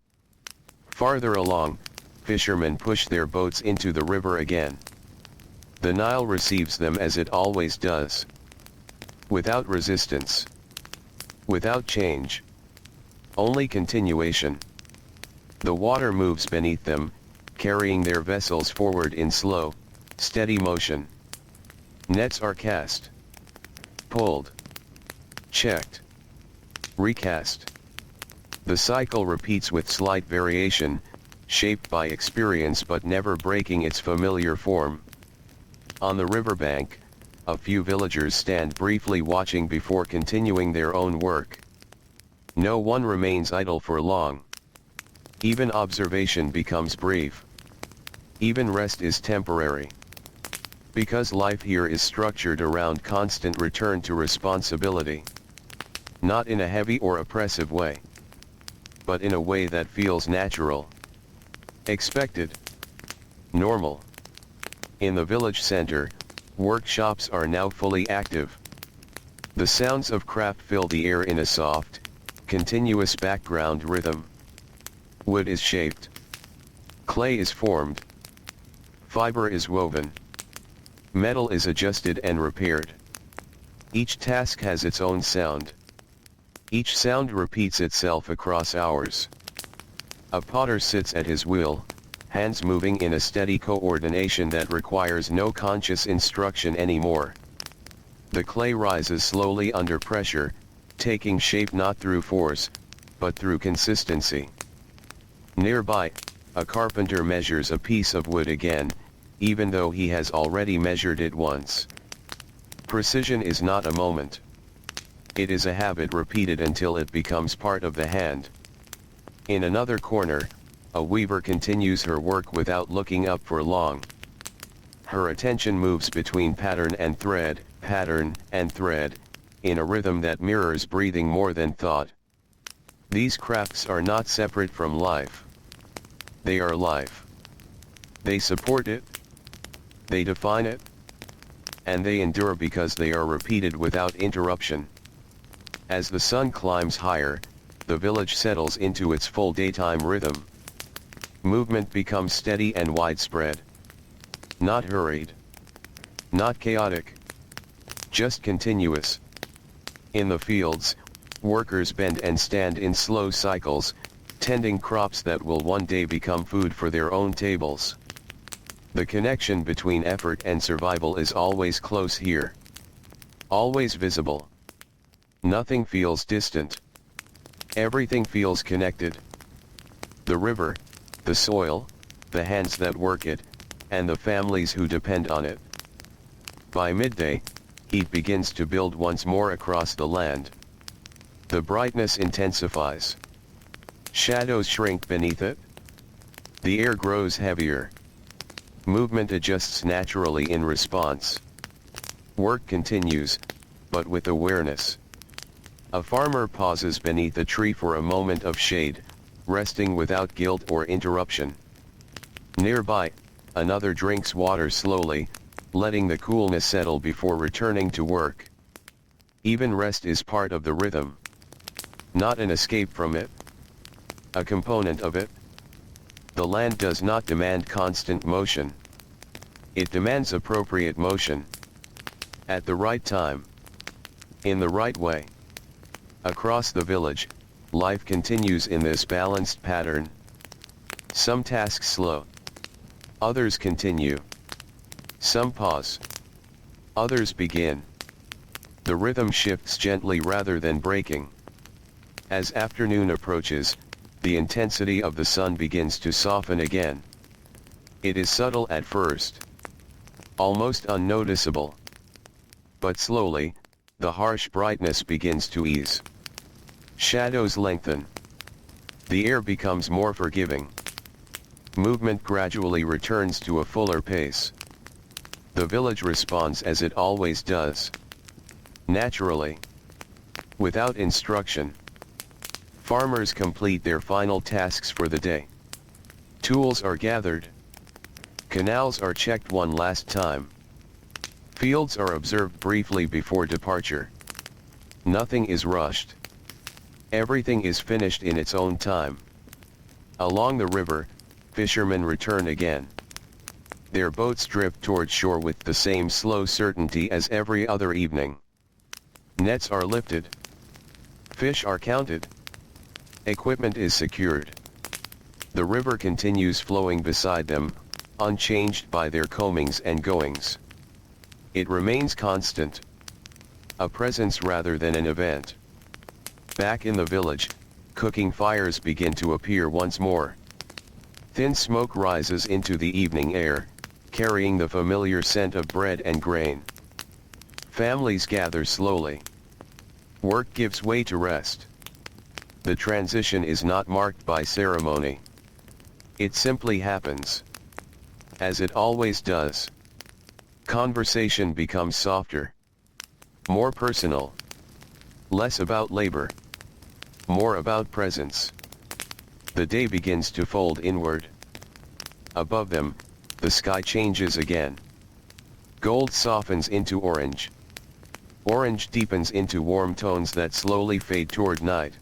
Farther along, fishermen push their boats into the river again. The Nile receives them as it always does. Without resistance. Without change. Only continuation. The water moves beneath them, carrying their vessels forward in slow, steady motion. Nets are cast. Pulled. Checked. Recast. The cycle repeats with slight variation, shaped by experience but never breaking its familiar form. On the riverbank, a few villagers stand briefly watching before continuing their own work. No one remains idle for long. Even observation becomes brief. Even rest is temporary. Because life here is structured around constant return to responsibility. Not in a heavy or oppressive way, but in a way that feels natural. Expected. Normal. In the village center, workshops are now fully active. The sounds of craft fill the air in a soft, continuous background rhythm. Wood is shaped. Clay is formed. Fiber is woven. Metal is adjusted and repaired. Each task has its own sound. Each sound repeats itself across hours. A potter sits at his wheel, hands moving in a steady coordination that requires no conscious instruction anymore. The clay rises slowly under pressure, taking shape not through force, but through consistency. Nearby, a carpenter measures a piece of wood again, even though he has already measured it once. Precision is not a moment. It is a habit repeated until it becomes part of the hand. In another corner, a weaver continues her work without looking up for long. Her attention moves between pattern and thread, in a rhythm that mirrors breathing more than thought. These crafts are not separate from life. They are life. They support it. They define it. And they endure because they are repeated without interruption. As the sun climbs higher, the village settles into its full daytime rhythm. Movement becomes steady and widespread. Not hurried. Not chaotic. Just continuous. In the fields, workers bend and stand in slow cycles, tending crops that will one day become food for their own tables. The connection between effort and survival is always close here. Always visible. Nothing feels distant. Everything feels connected. The river, the soil, the hands that work it, and the families who depend on it. By midday, heat begins to build once more across the land. The brightness intensifies. Shadows shrink beneath it. The air grows heavier. Movement adjusts naturally in response. Work continues, but with awareness. A farmer pauses beneath a tree for a moment of shade, resting without guilt or interruption. Nearby, another drinks water slowly, letting the coolness settle before returning to work. Even rest is part of the rhythm. Not an escape from it. A component of it. The land does not demand constant motion. It demands appropriate motion. At the right time. In the right way. Across the village, life continues in this balanced pattern. Some tasks slow. Others continue. Some pause. Others begin. The rhythm shifts gently rather than breaking. As afternoon approaches, the intensity of the sun begins to soften again. It is subtle at first, almost unnoticeable. But slowly, the harsh brightness begins to ease. Shadows lengthen. The air becomes more forgiving. Movement gradually returns to a fuller pace. The village responds as it always does. Naturally. Without instruction. Farmers complete their final tasks for the day. Tools are gathered. Canals are checked one last time. Fields are observed briefly before departure. Nothing is rushed. Everything is finished in its own time. Along the river, fishermen return again. Their boats drift toward shore with the same slow certainty as every other evening. Nets are lifted. Fish are counted. Equipment is secured. The river continues flowing beside them, unchanged by their comings and goings. It remains constant. A presence rather than an event. Back in the village, cooking fires begin to appear once more. Thin smoke rises into the evening air, carrying the familiar scent of bread and grain. Families gather slowly. Work gives way to rest. The transition is not marked by ceremony. It simply happens. As it always does. Conversation becomes softer. More personal. Less about labor. More about presence. The day begins to fold inward. Above them, the sky changes again. Gold softens into orange. Orange deepens into warm tones that slowly fade toward night.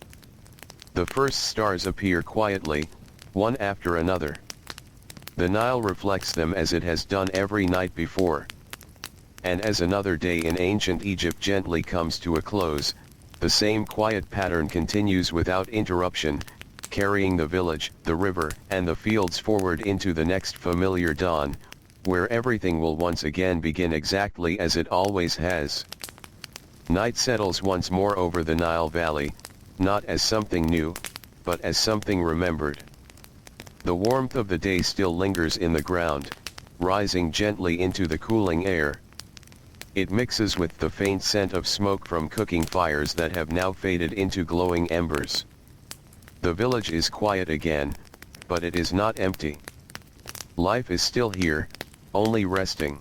The first stars appear quietly, one after another. The Nile reflects them as it has done every night before. And as another day in ancient Egypt gently comes to a close, the same quiet pattern continues without interruption, carrying the village, the river, and the fields forward into the next familiar dawn, where everything will once again begin exactly as it always has. Night settles once more over the Nile Valley, not as something new, but as something remembered. The warmth of the day still lingers in the ground, rising gently into the cooling air. It mixes with the faint scent of smoke from cooking fires that have now faded into glowing embers. The village is quiet again, but it is not empty. Life is still here, only resting.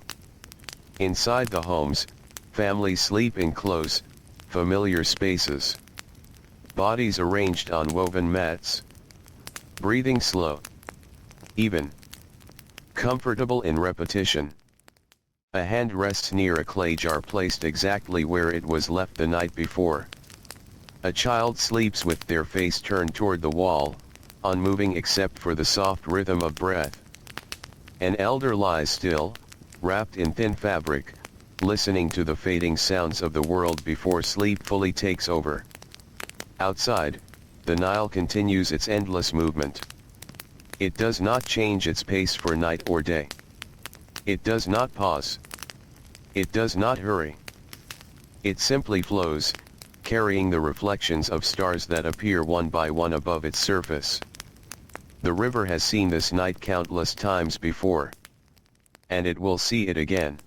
Inside the homes, families sleep in close, familiar spaces. Bodies arranged on woven mats. Breathing slow. Even. Comfortable in repetition. A hand rests near a clay jar placed exactly where it was left the night before. A child sleeps with their face turned toward the wall, unmoving except for the soft rhythm of breath. An elder lies still, wrapped in thin fabric, listening to the fading sounds of the world before sleep fully takes over. Outside, the Nile continues its endless movement. It does not change its pace for night or day. It does not pause. It does not hurry. It simply flows, carrying the reflections of stars that appear one by one above its surface. The river has seen this night countless times before. And it will see it again.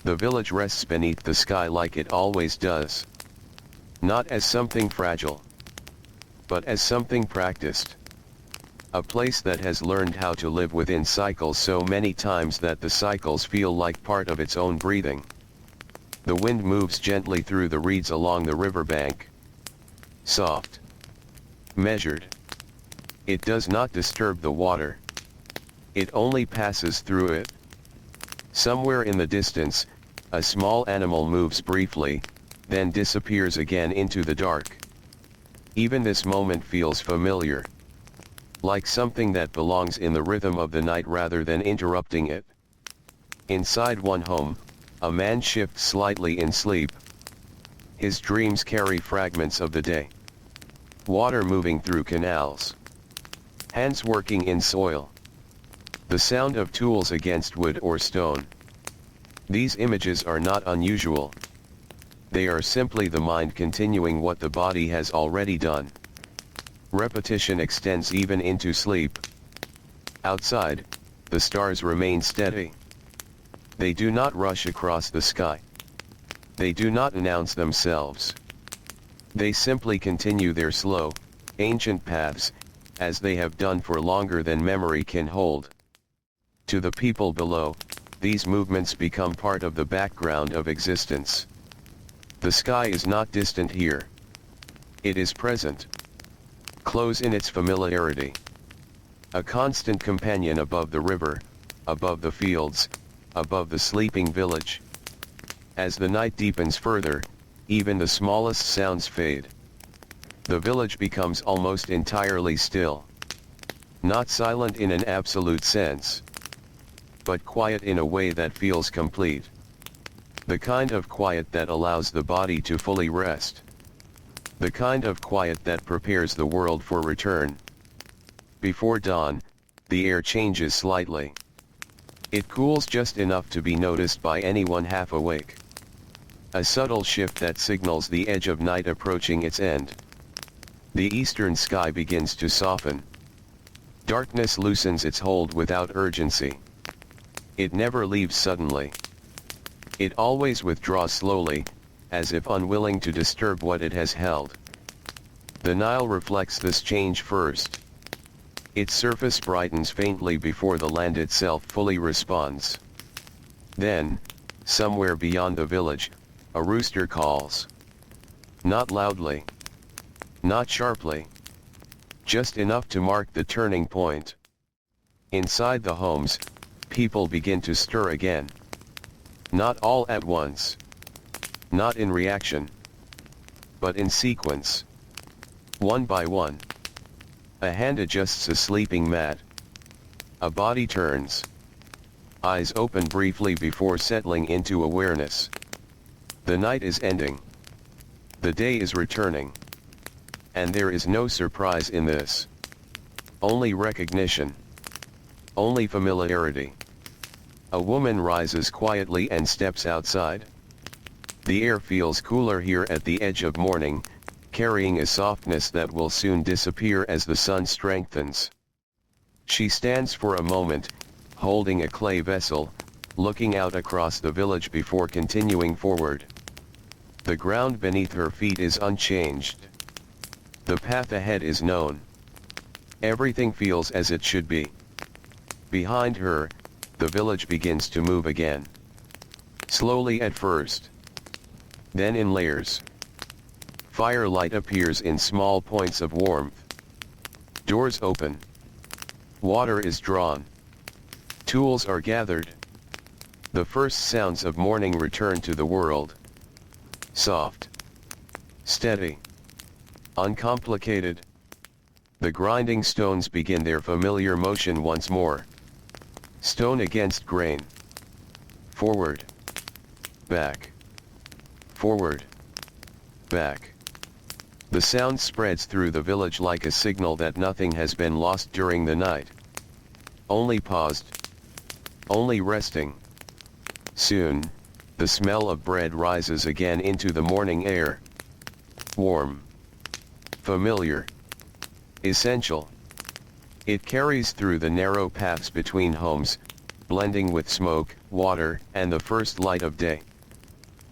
The village rests beneath the sky like it always does. Not as something fragile, but as something practiced. A place that has learned how to live within cycles so many times that the cycles feel like part of its own breathing. The wind moves gently through the reeds along the riverbank. Soft. Measured. It does not disturb the water. It only passes through it. Somewhere in the distance, a small animal moves briefly, then disappears again into the dark. Even this moment feels familiar. Like something that belongs in the rhythm of the night rather than interrupting it. Inside one home, a man shifts slightly in sleep. His dreams carry fragments of the day. Water moving through canals. Hands working in soil. The sound of tools against wood or stone. These images are not unusual. They are simply the mind continuing what the body has already done. Repetition extends even into sleep. Outside, the stars remain steady. They do not rush across the sky. They do not announce themselves. They simply continue their slow, ancient paths, as they have done for longer than memory can hold. To the people below, these movements become part of the background of existence. The sky is not distant here. It is present. Close in its familiarity. A constant companion above the river, above the fields, above the sleeping village. As the night deepens further, even the smallest sounds fade. The village becomes almost entirely still. Not silent in an absolute sense, but quiet in a way that feels complete. The kind of quiet that allows the body to fully rest. The kind of quiet that prepares the world for return. Before dawn, the air changes slightly. It cools just enough to be noticed by anyone half awake. A subtle shift that signals the edge of night approaching its end. The eastern sky begins to soften. Darkness loosens its hold without urgency. It never leaves suddenly. It always withdraws slowly, as if unwilling to disturb what it has held. The Nile reflects this change first. Its surface brightens faintly before the land itself fully responds. Then, somewhere beyond the village, a rooster calls. Not loudly. Not sharply. Just enough to mark the turning point. Inside the homes, people begin to stir again. Not all at once. Not in reaction. But in sequence. One by one. A hand adjusts a sleeping mat. A body turns. Eyes open briefly before settling into awareness. The night is ending. The day is returning. And there is no surprise in this. Only recognition. Only familiarity. A woman rises quietly and steps outside. The air feels cooler here at the edge of morning, carrying a softness that will soon disappear as the sun strengthens. She stands for a moment, holding a clay vessel, looking out across the village before continuing forward. The ground beneath her feet is unchanged. The path ahead is known. Everything feels as it should be. Behind her, the village begins to move again. Slowly at first. Then in layers. Firelight appears in small points of warmth. Doors open. Water is drawn. Tools are gathered. The first sounds of morning return to the world. Soft. Steady. Uncomplicated. The grinding stones begin their familiar motion once more. Stone against grain. Forward. Back. Forward. Back. The sound spreads through the village like a signal that nothing has been lost during the night. Only paused. Only resting. Soon, the smell of bread rises again into the morning air. Warm. Familiar. Essential. It carries through the narrow paths between homes, blending with smoke, water, and the first light of day.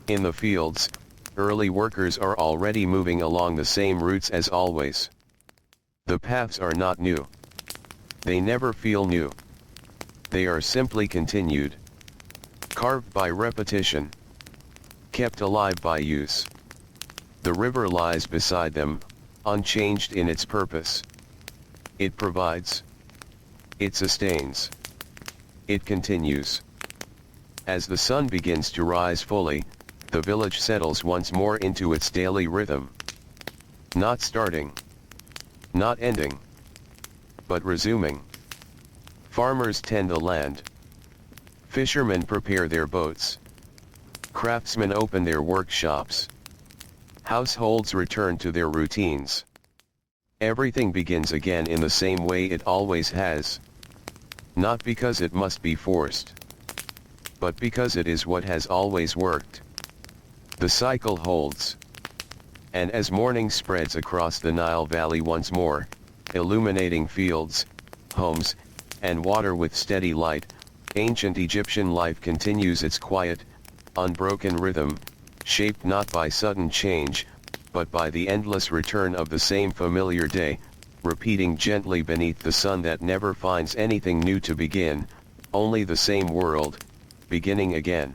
In the fields, early workers are already moving along the same routes as always. The paths are not new. They never feel new. They are simply continued. Carved by repetition. Kept alive by use. The river lies beside them, unchanged in its purpose. It provides. It sustains. It continues. As the sun begins to rise fully, the village settles once more into its daily rhythm. Not starting. Not ending. But resuming. Farmers tend the land. Fishermen prepare their boats. Craftsmen open their workshops. Households return to their routines. Everything begins again in the same way it always has. Not because it must be forced. but because it is what has always worked. The cycle holds. And as morning spreads across the Nile Valley once more, illuminating fields, homes, and water with steady light, ancient Egyptian life continues its quiet, unbroken rhythm, shaped not by sudden change, but by the endless return of the same familiar day, repeating gently beneath the sun that never finds anything new to begin, only the same world, beginning again.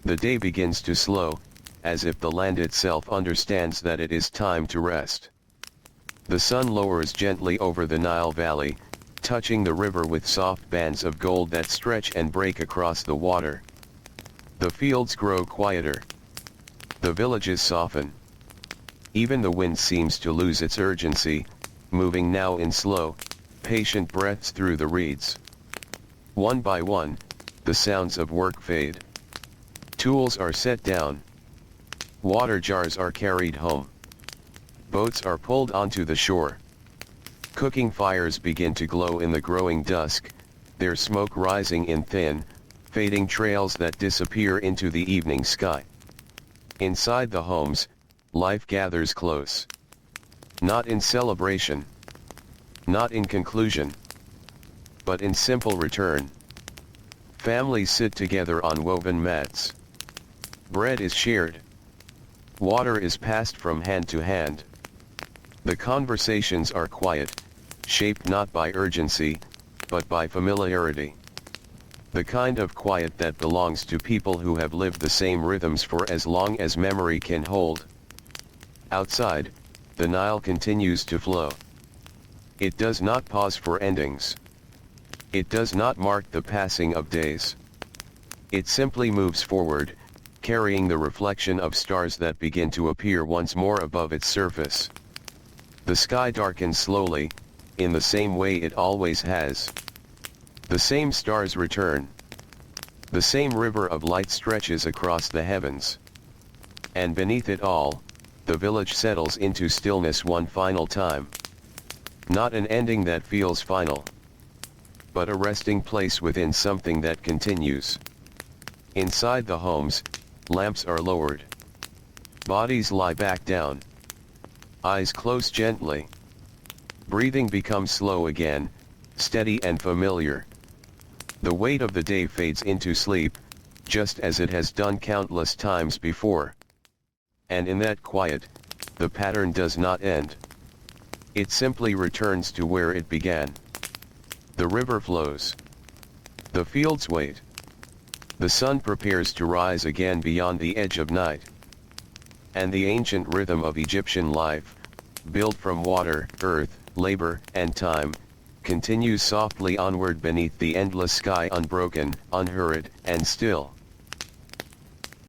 The day begins to slow, as if the land itself understands that it is time to rest. The sun lowers gently over the Nile Valley, touching the river with soft bands of gold that stretch and break across the water. The fields grow quieter. The villages soften. Even the wind seems to lose its urgency, moving now in slow, patient breaths through the reeds. One by one, the sounds of work fade. Tools are set down. Water jars are carried home. Boats are pulled onto the shore. Cooking fires begin to glow in the growing dusk, their smoke rising in thin, fading trails that disappear into the evening sky. Inside the homes, life gathers close. Not in celebration. Not in conclusion. But in simple return. Families sit together on woven mats. Bread is shared. Water is passed from hand to hand. The conversations are quiet, shaped not by urgency, but by familiarity. The kind of quiet that belongs to people who have lived the same rhythms for as long as memory can hold. Outside, the Nile continues to flow. It does not pause for endings. It does not mark the passing of days. It simply moves forward, carrying the reflection of stars that begin to appear once more above its surface. The sky darkens slowly, in the same way it always has. The same stars return. The same river of light stretches across the heavens. And beneath it all, the village settles into stillness one final time. Not an ending that feels final, but a resting place within something that continues. Inside the homes, lamps are lowered. Bodies lie back down. Eyes close gently. Breathing becomes slow again, steady and familiar. The weight of the day fades into sleep, just as it has done countless times before. And in that quiet, the pattern does not end. It simply returns to where it began. The river flows. The fields wait. The sun prepares to rise again beyond the edge of night. And the ancient rhythm of Egyptian life, built from water, earth, labor, and time, continues softly onward beneath the endless sky, unbroken, unhurried, and still.